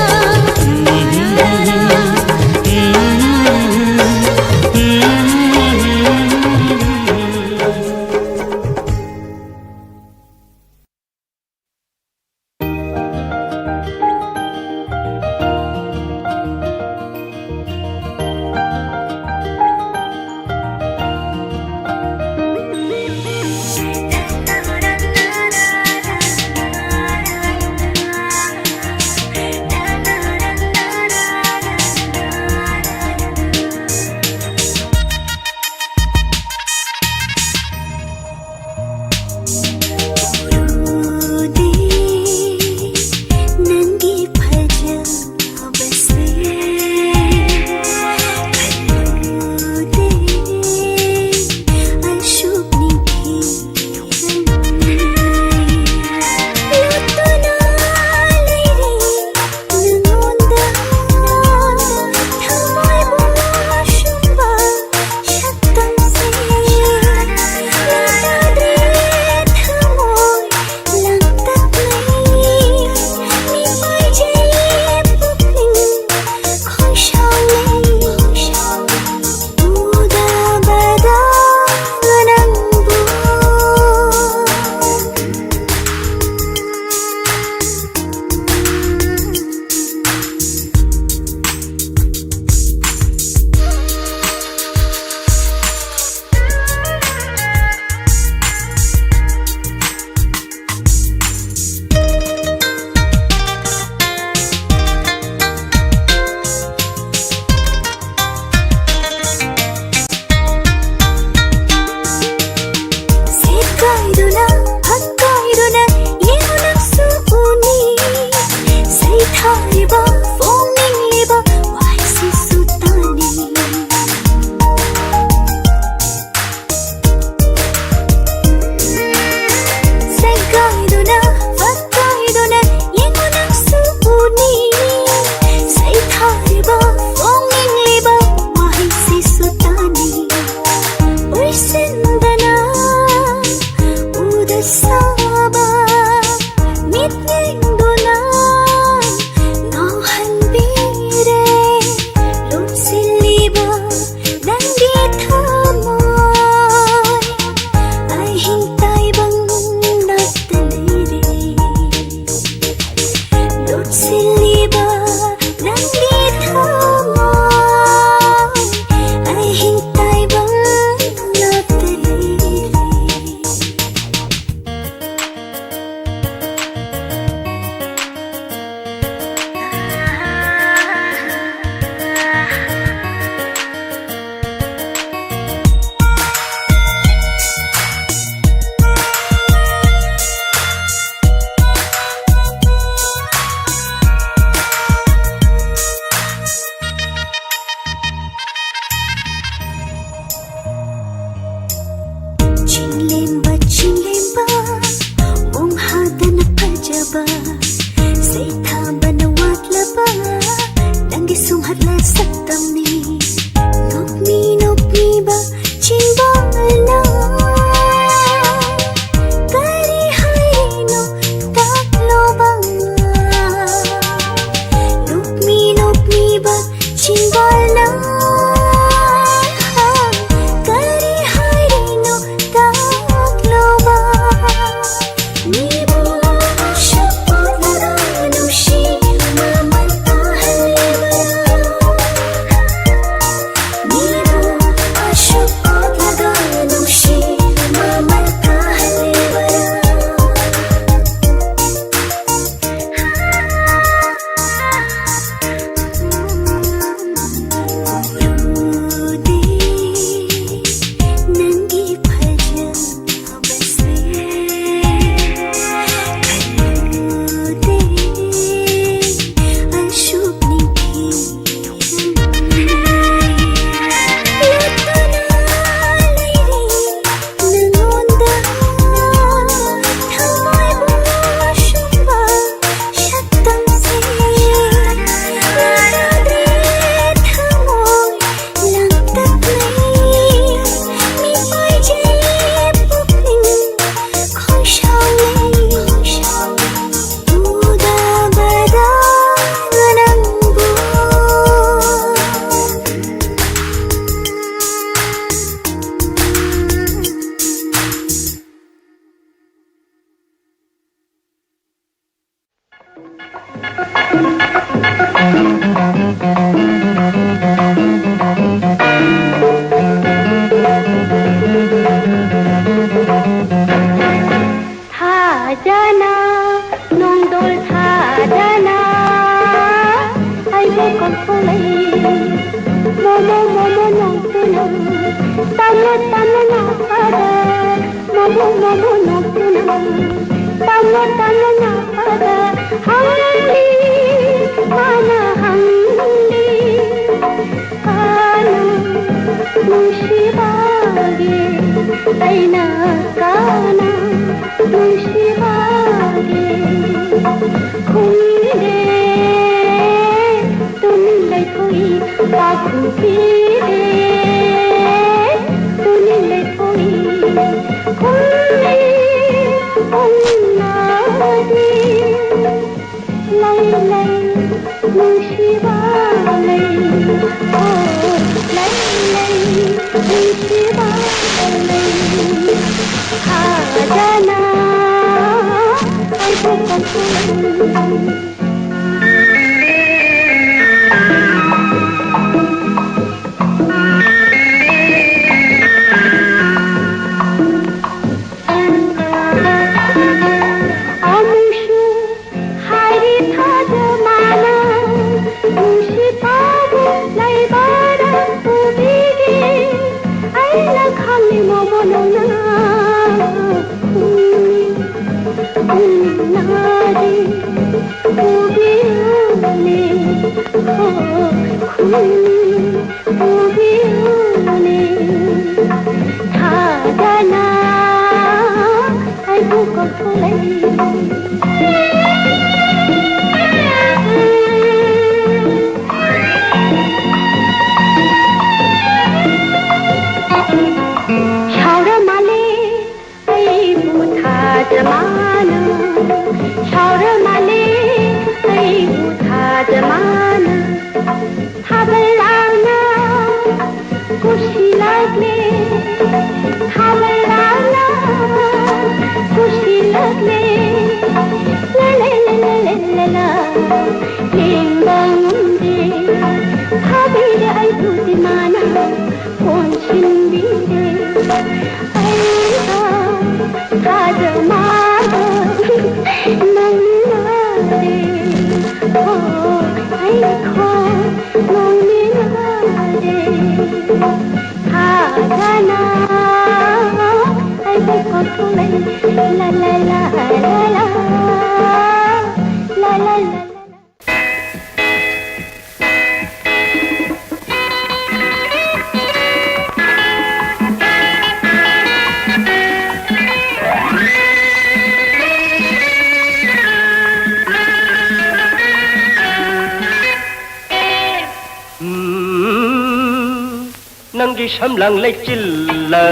Nanggi samlang lek chilla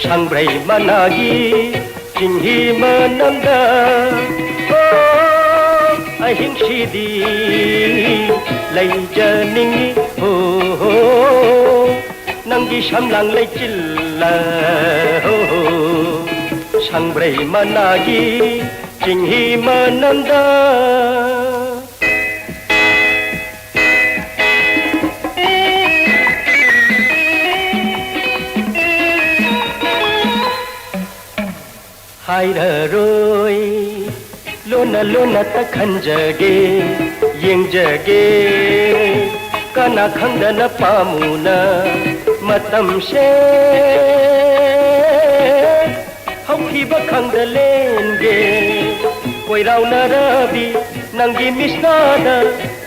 Sangbrei managi Jinghi mananda Oh ahing shidi Lay janingi Oh Nanggi samlang lek chilla Sangbrei managi Jinghi mananda Hai rồi lona lona ta khanjage yengjage kana khangdana pamuna matam se hauki ba khangdalenge koirau narabi nangi misnada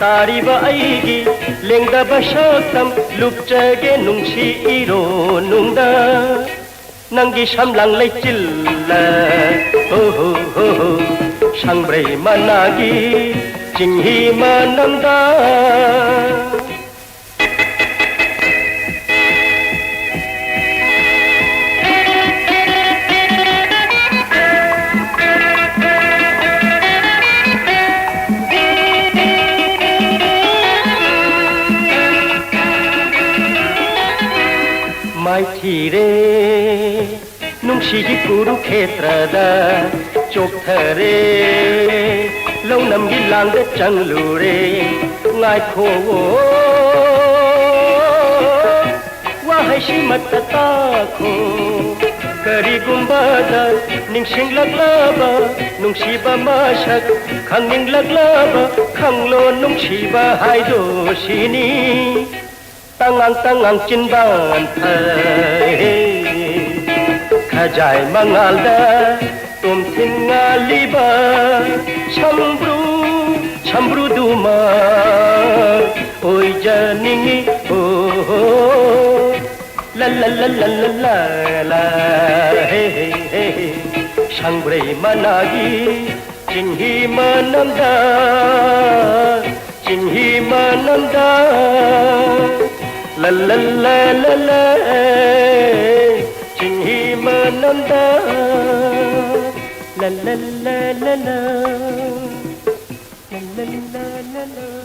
tariba aigi lengda basaktam lupjage nungsi iro nungda Nanggi samlang lay chilla Ho ho ho ho Sangbrei managi Jinghi mananda Mai thire Nungshigi Kurukshetrada chokthare Launam gi langda changlure ngai kho Wahai shimatata kho Kari gumbada ningsing laglaba Nungshiba masak khangning laglaba Khanglo nungshiba haido shini Tangang tangang chinban thai खजाय मंगालदा तुम थिंगालीबा छम्ब्रू दुमा ओय जानिंगी ओ ला ला ला ला ला ला ला हे हे हे शंब्रै मनागी चिन्ही मनंदा la la la la la चिन्ही मनंदा la la la la la la la la la la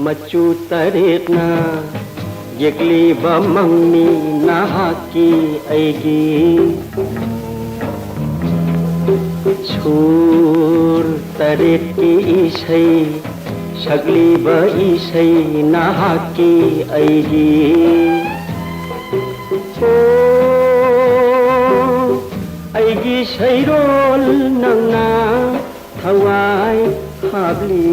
मचू तरेना यगली बमंगनी नाहाकी ऐगी छूर Taret की ईशै शगली ब ईशै नाहाकी ऐगी ओ ऐगी शैरोल नंगना थवाई हाबली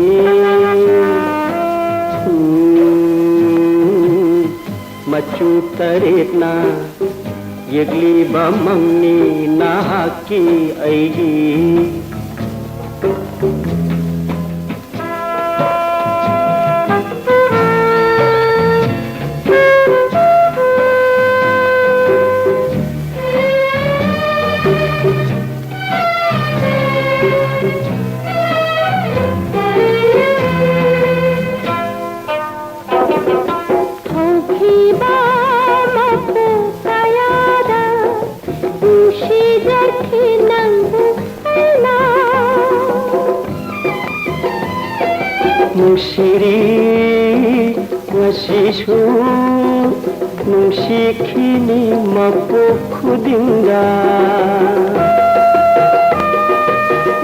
मचू तरेना यगली बमंगनी नाहाकी ऐगी Nungsiri wasishu nungsikini mapukudinga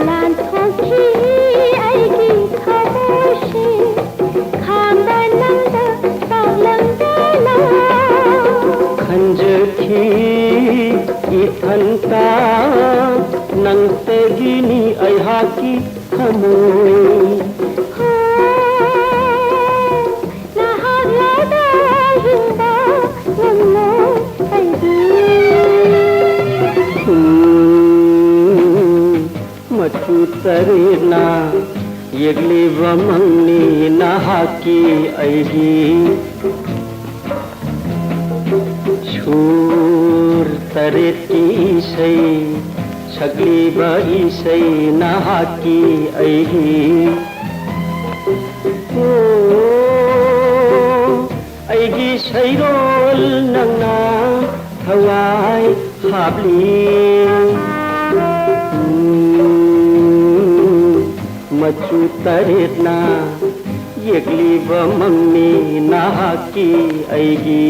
Lantoki aigi khamoshi khambananda salangala Khanjaki ithanta nangtagini aihaki khamoy मचू तरेना यगली बमंगनी नाहाकी ऐगी छूर Taret की ईशै शगली ब ईशै नाहाकी ऐगी ओ ऐगी शैरोल नंगना थवाई हाबली मचू तरेना यगली बमंगनी नाहाकी ऐगी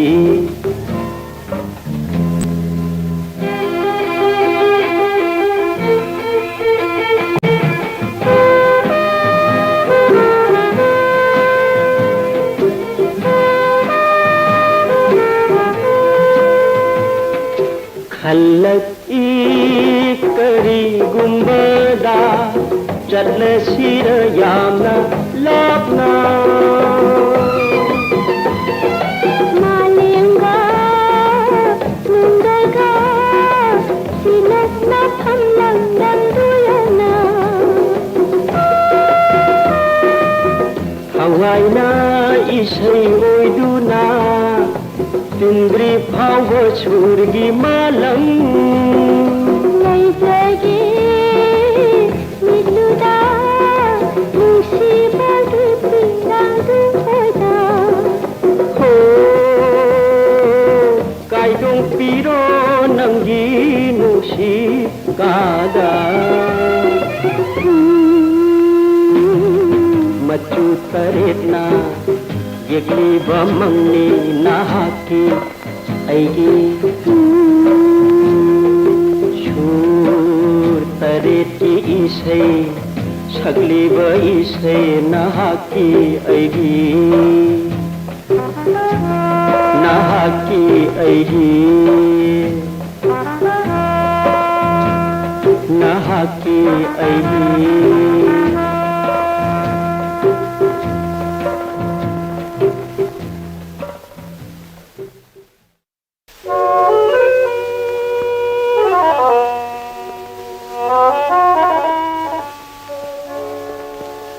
खल्लक करी गुंबदा चल सिर यामना लापना मालेंगा मुंडगा सिलसना फमलंगन दुयना हवाइना इसै ओइदुना तिंद्री फाव छुरगी मालंग नैजगी मिलुदा मुसीबत पिंगांदु होदा हो काइदों पीरो नंगी नुसी कादा मचू तरेना यगली बमंगनी नाहाकी ऐगी छूर isai sagliba isai nahaki aigi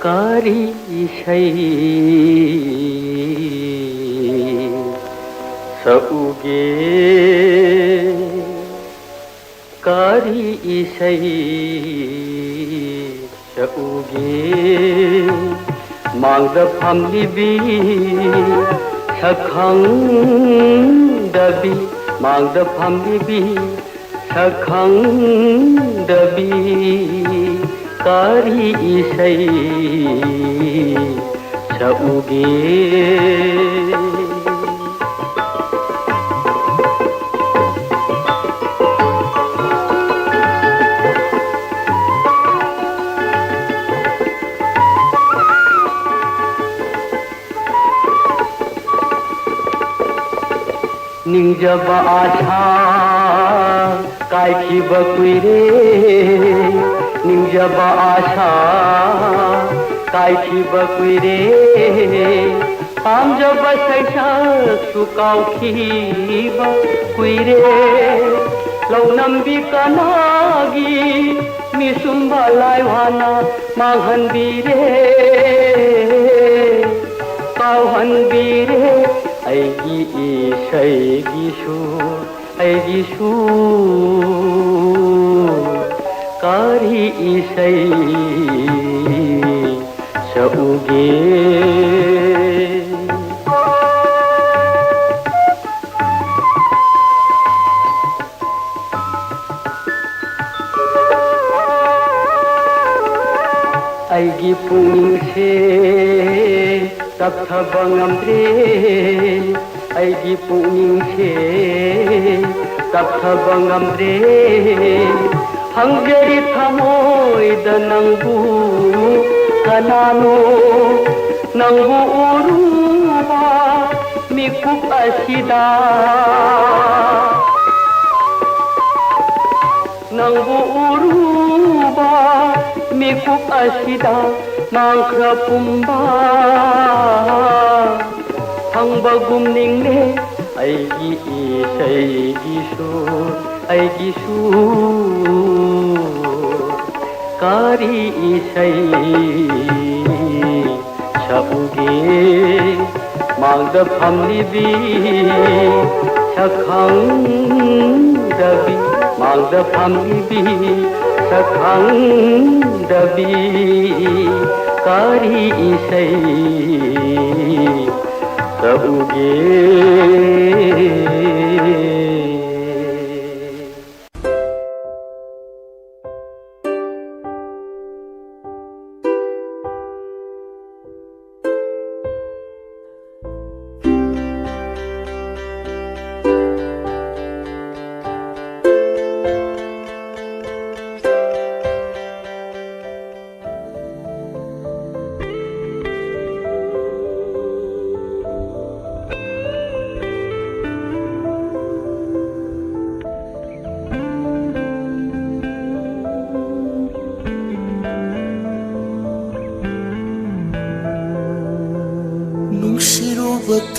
Kari isai sauge Kari isai sauge Mangda phamlibi sakhang dabi Mangda phamlibi sakhang dabi Kari isai sauge Ningjaba asha kaikhiba kuire Ningjaba asha kaikhiba kuire Pamjaba saisa sukaukhiba kuire Launambi kanagi misumba laiwana manghanbire Kauhanbire Aigi isai sur Kari isai sauge Aigi pungning se tapthaba ngamdre Aigi pungning se tapthaba ngamdre Hangjari thamoida nangbu kanano Nangbu uruba mikuk asida Nangbu uruba mikuk asida Mangkra pumba Hangbagum ningne Aigi isai sur Kari isai sauge Mangda phamlibi sakhang dabi Mangda phamlibi sakhang dabi Kari isai sauge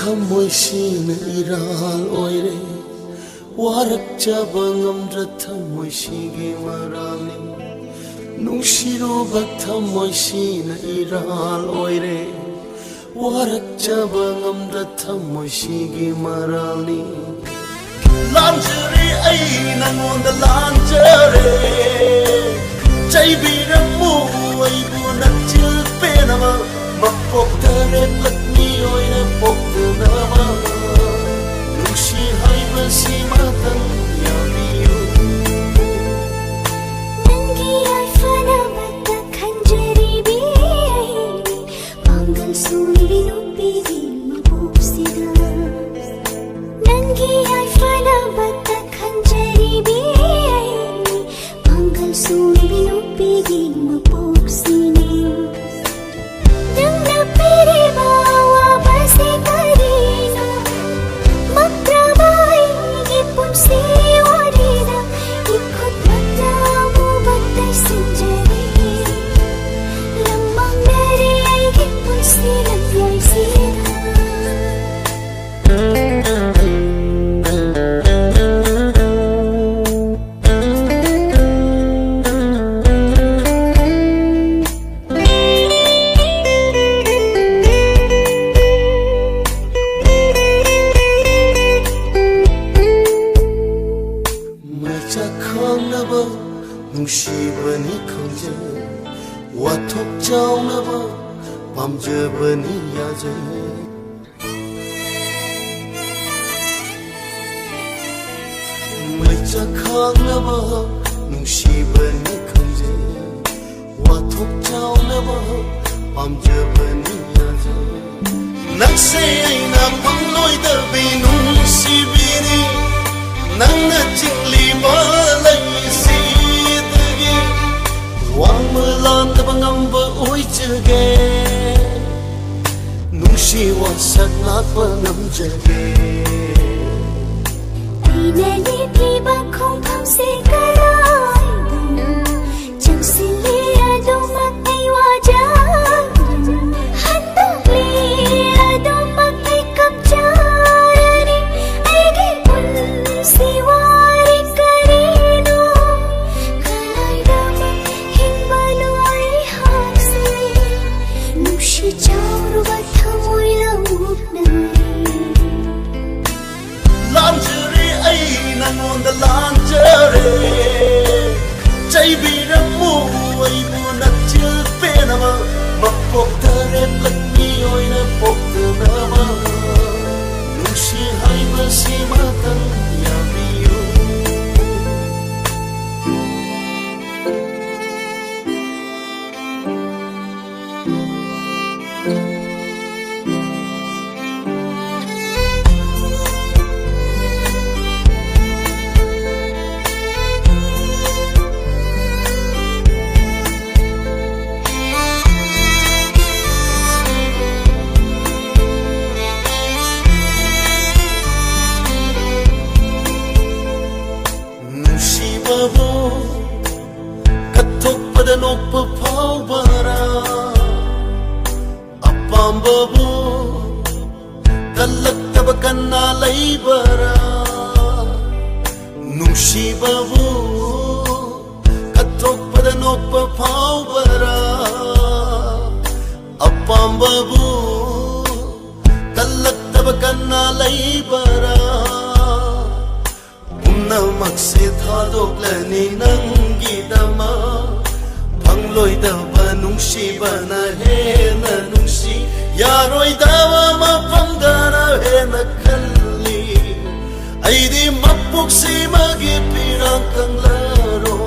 Thamoisina iral oire warak chaba ngamdra thamoisigi marami Nungsiruba thamoisina iral oire warak chaba ngamdra thamoisigi marami Lanjari ai nangonda lanjare Chaibiramu aibu nachil penama Mapokdare patni oire pokdunama Nungsi haiba si matan yamiyo Nangi alfana bata khanjari biyai Mangal suri nubbi mabusida Nangi alfana bata khanjari biyai Mangal suri nubbi nungshibani khangje wathok chawnaba pamjabani yaje maicha khangnaba nungshibani khangje wathok chawnaba pamjabani yaje naksay aina pangloida be nungsibini nangna chikliba laisi dagi wangmalan tabangamba oichage nungshi wasak nakpa namjage Finally priba khong phang se karai chang sili ado mak ai waja handa li ado mak ai kap jari ai ge pun siwari karino kalai dama himbalo ai hase nushi chauru bathamoi laupnai lanjare ai nangonda lanjare chaibiramu ai bunachil penama mapoktare lakni oina poktanama nushi haiba simatan yabiyo Nushibabo kathokpada nokpa phawbara apambabo kallaktaba kanna laibara Nushibabo kathokpada nokpa phawbara apambabo kallaktaba kanna laibara Namakse thadokhlani nangidama phangloidaba nungsibana hena nungsi yaroidaba mafamdara hena khalli aidi mapuksi magi pirang kanglaro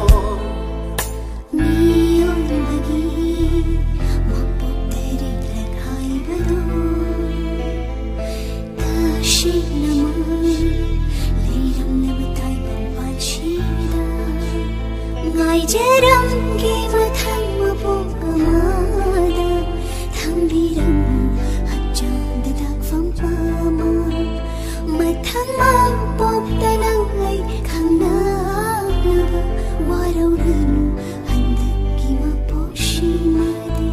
Ngai jaram ge mathang mapokamada thambiram hajang dadak fampama mathang mapoptanang ai khangna naba warauran handaki maposhimadi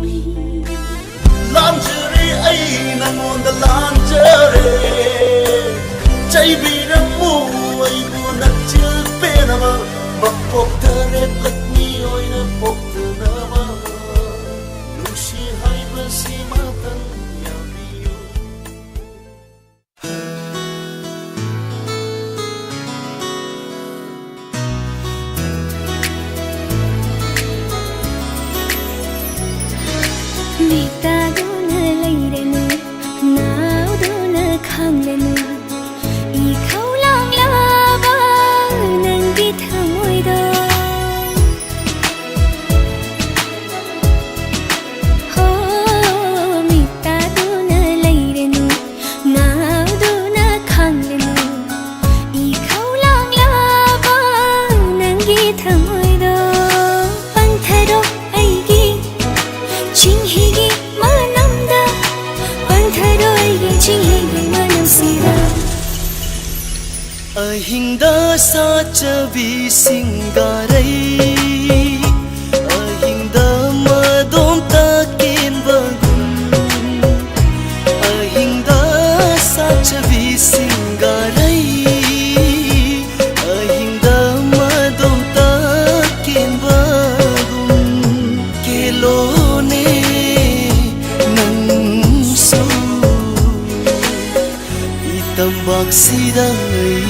lanjare ai nangonda lanjare chaibiramu ai bunachil penama mapoktare lakni oina poktanama nushi haiba simatan yabiyo Mita dona leirenu nao dona khanglenu I khau lang laba nangi thamoi do ho mita dona leirenu nao dona khanglenu I khau lang laba nangi thamoi do pantharo aigi Chinghigi manamda pantharo aigi chinghigi manamsida Ahingda sachabi singarai Ahingda madom takin bagum Ahingda sachabi singarai Ahingda madom takin bagum Kelone nangso itambak sidai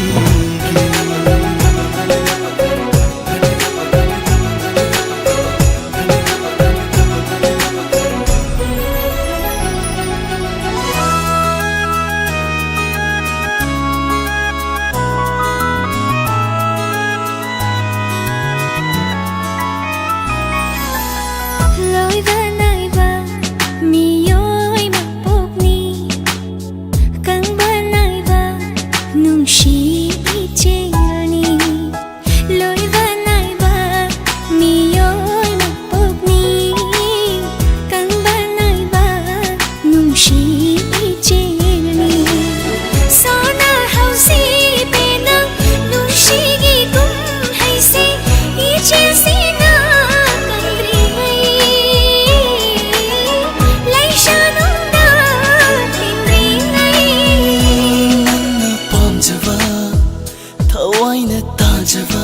थवाइना ताजवा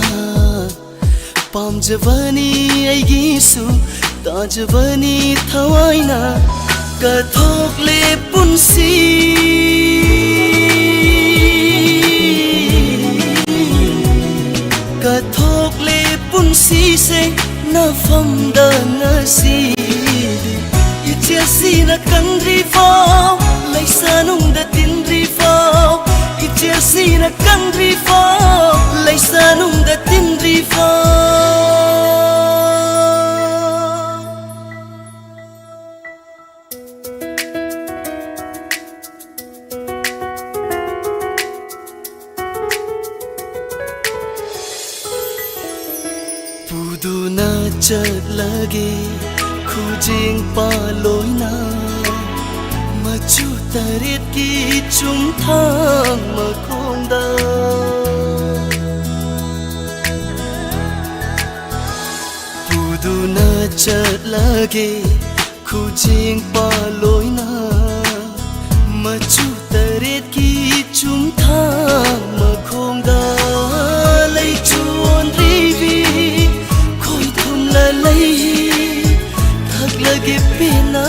पामजबनी ऐगिसु ताजबनी थवाइना कथोकले पुन्सी कथोकले पुन्सी से नफमदा ngasi Ichesina kandri fao Laisanungda tindri fao Ichesina kandri fao Laisanungda tindri fao Puduna chat lagi Khujing paloina Machu tarit ki chung thang makhongda Puduna chat lagi Khujing paloina Machu tarit ki chung thang makhongda Lay chuon rivi Khoi thum la lay lagi pina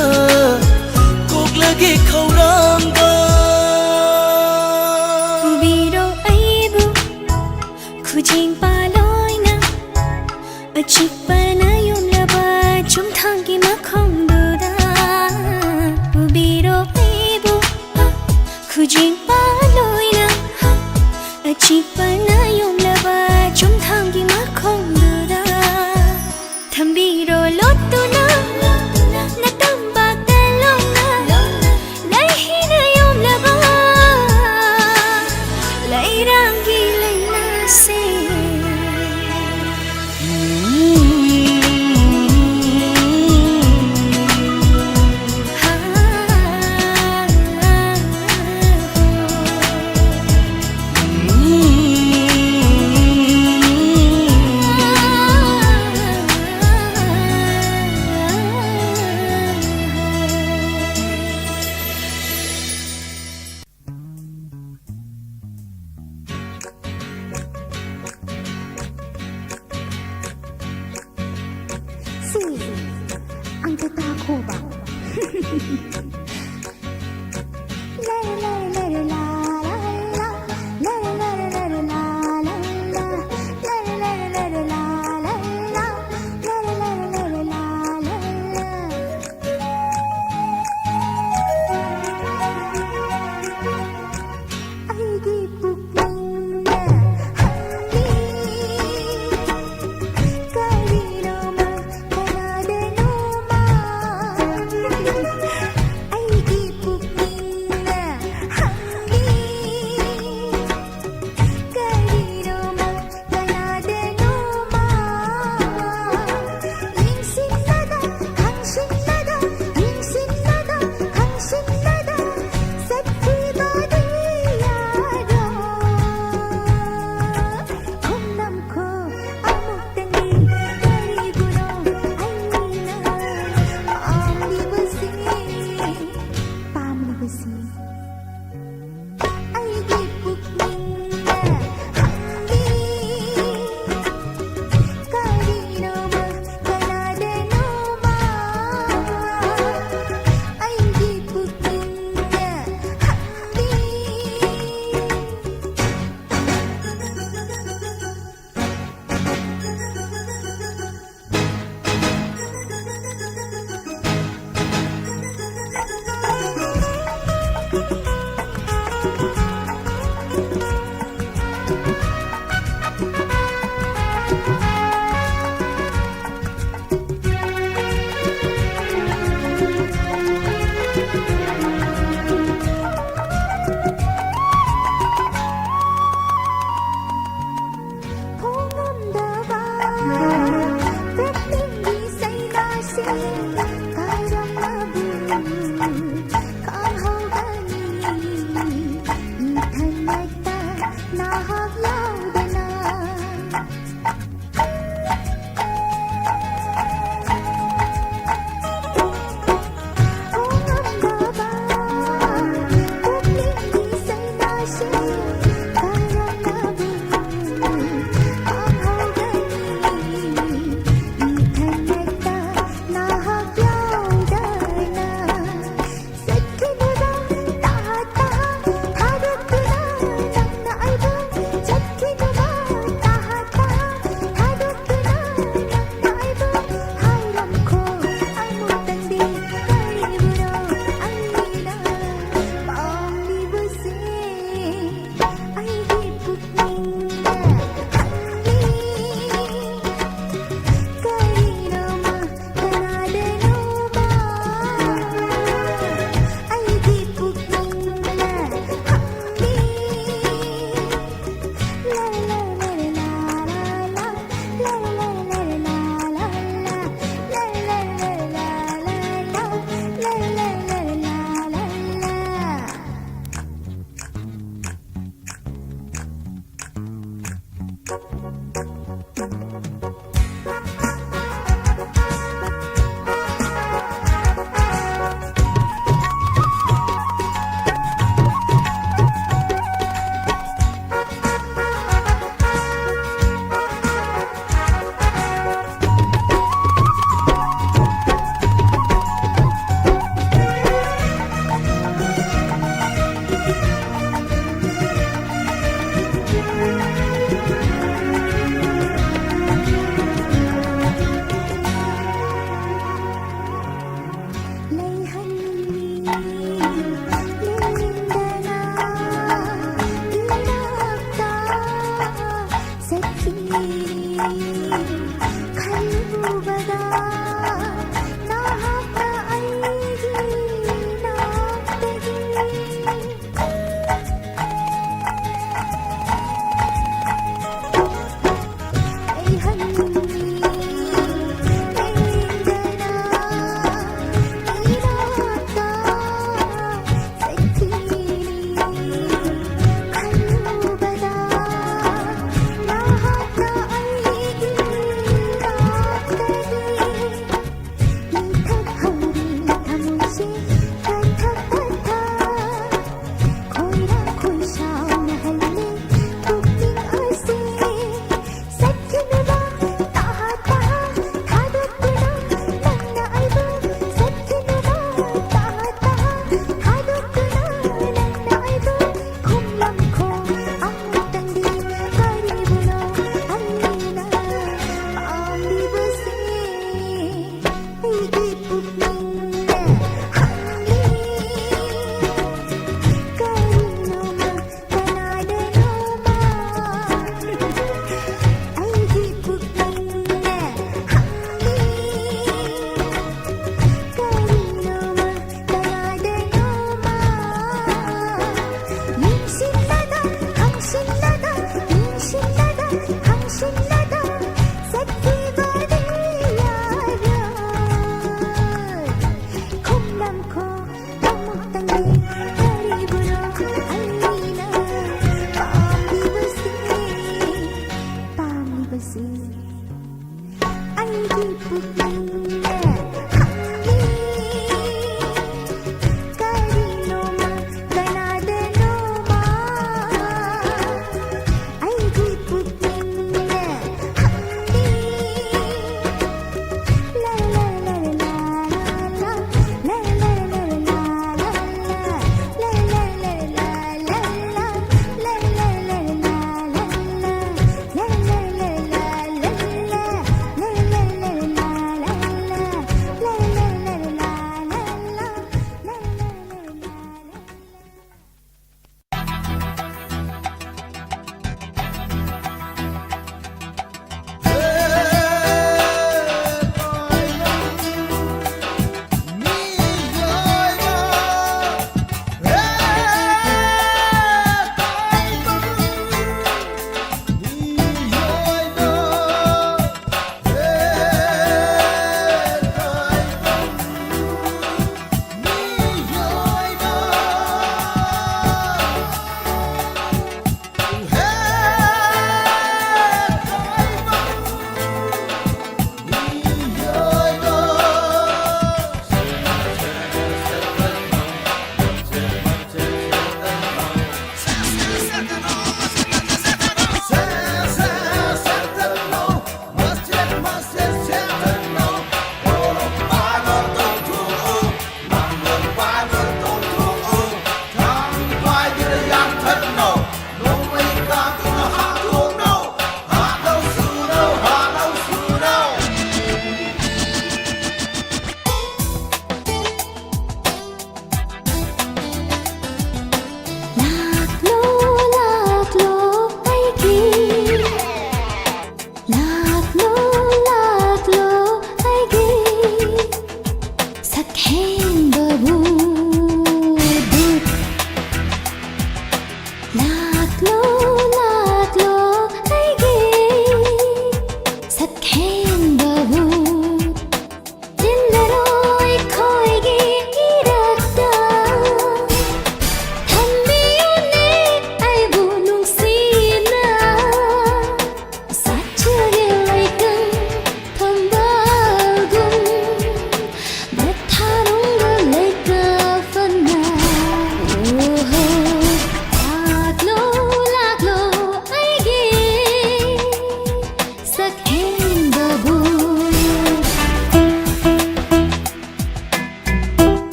kok lagi khauranga biro aibu khujing paloina achik panayum laba chum thangi makhong duda biro aibu khujing paloina achik panayum laba chum thangi makhong duda thambiro lotuna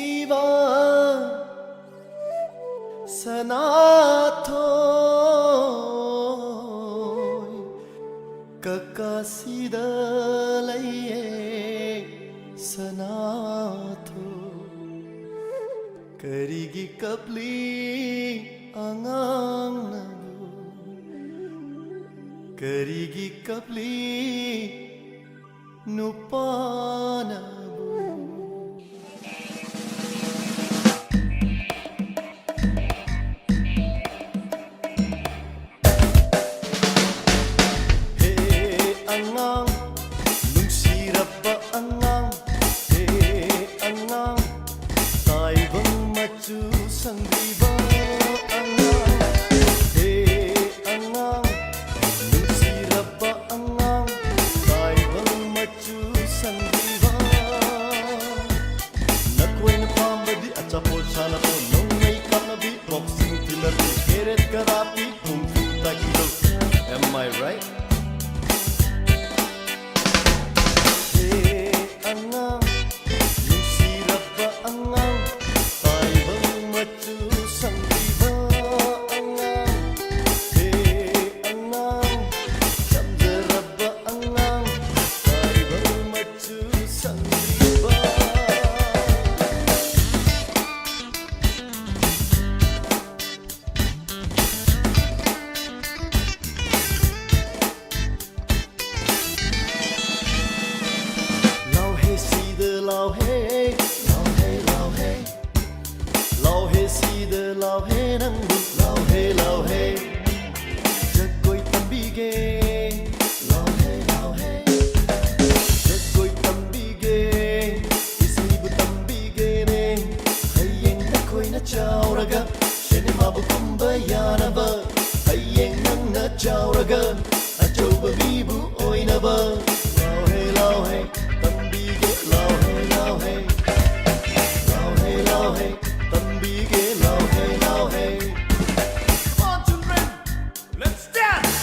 ꯅꯨꯡꯁꯤꯕ ꯁꯅꯥꯊꯣꯏ ꯀꯀꯥꯁꯤꯗ ꯂꯩꯌꯦ ꯁꯅꯥꯊꯣꯏ ꯀꯔꯤꯒꯤ ꯀꯞꯂꯤ ꯑꯉꯥꯡꯅꯕꯨ ꯀꯔꯤꯒꯤ ꯀꯞꯂꯤ ꯅꯨꯄꯥꯅꯕꯨ He angang nungsiraba angang He angang taibang machu sangriba angang He angang nungsiraba angang taibang machu sangriba Nakoy na pambadi at sapol sana po nung may kanabi boxing tilabi keret karapi kung takido Am I right? Hey, angang, nungsirap ba angang? Tayo bang matusang diba angang? Hey, angang, samdarap ba angang? Tayo bang matusang diba? Lao hey si de lao hey, lao hey lao hey, lao hey si de lao hey nang bu lao hey, jag koi tambige, lao hey, jag koi tambige, isi bu tambige ne, hayeng na koi na chao raga, sheni mabu kumbayana ba, hayeng nang na chao raga, ajo ba bibu oi na ba, lao hey. Tambige lao hey, lao hey, tambige lao hey. Come on, children, let's dance.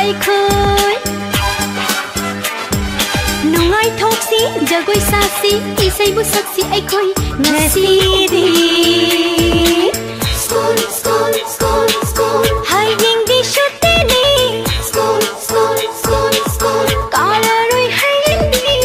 ꯑꯩꯈꯣꯏ ꯅꯨꯡꯉꯥꯏꯊꯣꯛꯁꯤ ꯖꯒꯣꯏ ꯁꯥꯁꯤ ꯏꯁꯩꯕꯨ ꯁꯛꯁꯤ ꯑꯩꯈꯣꯏ ꯉꯁꯤꯗꯤ School, school, school, school ꯍꯌꯦꯡꯗꯤ ꯁꯨꯇꯤꯅꯤ School, school, school, school ꯀꯥꯔꯔꯣꯏ ꯍꯌꯦꯡꯗꯤ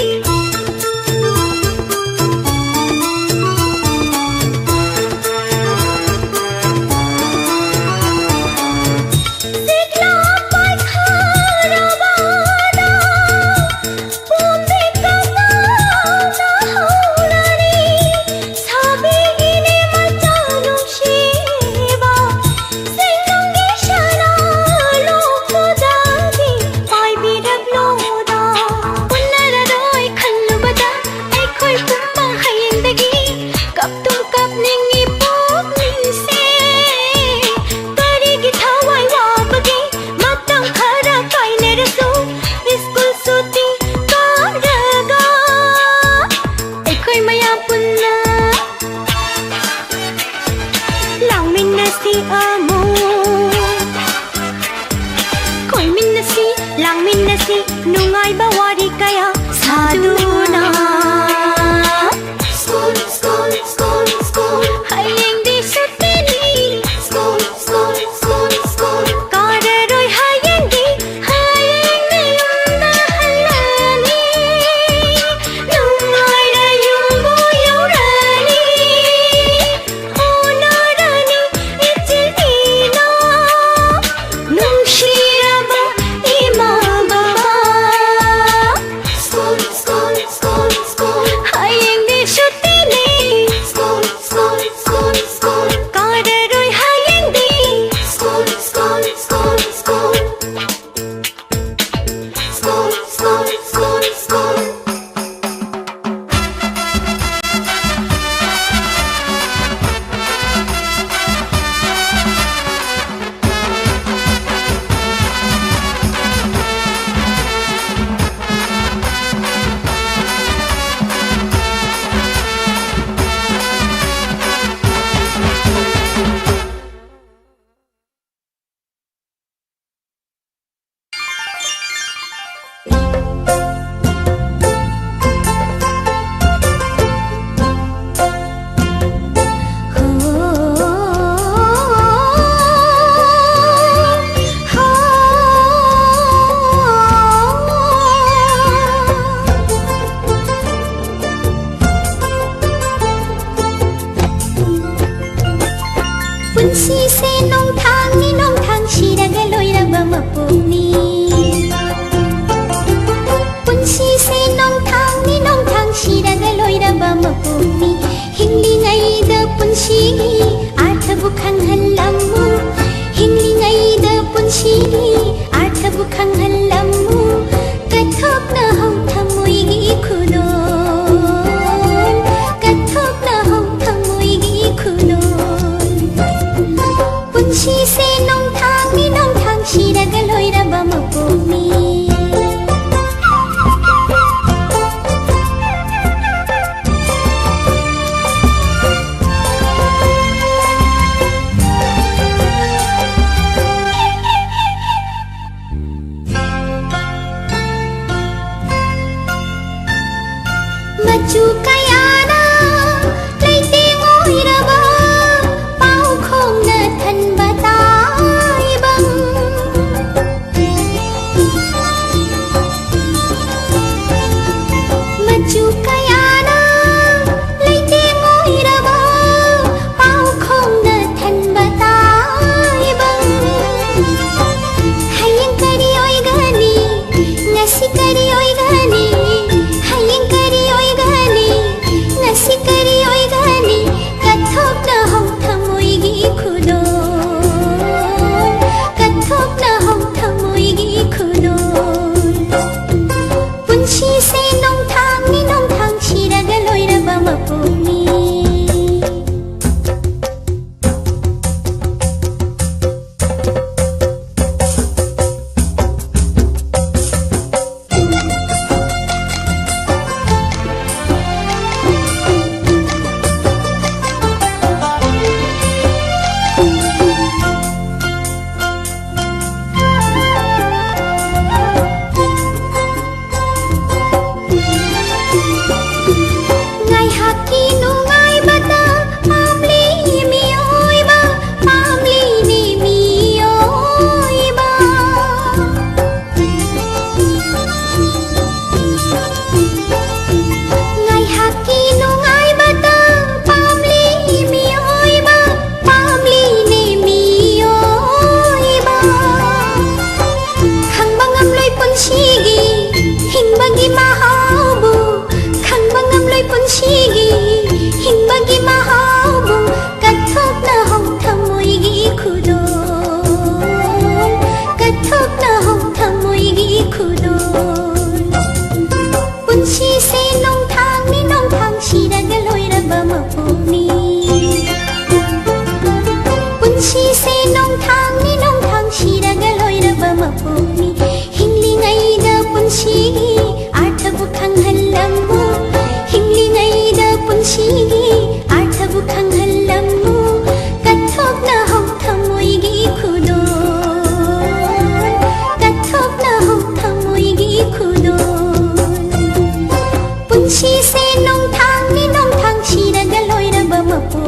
nungayba wari kaya saduna School, school, school, school hayengdi sutini School, school, school, school kararoy hayengdi yumna halani nungayra yumbu yaurani onarani ichilina nungshiraba ima School, school, school, school hayengdi shutini School, school, school, school kararoy hayengdi School, school, school, school School, school, school, school Punsise nong thang shiraga loiraba mapuni Punsise nong thang shiraga loiraba mapuni Hinglingai da punsi arthabu khanghallamu Hinglingai da punsi arthabu khanghallamu Kathok na hau thamoigi khulon Kathok na hau thamoigi khulon Punsi se nong thang shiraga loiraba mapuni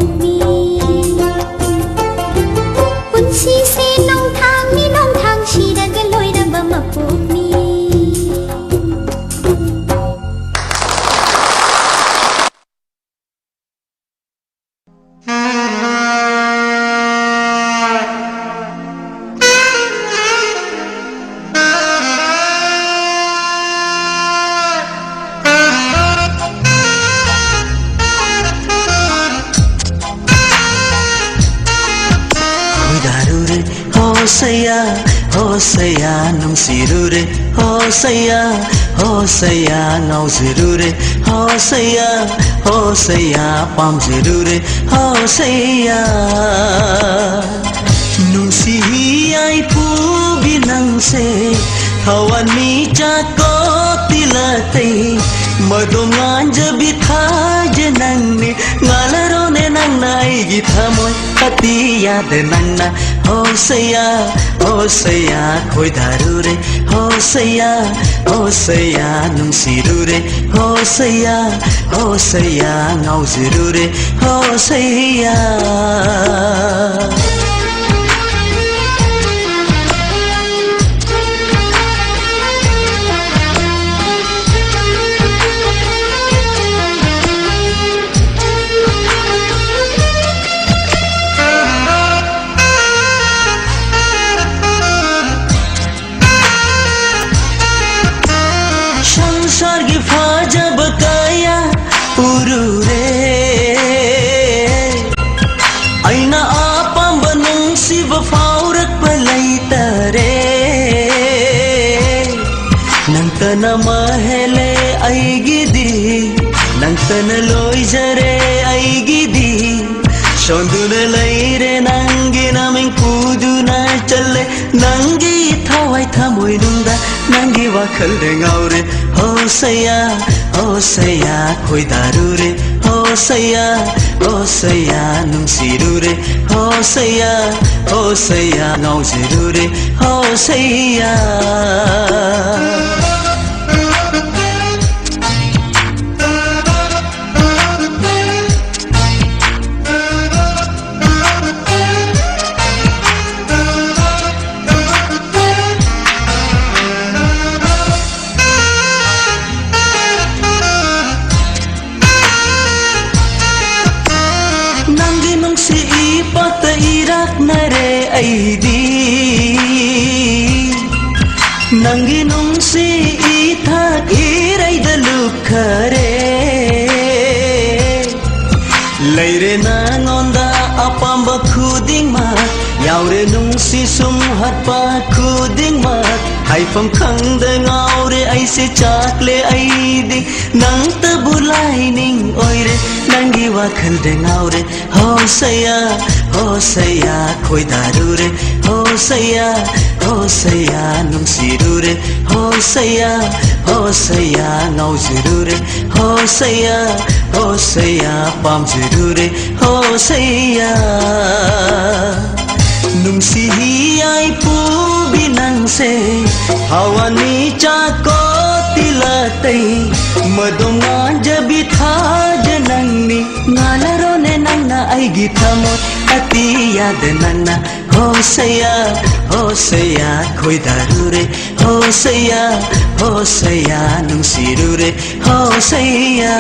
ꯃꯄꯣꯛꯅꯤ ꯄꯨꯟꯁꯤꯁꯦ ꯅꯣꯡꯊꯥꯡꯅꯤ ꯅꯣꯡꯊꯥꯡ ꯁꯤꯔꯒ ꯂꯣꯏꯔꯕ ꯃꯄꯣꯛꯅꯤ Hosaya nungsiru re Hosaya ngauziru re Hosaya pamziru re Hosaya nungsi ai pu binang se Hawan mi jako tilatai Madongan jabi tha jenang ni Ngalaro ne nang nai githamoy Hati yad nang na Hosaya khoi daru re Hosaya nungsiru re Hosaya ngauziru re Hosaya Nangtana mahele aigidi Nangtana loijare aigidi Shonduna laire nangi naming puduna challe Nangi thawai thamoi nungda Nangi wakhal dengaure Hosaya khoi daru re Hosaya nungsiru re Hosaya ngauziru re Hosaya Nangi nungsi ithak irai dalukhare Laire nangonda apamba khuding ma Yaure nungsi sum hatpa khuding ma Haifam khangda ngaure aise chakle aidi Nang ta bulai ning oire Nangi wakhal de ngaure Hosaya khoi daru re Hosaya nungsiru re Hosaya ngauziru re Hosaya pamziru re Hosaya nungsi ai pu binang se Hawani chako tilatai Madonga jabi tha janang ni Ngalaro ne nang na ai githamot ati yad nang na Hosaya khoi daru re Hosaya nungsiru re Hosaya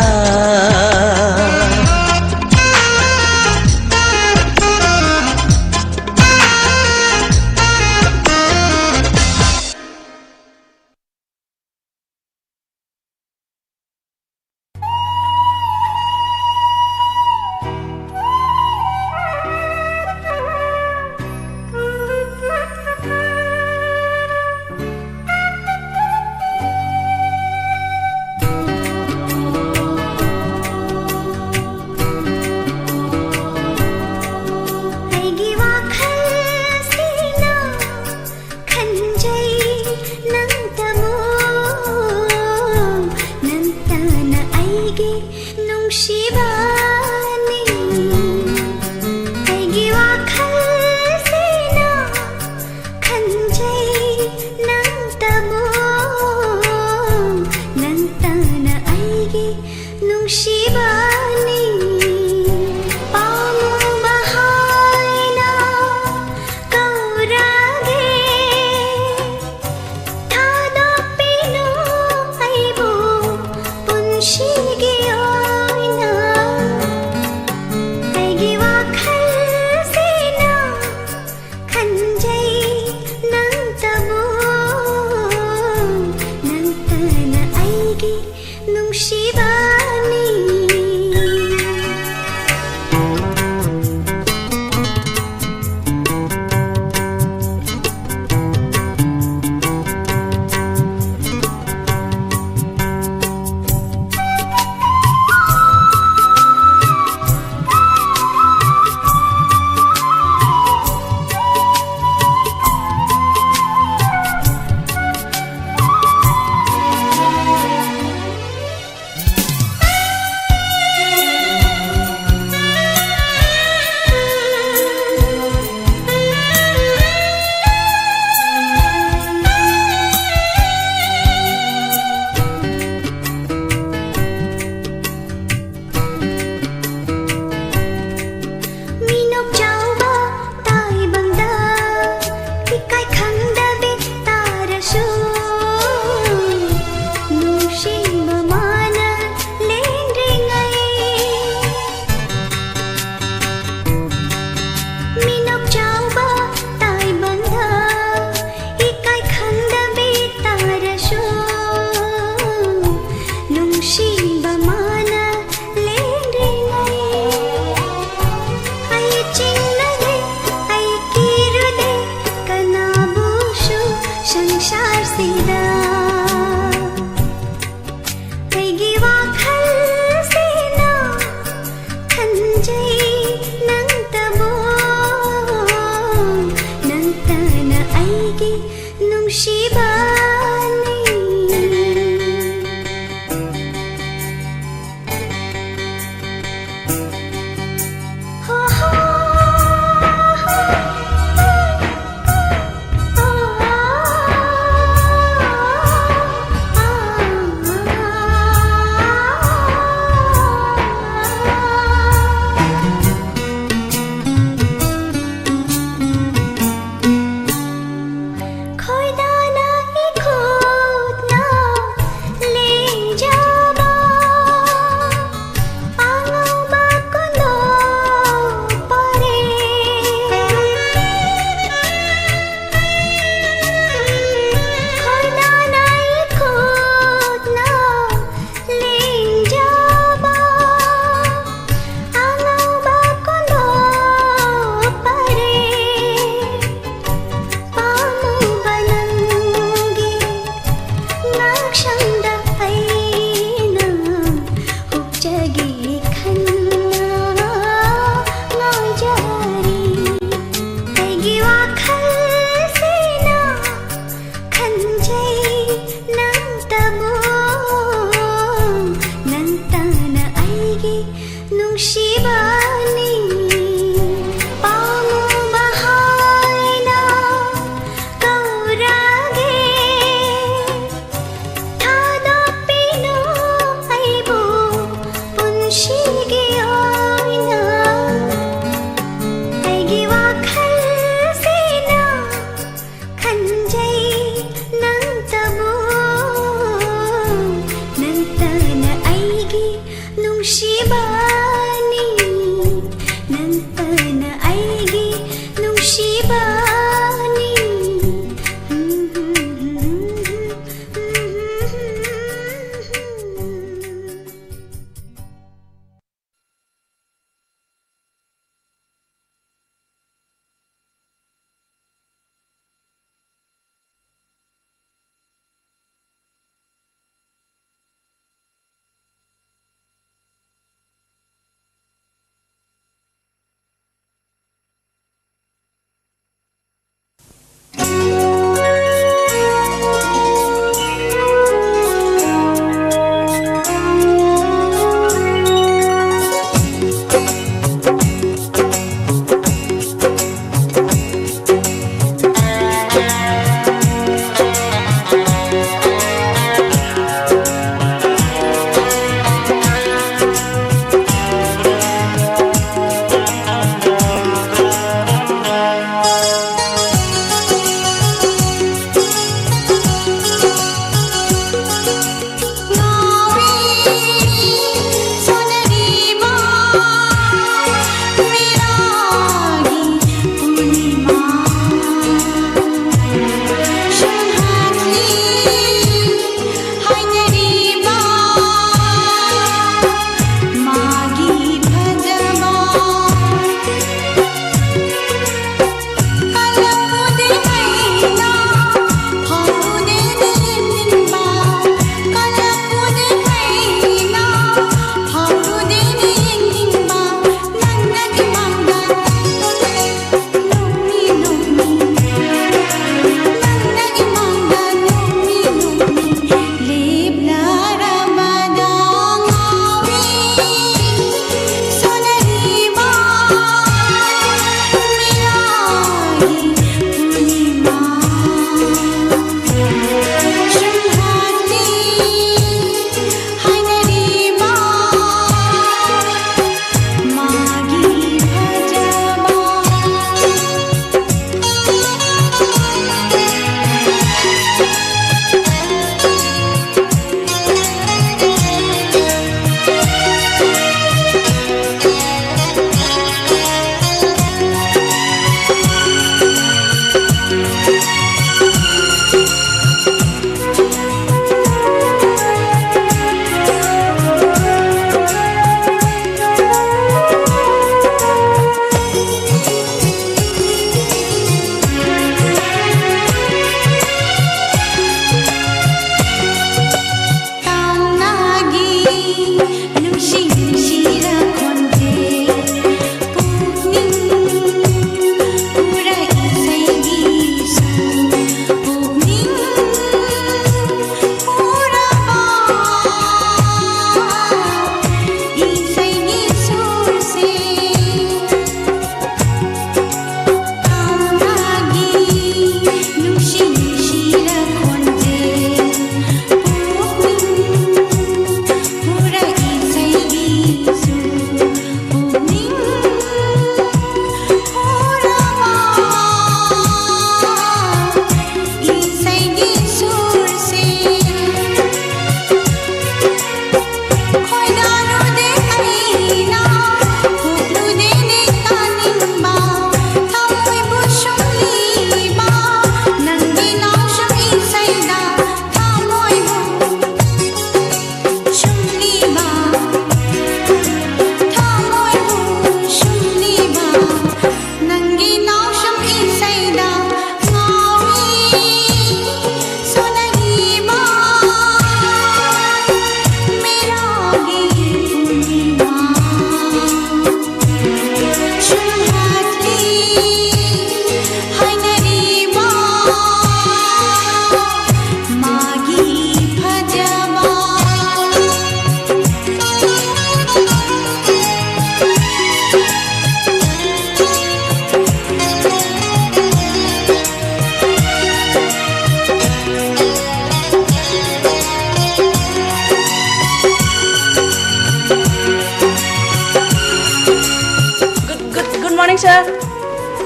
morning, sir.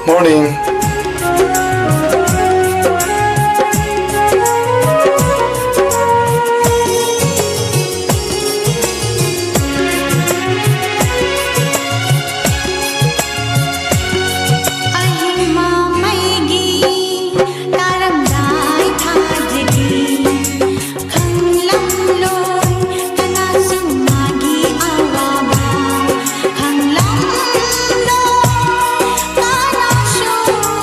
Morning. Show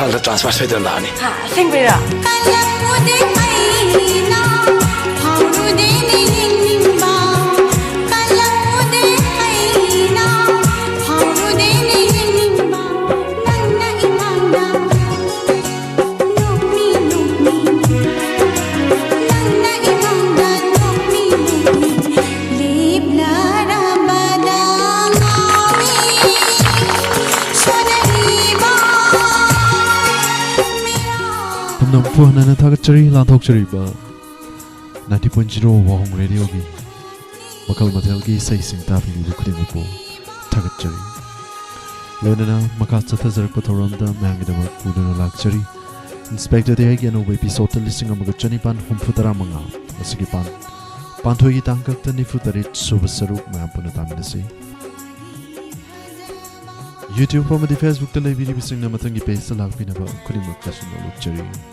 ꯅꯪꯉꯣꯟꯗ transfer ꯁꯣꯏꯗꯅ ꯂꯥꯛꯑꯅꯤ ꯑꯁꯦꯡꯕꯩꯔꯥ Puanana Tagachari Lanthokchari ba 90.0 Wahong Radio gi Makal Matel gi Sai Sing Ta Pili Lukuding po Tagachari Lonana Makatsa Tazar Patoronda Mangidama Pudana Lakchari Inspector de Again over episode listing of Magachani Pan Humputara Manga Asigipan Pantogi Tankak Tani Futarit Subasaru Mapunatamisi YouTube for my Facebook the live video sing na matangi page sa lakpina ba kulimag kasunod Lakchari